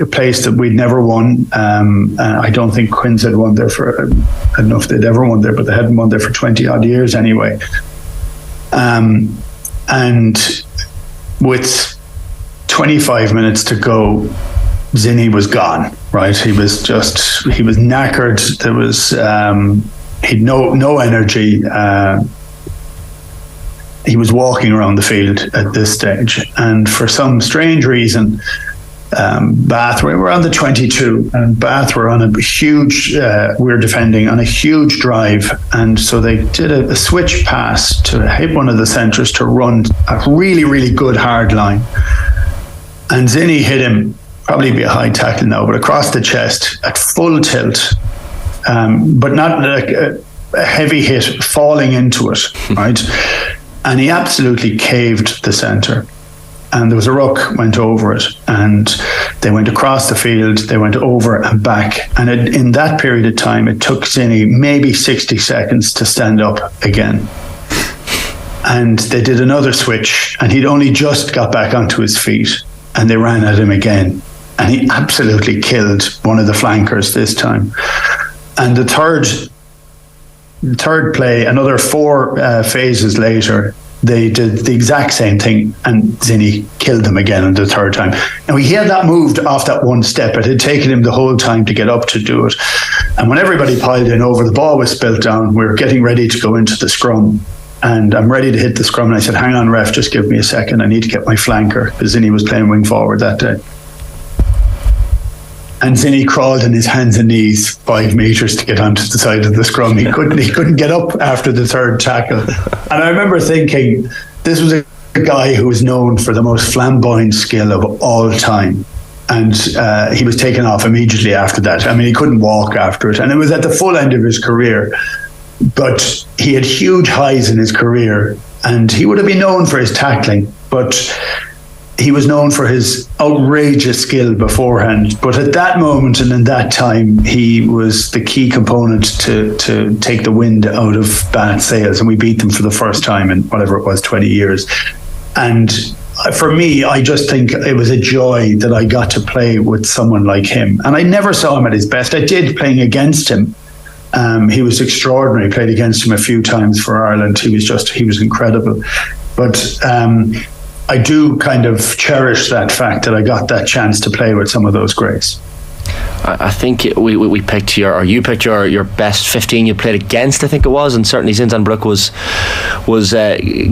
a place that we'd never won. I don't think Quins had won there I don't know if they'd ever won there, but they hadn't won there for 20 odd years anyway. And with 25 minutes to go, Zinny was gone, right? He was knackered. There was, he'd no energy. He was walking around the field at this stage. And for some strange reason, Bath, we were on the 22, and Bath were on a huge, we were defending on a huge drive, and so they did a switch pass to hit one of the centres to run a really, really good hard line. And Zinny hit him, probably be a high tackle now, but across the chest at full tilt, but not like a heavy hit, falling into it, right? And he absolutely caved the centre. And there was a ruck, went over it, and they went across the field, they went over and back. And in that period of time, it took Zinny maybe 60 seconds to stand up again. And they did another switch, and he'd only just got back onto his feet, and they ran at him again. And he absolutely killed one of the flankers this time. And the third play, another 4 phases later, they did the exact same thing, and Zinny killed them again on the third time. And he had that moved off that one step. It had taken him the whole time to get up to do it. And when everybody piled in over, the ball was spilt down. We were getting ready to go into the scrum. And I'm ready to hit the scrum. And I said, hang on, ref, just give me a second. I need to get my flanker, because Zinny was playing wing forward that day. And Zinny crawled on his hands and knees 5 meters to get onto the side of the scrum. He couldn't get up after the third tackle. And I remember thinking, this was a guy who was known for the most flamboyant skill of all time. And he was taken off immediately after that. I mean, he couldn't walk after it. And it was at the full end of his career. But he had huge highs in his career. And he would have been known for his tackling. But he was known for his outrageous skill beforehand, but at that moment and in that time, he was the key component to take the wind out of Bath's sails, and we beat them for the first time in whatever it was, 20 years. And for me, I just think it was a joy that I got to play with someone like him. And I never saw him at his best. I did playing against him. He was extraordinary. Played against him a few times for Ireland. He was incredible. But I do kind of cherish that fact that I got that chance to play with some of those greats. I think we picked you picked your best 15 you played against, I think it was, and certainly Zinzan Brooke was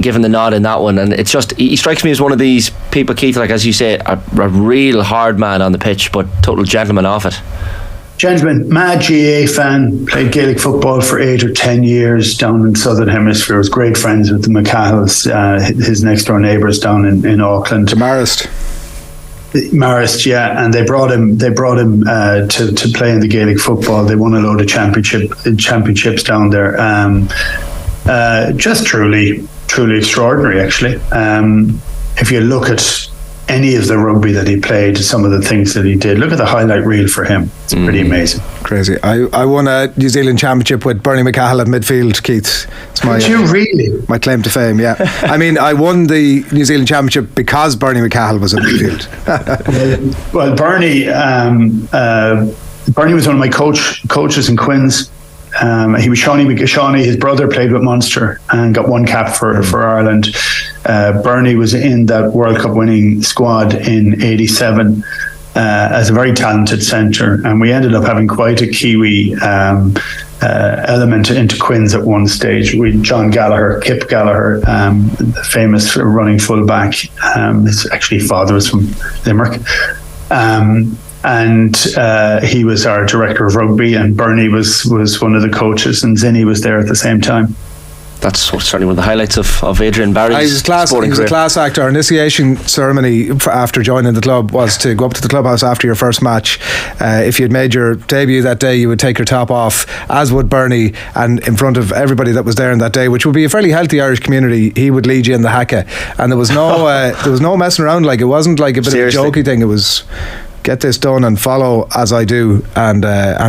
given the nod in that one. And it's just, he strikes me as one of these people, Keith, like as you say, a real hard man on the pitch, but total gentleman off it. Gentleman, mad GA fan, played Gaelic football for 8 or 10 years down in Southern Hemisphere. Was great friends with the McCalls, his next door neighbours down in Auckland. Marist, yeah, and they brought him to play in the Gaelic football. They won a load of championships down there. Just truly extraordinary, actually. If you look at any of the rugby that he played, some of the things that he did, look at the highlight reel for him. It's pretty amazing. Crazy. I won a New Zealand championship with Bernie McCahill at midfield, Keith. Did you really? My claim to fame, yeah. I mean, I won the New Zealand championship because Bernie McCahill was at midfield. Well, Bernie was one of my coaches in Quins. He was Shawnee, his brother played with Munster and got 1 cap for Ireland. Bernie was in that World Cup winning squad in '87 as a very talented centre, and we ended up having quite a Kiwi element into Quins at one stage. We had John Gallagher, Kip Gallagher, the famous running fullback. His actually father was from Limerick. And he was our director of rugby, and Bernie was one of the coaches, and Zinny was there at the same time. that's certainly one of the highlights of Adrian Barry's sporting he was career. a class actor. Our initiation ceremony after joining the club was to go up to the clubhouse after your first match. If you'd made your debut that day, you would take your top off, as would Bernie, and in front of everybody that was there on that day, which would be a fairly healthy Irish community, he would lead you in the haka, and there was no messing around. Like, it wasn't like a bit of a jokey thing. It was, get this done and follow as I do, and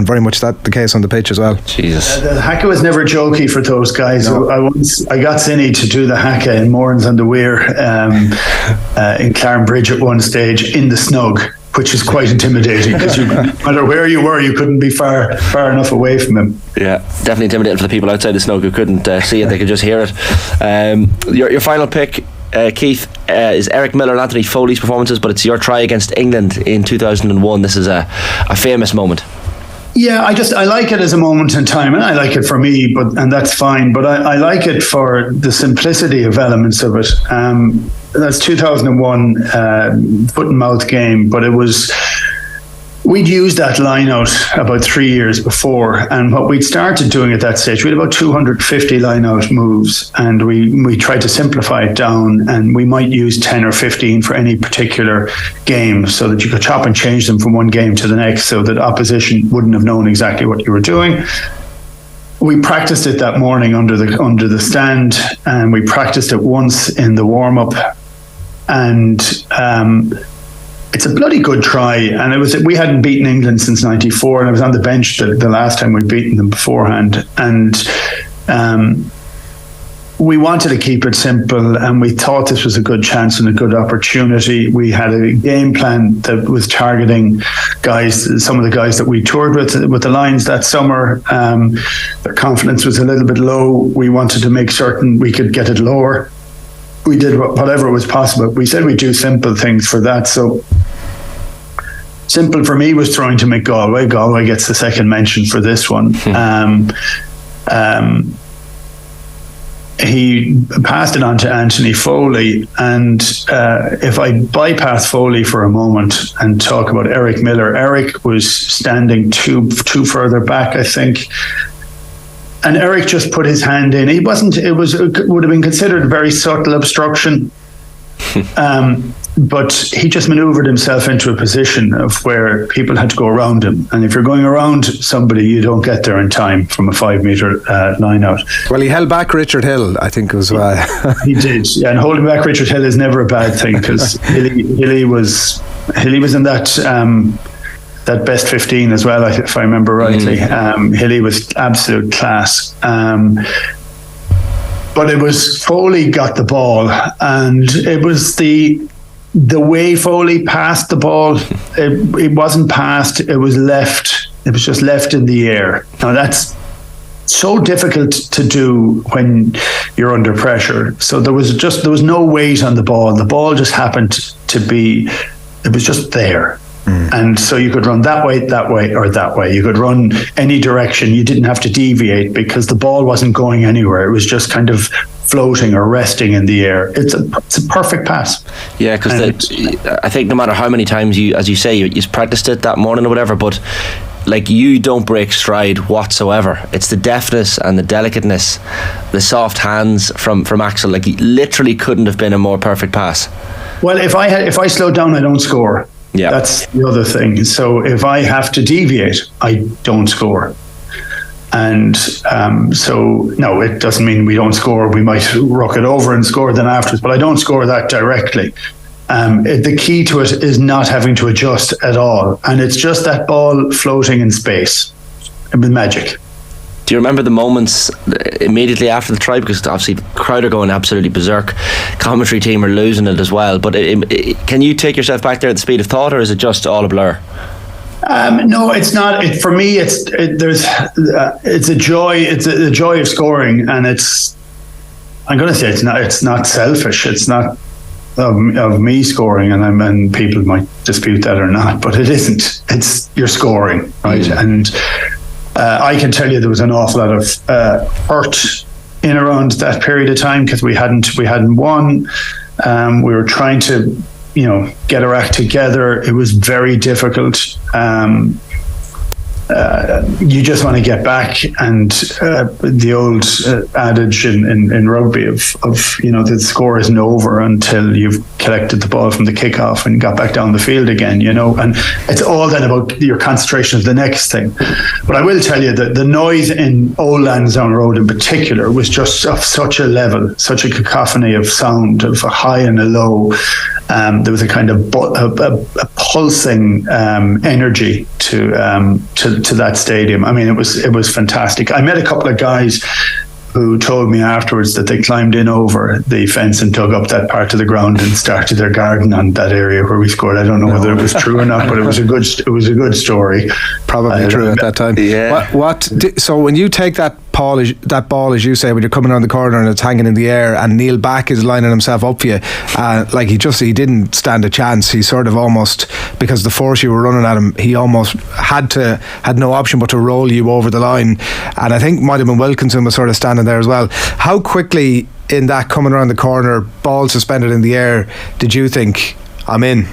very much that the case on the pitch as well. Jesus, the haka was never jokey for those guys. No. I got Zinny to do the haka in Mourns on the Weir in Clarenbridge at one stage in the snug, which is quite intimidating because no matter where you were, you couldn't be far enough away from him. Yeah, definitely intimidating for the people outside the snug who couldn't see it; they could just hear it. Your final pick, Keith, is Eric Miller and Anthony Foley's performances, but it's your try against England in 2001. This is a famous moment. Yeah, I like it as a moment in time, and I like it for me, and that's fine. But I like it for the simplicity of elements of it. That's 2001 foot and mouth game, but we'd used that line out about 3 years before, and what we'd started doing at that stage, we had about 250 line out moves, and we tried to simplify it down, and we might use 10 or 15 for any particular game, so that you could chop and change them from one game to the next, so that opposition wouldn't have known exactly what you were doing. We practiced it that morning under the stand, and we practiced it once in the warm up, and it's a bloody good try, and we hadn't beaten England since '94, and I was on the bench the last time we'd beaten them beforehand, and we wanted to keep it simple, and we thought this was a good chance and a good opportunity. We had a game plan that was targeting some of the guys that we toured with the Lions that summer. Their confidence was a little bit low. We wanted to make certain we could get it lower. We did whatever was possible. We said we'd do simple things for that. So simple for me was throwing to Mick Galway. Galway gets the second mention for this one. He passed it on to Anthony Foley, and if I bypass Foley for a moment and talk about Eric Miller, Eric was standing two further back, I think. And Eric just put his hand in. It would have been considered a very subtle obstruction. But he just maneuvered himself into a position of where people had to go around him. And if you're going around somebody, you don't get there in time from a 5 metre line out. Well, he held back Richard Hill, I think, as well. He did. Yeah, and holding back Richard Hill is never a bad thing, because Hilly was in that best 15 as well, if I remember rightly. Hilly was absolute class. But it was Foley got the ball, and it was the way Foley passed the ball. It wasn't passed, it was left. It was just left in the air. Now that's so difficult to do when you're under pressure. So there was no weight on the ball. The ball just happened to be, it was just there. And so you could run that way, or that way. You could run any direction. You didn't have to deviate because the ball wasn't going anywhere. It was just kind of floating or resting in the air. It's a perfect pass. Yeah, because I think no matter how many times you practiced it that morning or whatever, but like, you don't break stride whatsoever. It's the deftness and the delicateness, the soft hands from Axel. Like, he literally couldn't have been a more perfect pass. Well, if I slow down, I don't score. Yeah, that's the other thing. So if I have to deviate, I don't score. And so no, it doesn't mean we don't score. We might rock it over and score then afterwards, but I don't score that directly. The key to it is not having to adjust at all, and it's just that ball floating in space. It was magic. Do you remember the moments immediately after the try? Because obviously the crowd are going absolutely berserk. Commentary team are losing it as well. But can you take yourself back there at the speed of thought, or is it just all a blur? No, it's not. For me, it's a joy. It's a joy of scoring, and I'm going to say it's not selfish. It's not of me scoring, and people might dispute that or not, but it isn't. It's you're scoring, right? And I can tell you there was an awful lot of hurt in around that period of time because we hadn't won. We were trying to, get our act together. It was very difficult. you just want to get back, and the old adage in rugby of the score isn't over until you've collected the ball from the kickoff and got back down the field again, and it's all then about your concentration of the next thing. But I will tell you that the noise in Old Lansdowne Road in particular was just of such a level, such a cacophony of sound, of a high and a low. There was a kind of a pulsing energy to that stadium. I mean, it was fantastic. I met a couple of guys who told me afterwards that they climbed in over the fence and dug up that part of the ground and started their garden on that area where we scored. I don't know whether it was true or not, but it was a good story. Probably true at that time. Yeah. So when you take that ball, as you say, when you're coming around the corner and it's hanging in the air, and Neil Back is lining himself up for you, he didn't stand a chance. He sort of almost, because the force you were running at him, he almost had no option but to roll you over the line. And I think might have been Wilkinson was sort of standing there as well. How quickly in that coming around the corner, ball suspended in the air, did you think, I'm in?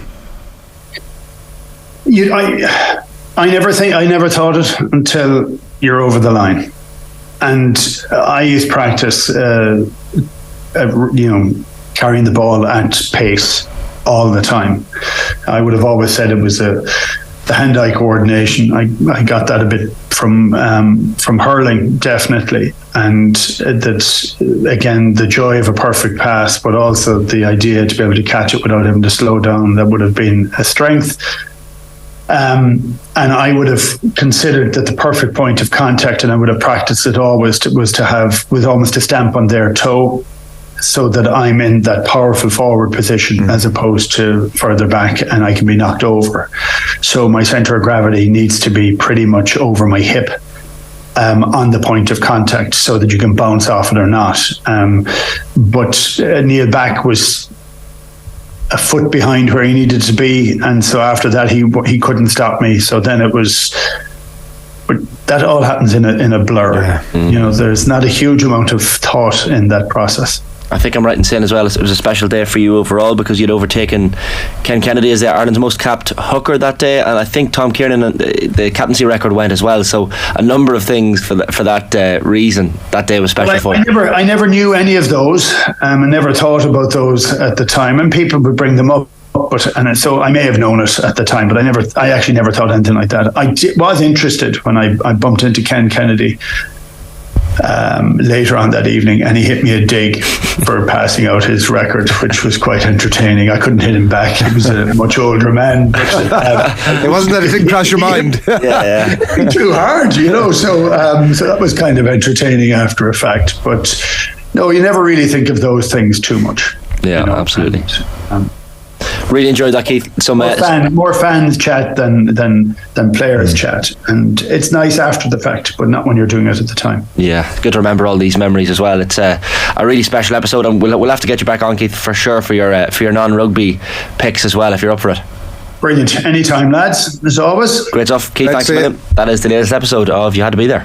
I never thought it until you're over the line. And I used practice, carrying the ball at pace all the time. I would have always said it was the hand-eye coordination. I got that a bit from hurling, definitely. And that's, again, the joy of a perfect pass, but also the idea to be able to catch it without having to slow down. That would have been a strength. And I would have considered that the perfect point of contact, and I would have practiced it always, was almost a stamp on their toe, so that I'm in that powerful forward position as opposed to further back, and I can be knocked over. So my centre of gravity needs to be pretty much over my hip on the point of contact, so that you can bounce off it or not. But Neil Back was a foot behind where he needed to be, and so after that he couldn't stop me. So then it was, but that all happens in a blur. Yeah. There's not a huge amount of thought in that process. I think I'm right in saying as well, it was a special day for you overall, because you'd overtaken Ken Kennedy as Ireland's most capped hooker that day, and I think Tom Kiernan, the captaincy record went as well. So a number of things for that reason. That day was special for you. I never knew any of those. I never thought about those at the time, and people would bring them up. So I may have known it at the time, but I actually never thought anything like that. I was interested when I bumped into Ken Kennedy later on that evening, and he hit me a dig for passing out his record, which was quite entertaining. I couldn't hit him back. He was a much older man. But, it wasn't that it didn't cross your mind. Yeah. Too hard, So that was kind of entertaining after a fact. But no, you never really think of those things too much. Yeah, absolutely. Really enjoyed that, Keith. More fans chat than players chat, and it's nice after the fact, but not when you're doing it at the time. Yeah, good to remember all these memories as well. It's a really special episode, and we'll have to get you back on, Keith, for sure, for your non-rugby picks as well, if you're up for it. Brilliant. Anytime, lads, as always. Great stuff, Keith. Thanks a million. That is the latest episode of You Had to Be There.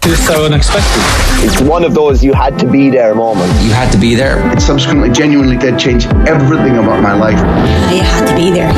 It's so unexpected. It's one of those you had to be there moments. You had to be there. It subsequently genuinely did change everything about my life. You had to be there.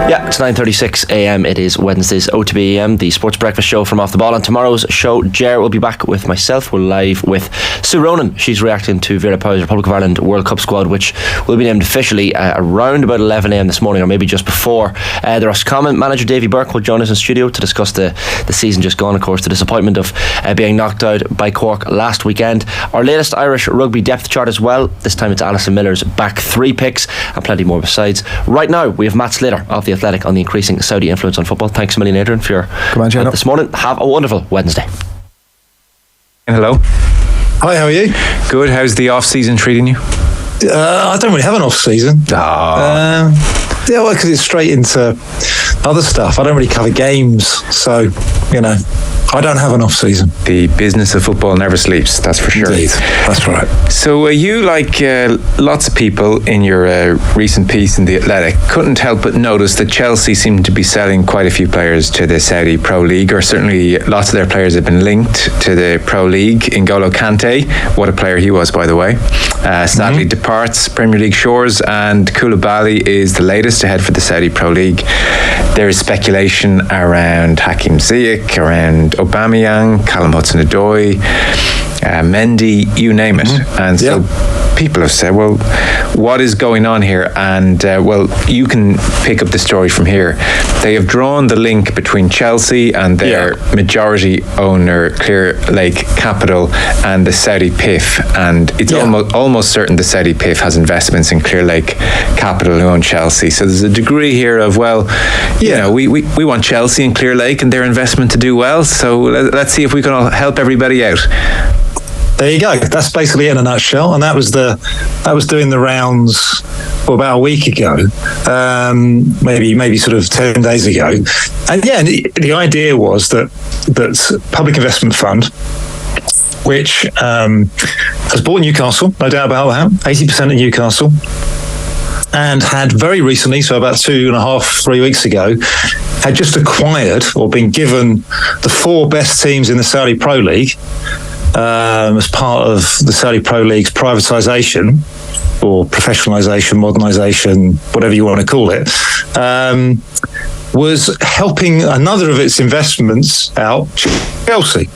Yeah, it's 9:36 a.m. It is Wednesday's OTB AM, the sports breakfast show from Off the Ball. On tomorrow's show, Ger will be back with myself. We're live with Sue Ronan. She's reacting to Vera Pauw's Republic of Ireland World Cup squad, which will be named officially around about 11 a.m. this morning, or maybe just before. The Roscommon manager Davy Burke will join us in studio to discuss the season just gone, of course, the disappointment of being knocked out by Cork last weekend. Our latest Irish rugby depth chart as well. This time it's Alison Miller's back three picks and plenty more besides. Right now, we have Matt Slater of The Athletic on the increasing Saudi influence on football. Thanks a million, Adrian, for your help this morning. Have a wonderful Wednesday. Hello. Hi, how are you? Good. How's the off-season treating you? I don't really have an off-season. Yeah, well, because it's straight into other stuff. I don't really cover games, so, I don't have an off-season. The business of football never sleeps, that's for sure. Indeed, that's right. So you, like lots of people in your recent piece in The Athletic, couldn't help but notice that Chelsea seem to be selling quite a few players to the Saudi Pro League, or certainly lots of their players have been linked to the Pro League. N'Golo Kante, what a player he was, by the way, sadly departs Premier League shores, and Koulibaly is the latest to head for the Saudi Pro League. There is speculation around Hakim Ziyech, around Aubameyang, Callum Hudson-Odoi, Mendy, you name it. And so people have said, well, what is going on here? And well, you can pick up the story from here. They have drawn the link between Chelsea and their majority owner, Clear Lake Capital, and the Saudi PIF. And it's almost certain the Saudi PIF has investments in Clear Lake Capital, who own Chelsea. So there's a degree here of, well, you know, we want Chelsea and Clear Lake and their investment to do well. So let's see if we can all help everybody out. There you go. That's basically it in a nutshell. And that was doing the rounds about a week ago, maybe sort of 10 days ago. And yeah, the idea was that Public Investment Fund, which has bought Newcastle, no doubt about that, 80% of Newcastle, and had very recently, so about 2.5-3 weeks ago, had just acquired or been given the 4 best teams in the Saudi Pro League as part of the Saudi Pro League's privatisation or professionalisation, modernisation, whatever you want to call it, was helping another of its investments out, Chelsea.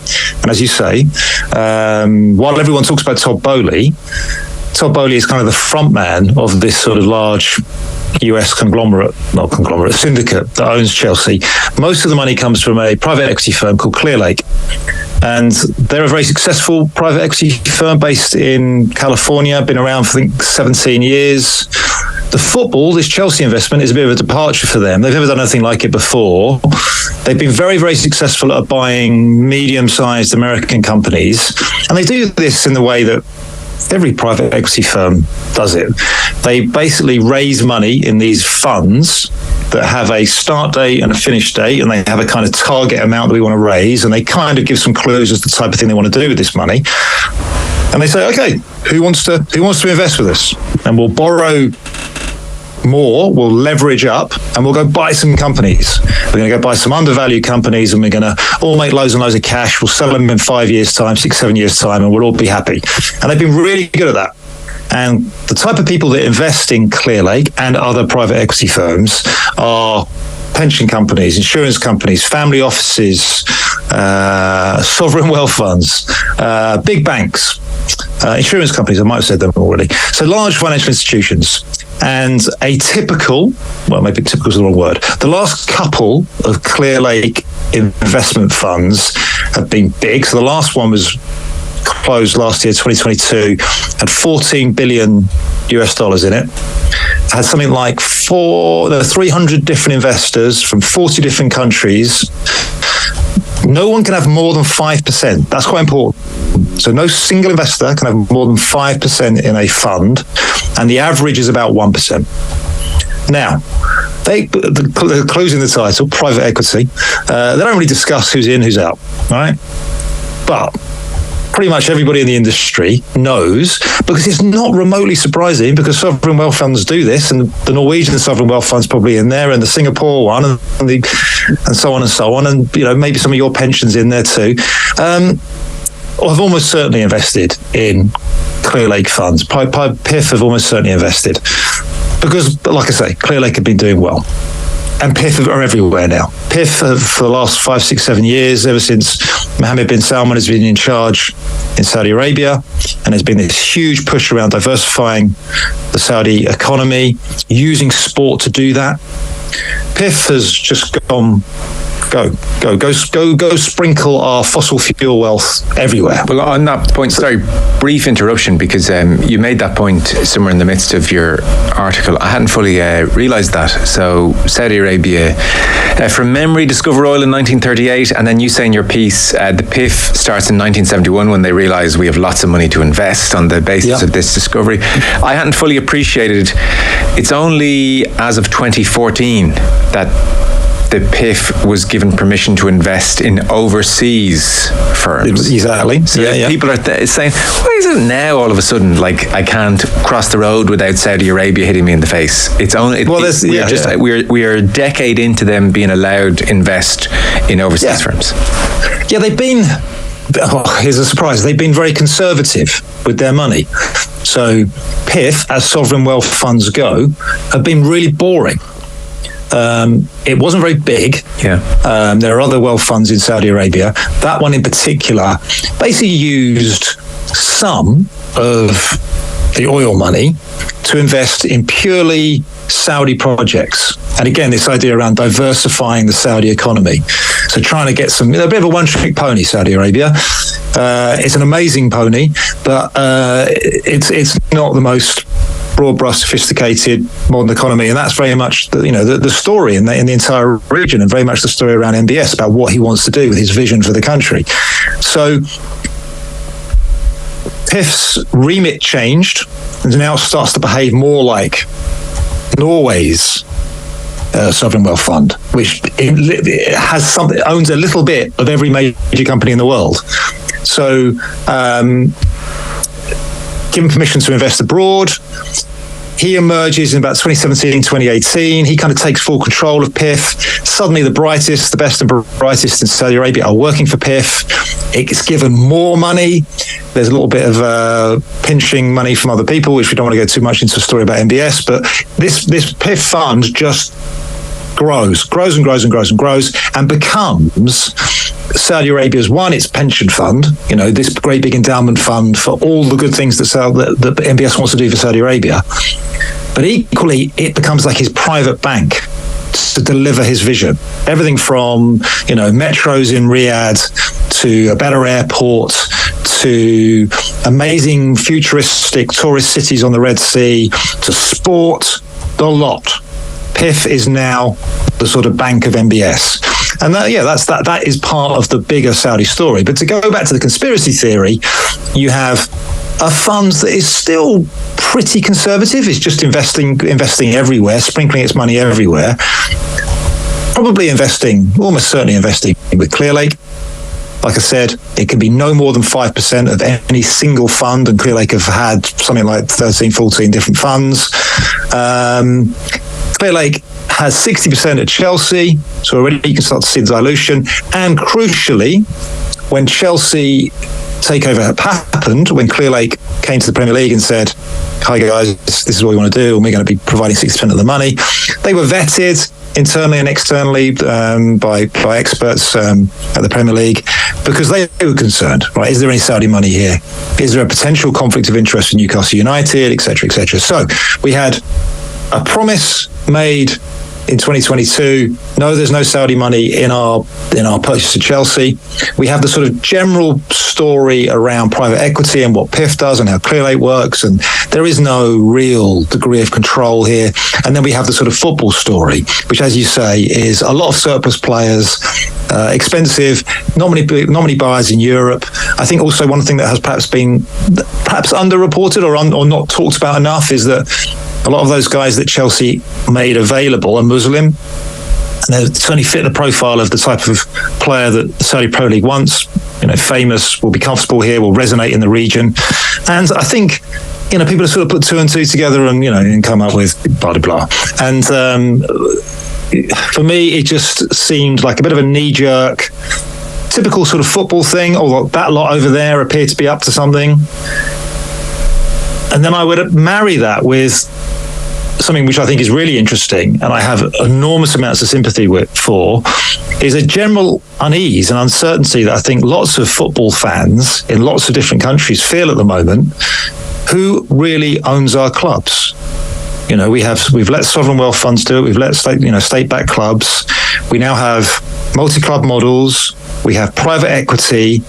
And as you say, while everyone talks about Todd Boehly is kind of the front man of this sort of large US syndicate that owns Chelsea. Most of the money comes from a private equity firm called Clearlake. And they're a very successful private equity firm based in California, been around for, I think, 17 years. The football, this Chelsea investment, is a bit of a departure for them. They've never done anything like it before. They've been very, very successful at buying medium-sized American companies. And they do this in the way that every private equity firm does it. They basically raise money in these funds that have a start date and a finish date, and they have a kind of target amount that we want to raise, and they kind of give some clues as to the type of thing they want to do with this money. And they say, okay, who wants to invest with us? And we'll borrow more, we'll leverage up, and we'll go buy some companies. We're going to go buy some undervalued companies, and we're going to all make loads and loads of cash. We'll sell them in 5 years' time, 6-7 years' time, and we'll all be happy. And they've been really good at that. And the type of people that invest in Clearlake and other private equity firms are pension companies, insurance companies, family offices, sovereign wealth funds, big banks, insurance companies, I might have said them already. So large financial institutions. And maybe typical is the wrong word. The last couple of Clearlake investment funds have been big. So the last one was closed last year, 2022, had $14 billion in it. Had something like 300 different investors from 40 different countries. No one can have more than 5%. That's quite important. So no single investor can have more than 5% in a fund, and the average is about 1%. Now, they're closing the title, private equity. They don't really discuss who's in, who's out, right? But pretty much everybody in the industry knows, because it's not remotely surprising, because sovereign wealth funds do this, and the Norwegian sovereign wealth fund's probably in there, and the Singapore one, and so on and so on, and maybe some of your pensions in there too. I've almost certainly invested in Clearlake funds. PIF have almost certainly invested, because, like I say, Clearlake have been doing well. And PIF are everywhere now. PIF for the last 5, 6, 7 years, ever since Mohammed bin Salman has been in charge in Saudi Arabia, and there's been this huge push around diversifying the Saudi economy, using sport to do that. PIF has just gone, go sprinkle our fossil fuel wealth everywhere. Well, on that point, sorry, brief interruption, because you made that point somewhere in the midst of your article. I hadn't fully realised that. So Saudi Arabia, from memory, discover oil in 1938, and then you say in your piece, the PIF starts in 1971 when they realise we have lots of money to invest on the basis of this discovery. I hadn't fully appreciated it's only as of 2014 that the PIF was given permission to invest in overseas firms. Exactly. So people are saying, why is it now all of a sudden like I can't cross the road without Saudi Arabia hitting me in the face? It's only we're a decade into them being allowed to invest in overseas firms. Yeah, they've been. Here's a surprise. They've been very conservative with their money. So PIF, as sovereign wealth funds go, have been really boring. It wasn't very big. There are other wealth funds in Saudi Arabia. That one in particular basically used some of the oil money to invest in purely Saudi projects. And again, this idea around diversifying the Saudi economy. So trying to get some, a bit of a one-trick pony, Saudi Arabia. It's an amazing pony, but it's not the most broad-brush, sophisticated modern economy, and that's very much the story in the entire region, and very much the story around MBS about what he wants to do with his vision for the country. So PIF's remit changed and now starts to behave more like Norway's sovereign wealth fund, which it owns a little bit of every major company in the world. So given permission to invest abroad, he emerges in about 2017, 2018. He kind of takes full control of PIF. Suddenly the best and brightest in Saudi Arabia are working for PIF. It's given more money. There's a little bit of pinching money from other people, which we don't want to go too much into a story about MBS, but this PIF fund just grows and becomes Saudi Arabia's its pension fund, this great big endowment fund for all the good things that MBS wants to do for Saudi Arabia. But equally, it becomes like his private bank to deliver his vision. Everything from, metros in Riyadh to a better airport to amazing futuristic tourist cities on the Red Sea to sport, the lot. PIF is now the sort of bank of MBS. And that is part of the bigger Saudi story. But to go back to the conspiracy theory, you have a fund that is still pretty conservative. It's just investing everywhere, sprinkling its money everywhere. Probably almost certainly investing with Clearlake. Like I said, it can be no more than 5% of any single fund, and Clearlake have had something like 13, 14 different funds. Clearlake has 60% at Chelsea, so already you can start to see the dilution. And crucially, when Chelsea takeover happened, when Clearlake came to the Premier League and said, "Hi guys, this is what we want to do, and we're going to be providing 60% of the money," they were vetted internally and externally by experts at the Premier League, because they were concerned, right? Is there any Saudi money here? Is there a potential conflict of interest for Newcastle United, etc., etc.? So we had a promise made in 2022. No, there's no Saudi money in our purchase of Chelsea. We have the sort of general story around private equity and what PIF does and how Clearlake works, and there is no real degree of control here. And then we have the sort of football story, which, as you say, is a lot of surplus players, expensive, not many buyers in Europe. I think also one thing that has perhaps been underreported or not talked about enough is that a lot of those guys that Chelsea made available are Muslim, and they certainly fit the profile of the type of player that the Saudi Pro League wants. Famous, will be comfortable here, will resonate in the region. And I think, people have sort of put two and two together and come up with blah, blah, blah. And for me, it just seemed like a bit of a knee-jerk, typical sort of football thing, although that lot over there appeared to be up to something. And then I would marry that with something which I think is really interesting, and I have enormous amounts of sympathy for, is a general unease and uncertainty that I think lots of football fans in lots of different countries feel at the moment. Who really owns our clubs? We've let sovereign wealth funds do it. We've let state-backed clubs. We now have multi-club models. We have private equity.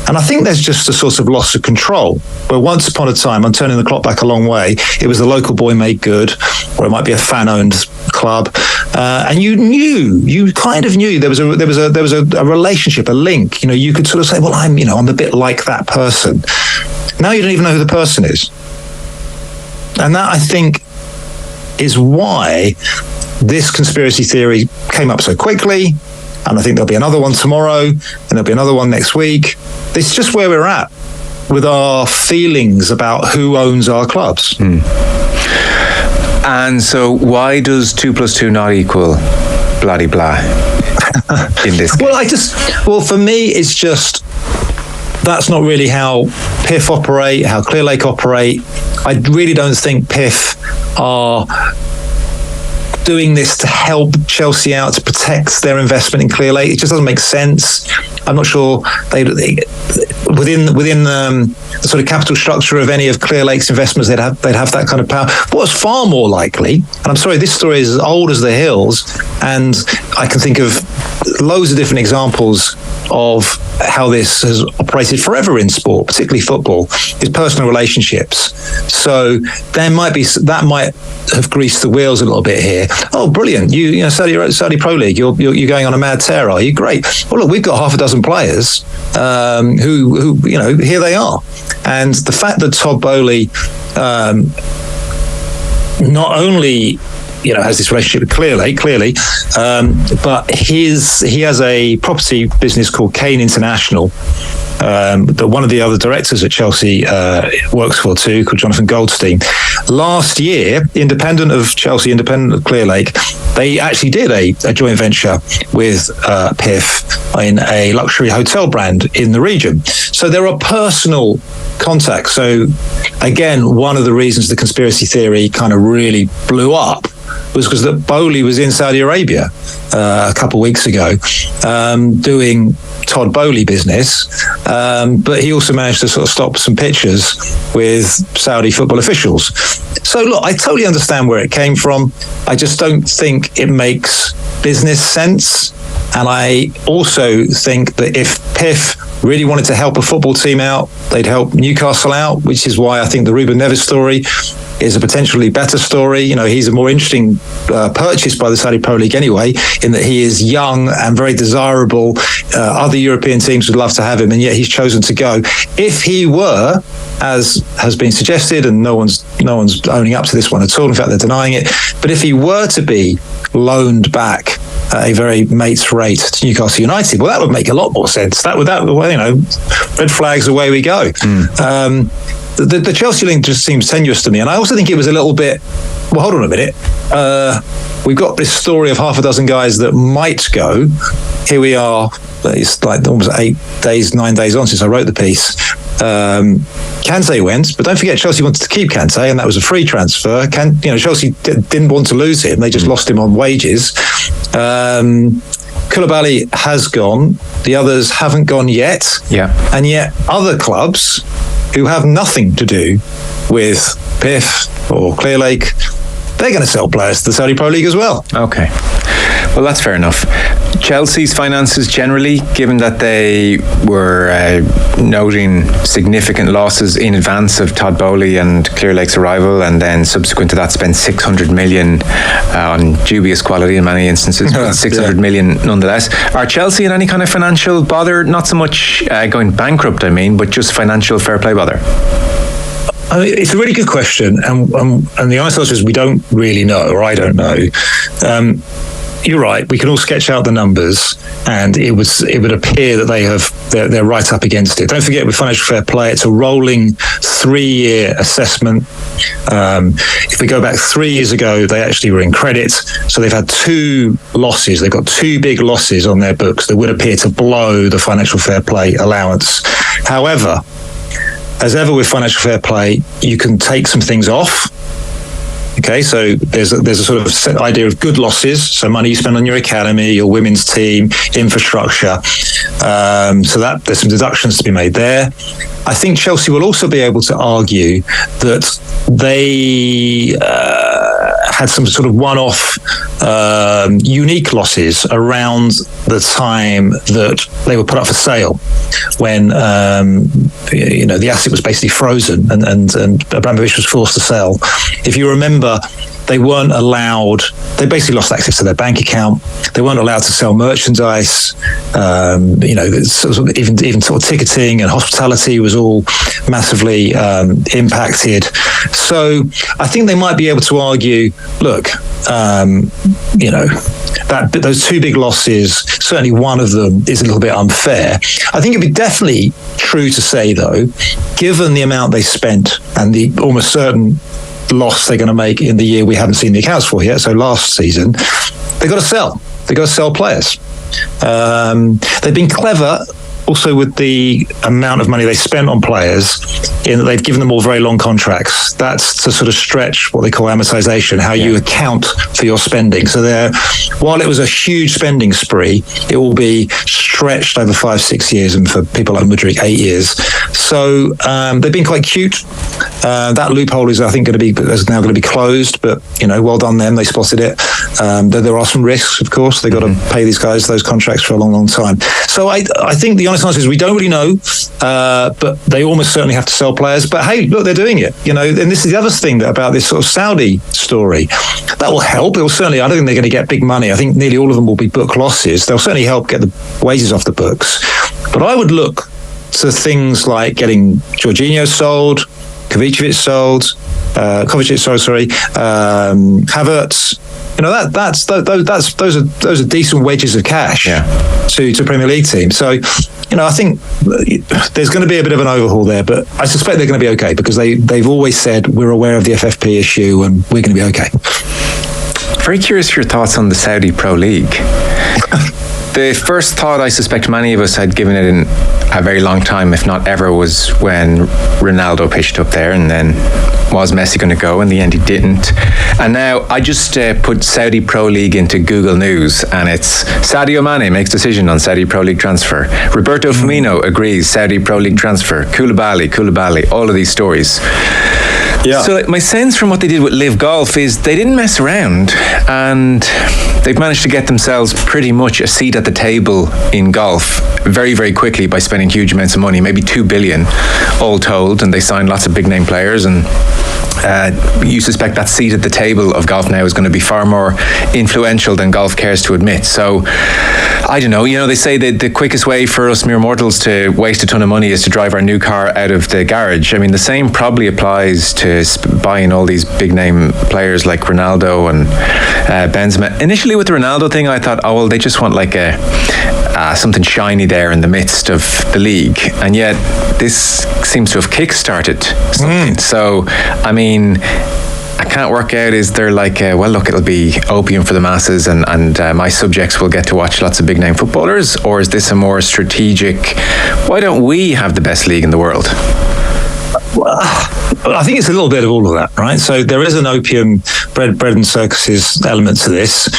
And I think there's just a sort of loss of control, where once upon a time, I'm turning the clock back a long way, it was the local boy made good, or it might be a fan-owned club, and you kind of knew there was a relationship, a link. You could sort of say, well, I'm a bit like that person. Now you don't even know who the person is, and that, I think, is why this conspiracy theory came up so quickly, and I think there'll be another one tomorrow, and there'll be another one next week. It's just where we're at with our feelings about who owns our clubs. And so why does 2 + 2 not equal bloody blah in this case? Well, for me, it's just, that's not really how PIF operate, how Clear Lake operate. I really don't think PIF are doing this to help Chelsea out, to protect their investment in Clear Lake. It just doesn't make sense. I'm not sure they within the sort of capital structure of any of Clear Lake's investments, they'd have that kind of power. What's far more likely, and I'm sorry, this story is as old as the hills, and I can think of loads of different examples of how this has operated forever in sport, particularly football, is personal relationships. So that might have greased the wheels a little bit here. Oh, brilliant! You know, Saudi Pro League, you're going on a mad tear, are you? Great. Well, look, we've got half a dozen players who you know, here they are, and the fact that Todd Bowley not only, you know, has this relationship with clearly, but he has a property business called Kane International, that one of the other directors at Chelsea works for too, called Jonathan Goldstein. Last year, independent of Chelsea, independent of Clear Lake, they actually did a joint venture with PIF in a luxury hotel brand in the region. So there are personal contacts. So again, one of the reasons the conspiracy theory kind of really blew up was because that Bowley was in Saudi Arabia a couple of weeks ago doing Todd Bowley business, but he also managed to sort of stop some pictures with Saudi football officials. So look, I totally understand where it came from. I just don't think it makes business sense. And I also think that if PIF really wanted to help a football team out, they'd help Newcastle out, which is why I think the Ruben Neves story is a potentially better story. You know, he's a more interesting purchase by the Saudi Pro League anyway, in that he is young and very desirable. Other European teams would love to have him, and yet he's chosen to go. If he were, as has been suggested, and no one's owning up to this one at all, in fact they're denying it, but if he were to be loaned back at a very mates rate to Newcastle United, well, that would make a lot more sense. That would, you know, red flags, away we go. The Chelsea link just seems tenuous to me, and I also think it was a little bit. Well, hold on a minute. We've got this story of half a dozen guys that might go. Here we are. It's like almost 9 days on since I wrote the piece. Kante went, but don't forget Chelsea wanted to keep Kante, and that was a free transfer. Chelsea didn't want to lose him; they just lost him on wages. Koulibaly has gone. The others haven't gone yet. Yeah, and yet other clubs who have nothing to do with PIF or Clear Lake, they're going to sell players to the Saudi Pro League as well. Okay. Well, that's fair enough. Chelsea's finances generally, given that they were noting significant losses in advance of Todd Bowley and Clear Lake's arrival, and then subsequent to that spent 600 million on dubious quality in many instances, but 600 million nonetheless. Are Chelsea in any kind of financial bother? Not so much going bankrupt, but just financial fair play bother? It's a really good question, and the honest answer is we don't really know, or I don't know. You're right. We can all sketch out the numbers, and it would appear that they're right up against it. Don't forget, with financial fair play, it's a rolling 3-year assessment. If we go back 3 years ago, they actually were in credit, so they've had 2 losses. They've got 2 big losses on their books that would appear to blow the financial fair play allowance. However, as ever with financial fair play, you can take some things off. Okay, so there's a sort of set idea of good losses, so money you spend on your academy, your women's team, infrastructure. So that there's some deductions to be made there. I think Chelsea will also be able to argue that they had some sort of one-off unique losses around the time that they were put up for sale, when the asset was basically frozen and Abramovich was forced to sell. If you remember, they weren't allowed. They basically lost access to their bank account. They weren't allowed to sell merchandise. Even sort of ticketing and hospitality was all massively impacted. So I think they might be able to argue, look, that those two big losses, certainly one of them is a little bit unfair. I think it'd be definitely true to say, though, given the amount they spent and the almost certain loss they're going to make in the year we haven't seen the accounts for yet, so last season, they've got to sell. They've got to sell players. They've been clever also with the amount of money they spent on players, in that they've given them all very long contracts. That's to sort of stretch what they call amortization, how you account for your spending. So while it was a huge spending spree, it will be stretched over 5-6 years, and for people like Mudryk, 8 years. So they've been quite cute. That loophole is, I think, is now going to be closed, but well done them. They spotted it. There are some risks, of course. They've got to pay these guys those contracts for a long, long time. So I think the honest answer is we don't really know, but they almost certainly have to sell players. But hey, look, they're doing it. And this is the other thing about this sort of Saudi story. That will help. It will certainly. I don't think they're going to get big money. I think nearly all of them will be book losses. They'll certainly help get the wages off the books. But I would look to things like getting Jorginho sold, Kovacic sold, Havertz. Those are decent wedges of cash to Premier League teams. So, I think there's going to be a bit of an overhaul there, but I suspect they're going to be okay, because they've always said we're aware of the FFP issue and we're going to be okay. Very curious for your thoughts on the Saudi Pro League. The first thought I suspect many of us had given it in a very long time, if not ever, was when Ronaldo pitched up there, and then was Messi going to go? In the end, he didn't. And now I just put Saudi Pro League into Google News, and it's Sadio Mane makes decision on Saudi Pro League transfer. Roberto Firmino agrees Saudi Pro League transfer. Koulibaly, all of these stories. Yeah. So my sense from what they did with Live Golf is they didn't mess around, and they've managed to get themselves pretty much a seat at the table in golf very, very quickly by spending huge amounts of money, maybe $2 billion all told, and they signed lots of big name players, and you suspect that seat at the table of golf now is going to be far more influential than golf cares to admit. So I don't know, they say that the quickest way for us mere mortals to waste a ton of money is to drive our new car out of the garage. I mean, the same probably applies to buying all these big name players like Ronaldo and Benzema. Initially with the Ronaldo thing, I thought, they just want like something shiny there in the midst of the league, and yet this seems to have kick-started something. So I mean, I can't work out, is there like it'll be opium for the masses, and my subjects will get to watch lots of big name footballers, or is this a more strategic, why don't we have the best league in the world? Well, I think it's a little bit of all of that, right? So there is an opium, bread and circuses element to this.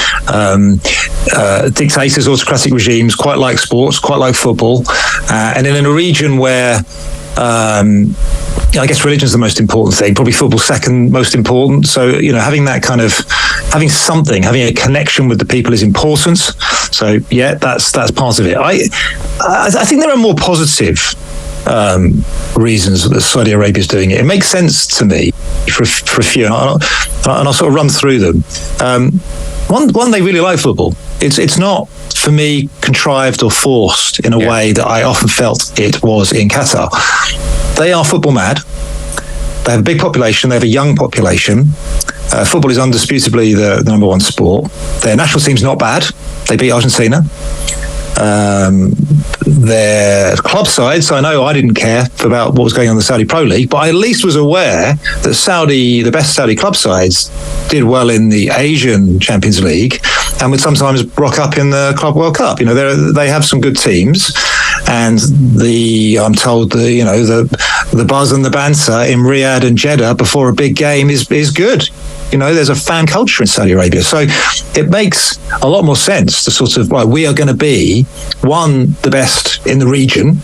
Dictators, autocratic regimes quite like sports, quite like football, and in a region where I guess religion's the most important thing, probably football second most important. So, having that kind of, having a connection with the people is important. So yeah, that's part of it. I think there are more positive reasons that Saudi Arabia is doing it. It makes sense to me for a few, and I'll sort of run through them. One, they really like football. It's not, for me, contrived or forced in a way that I often felt it was in Qatar. They are football mad. They have a big population. They have a young population. Football is undisputably the number one sport. Their national team's not bad. They beat Argentina. Their club sides, I know I didn't care about what was going on in the Saudi Pro League, but I at least was aware that the best Saudi club sides did well in the Asian Champions League and would sometimes rock up in the Club World Cup. They have some good teams, and I'm told the buzz and the banter in Riyadh and Jeddah before a big game is good. There's a fan culture in Saudi Arabia. So it makes a lot more sense to sort of, we are going to be, one, the best in the region,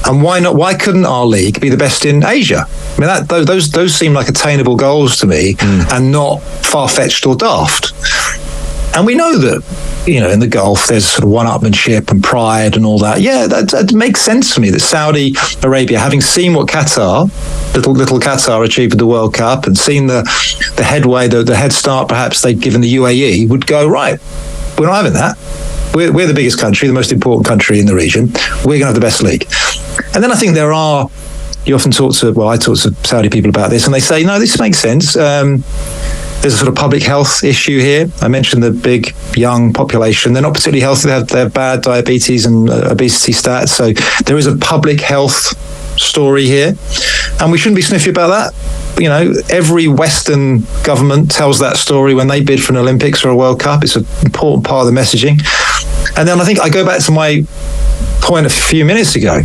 and why not? Why couldn't our league be the best in Asia? I mean, those seem like attainable goals to me, and not far-fetched or daft. And we know that in the Gulf, there's sort of one-upmanship and pride and all that. Yeah, that makes sense to me that Saudi Arabia, having seen what Qatar, little Qatar achieved with the World Cup and seen the headway, the head start perhaps they'd given the UAE, would go, right, we're not having that. We're the biggest country, the most important country in the region. We're going to have the best league. And then I think you often I talk to Saudi people about this, and they say, no, this makes sense. There's a sort of public health issue here. I mentioned the big young population. They're not particularly healthy. They have bad diabetes and obesity stats. So there is a public health story here. And we shouldn't be sniffy about that. Every Western government tells that story when they bid for an Olympics or a World Cup. It's an important part of the messaging. And then I think I go back to my point a few minutes ago.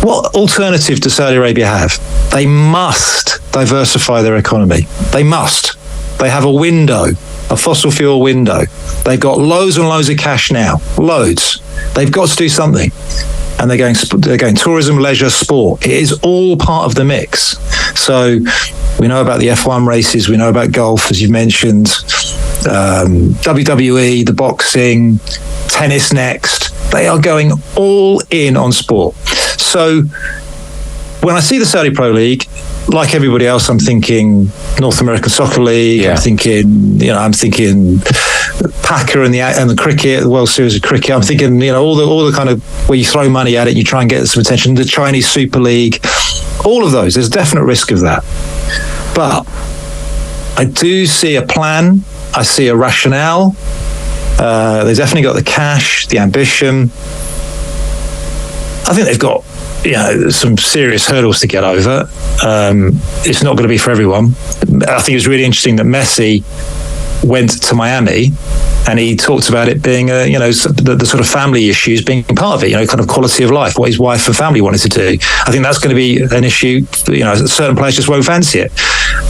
What alternative does Saudi Arabia have? They must diversify their economy. They must. They have a window, a fossil fuel window. They've got loads and loads of cash now, loads. They've got to do something. And they're going tourism, leisure, sport. It is all part of the mix. So we know about the F1 races. We know about golf, as you've mentioned, WWE, the boxing, tennis next. They are going all in on sport. So when I see the Saudi Pro League, like everybody else, I'm thinking North American Soccer League. Yeah. I'm thinking PACA and the cricket, the World Series of Cricket. I'm thinking, all the kind of where you throw money at it, you try and get some attention. The Chinese Super League, all of those. There's definite risk of that. But I do see a plan. I see a rationale. They've definitely got the cash, the ambition. I think they've got some serious hurdles to get over. It's not going to be for everyone. I think it was really interesting that Messi went to Miami and he talked about it being the sort of family issues being part of it, kind of quality of life, what his wife and family wanted to do. I think that's going to be an issue. Certain players just won't fancy it.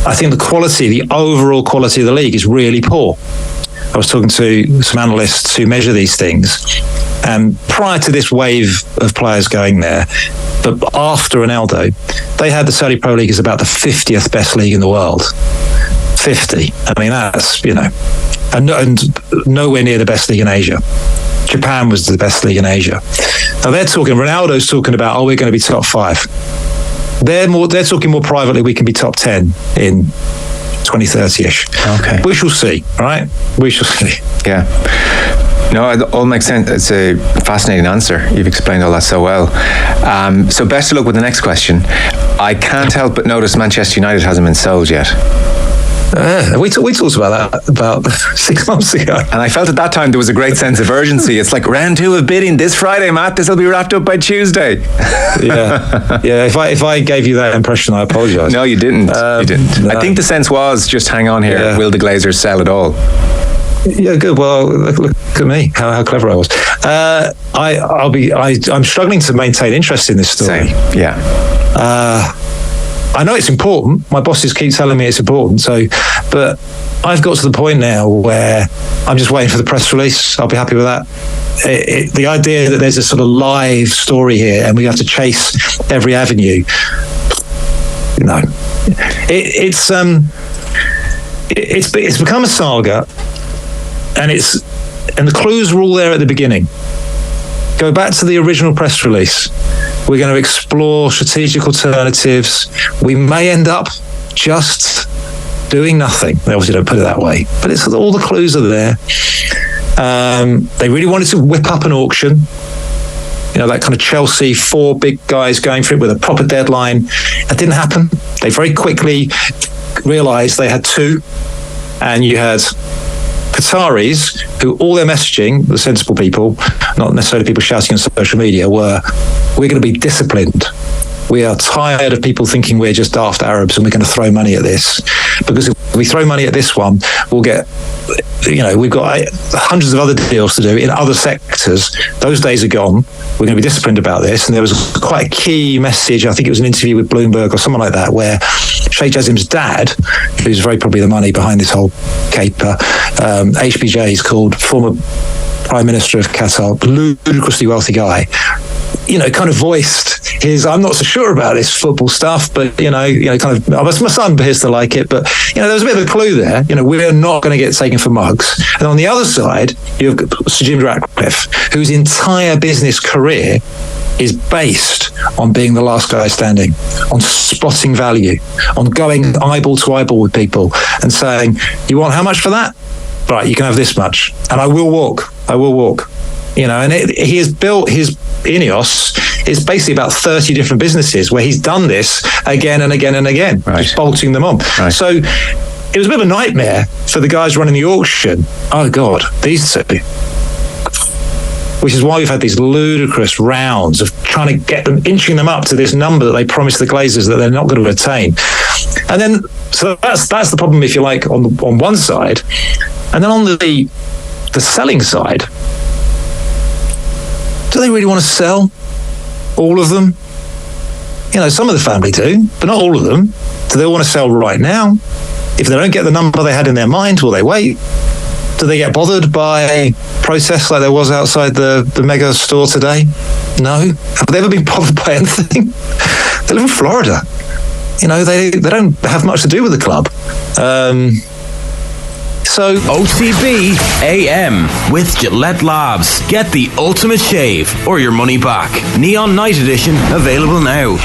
I think the overall quality of the league is really poor. I was talking to some analysts who measure these things, and prior to this wave of players going there, but after Ronaldo, they had the Saudi Pro League as about the 50th best league in the world. 50. I mean, that's, and nowhere near the best league in Asia. Japan was the best league in Asia. Now Ronaldo's talking about, we're going to be top 5. They're talking more privately, we can be top 10 in 2030-ish. Okay. We shall see, right? We shall see. Yeah. No, it all makes sense. It's a fascinating answer. You've explained all that so well. So best of luck with the next question. I can't help but notice Manchester United hasn't been sold yet. We talked about that about 6 months ago. And I felt at that time there was a great sense of urgency. It's like round 2 of bidding this Friday, Matt. This will be wrapped up by Tuesday. Yeah. If I gave you that impression, I apologise. No, you didn't. You didn't. No. I think the sense was just hang on here. Yeah. Will the Glazers sell it all? Yeah, good. Well, look at me. How clever I was. I'm struggling to maintain interest in this story. Same. Yeah. I know it's important. My bosses keep telling me it's important. But I've got to the point now where I'm just waiting for the press release. I'll be happy with that. The idea that there's a sort of live story here and we have to chase every avenue. No, it's become a saga, and the clues were all there at the beginning. Go back to the original press release. We're going to explore strategic alternatives. We may end up just doing nothing. They obviously don't put it that way, but all the clues are there. They really wanted to whip up an auction. That kind of Chelsea, 4 big guys going for it with a proper deadline. That didn't happen. They very quickly realised they had 2, and you had Qataris, who all their messaging, the sensible people, not necessarily people shouting on social media, we're going to be disciplined. We are tired of people thinking we're just daft Arabs and we're going to throw money at this. Because if we throw money at this one, we'll get, we've got hundreds of other deals to do in other sectors. Those days are gone. We're going to be disciplined about this. And there was quite a key message, I think it was an interview with Bloomberg or someone like that, where Sheikh Jassim's dad, who's very probably the money behind this whole caper, HBJ is called, former Prime Minister of Qatar, ludicrously wealthy guy, kind of voiced his, I'm not so sure about this football stuff, but, kind of, my son appears to like it, but, there was a bit of a clue there. We're not going to get taken for mugs. And on the other side, you've got Sir Jim Ratcliffe, whose entire business career is based on being the last guy standing, on spotting value, on going eyeball to eyeball with people and saying, you want how much for that? Right, you can have this much. And I will walk. And he has built his Ineos is basically about 30 different businesses where he's done this again and again and again, just bolting them on. Right. So it was a bit of a nightmare for the guys running the auction. Oh, God, these two. Which is why we've had these ludicrous rounds of trying to get them, inching them up to this number that they promised the Glazers that they're not going to attain. And then, so that's the problem, if you like, on one side. And then on the selling side, do they really want to sell all of them? Some of the family do, but not all of them. Do they want to sell right now? If they don't get the number they had in their mind, will they wait? Do they get bothered by protests like there was outside the mega store today? No. Have they ever been bothered by anything? They live in Florida. They don't have much to do with the club. So OTB AM with Gillette Labs. Get the ultimate shave or your money back. Neon Night Edition available now.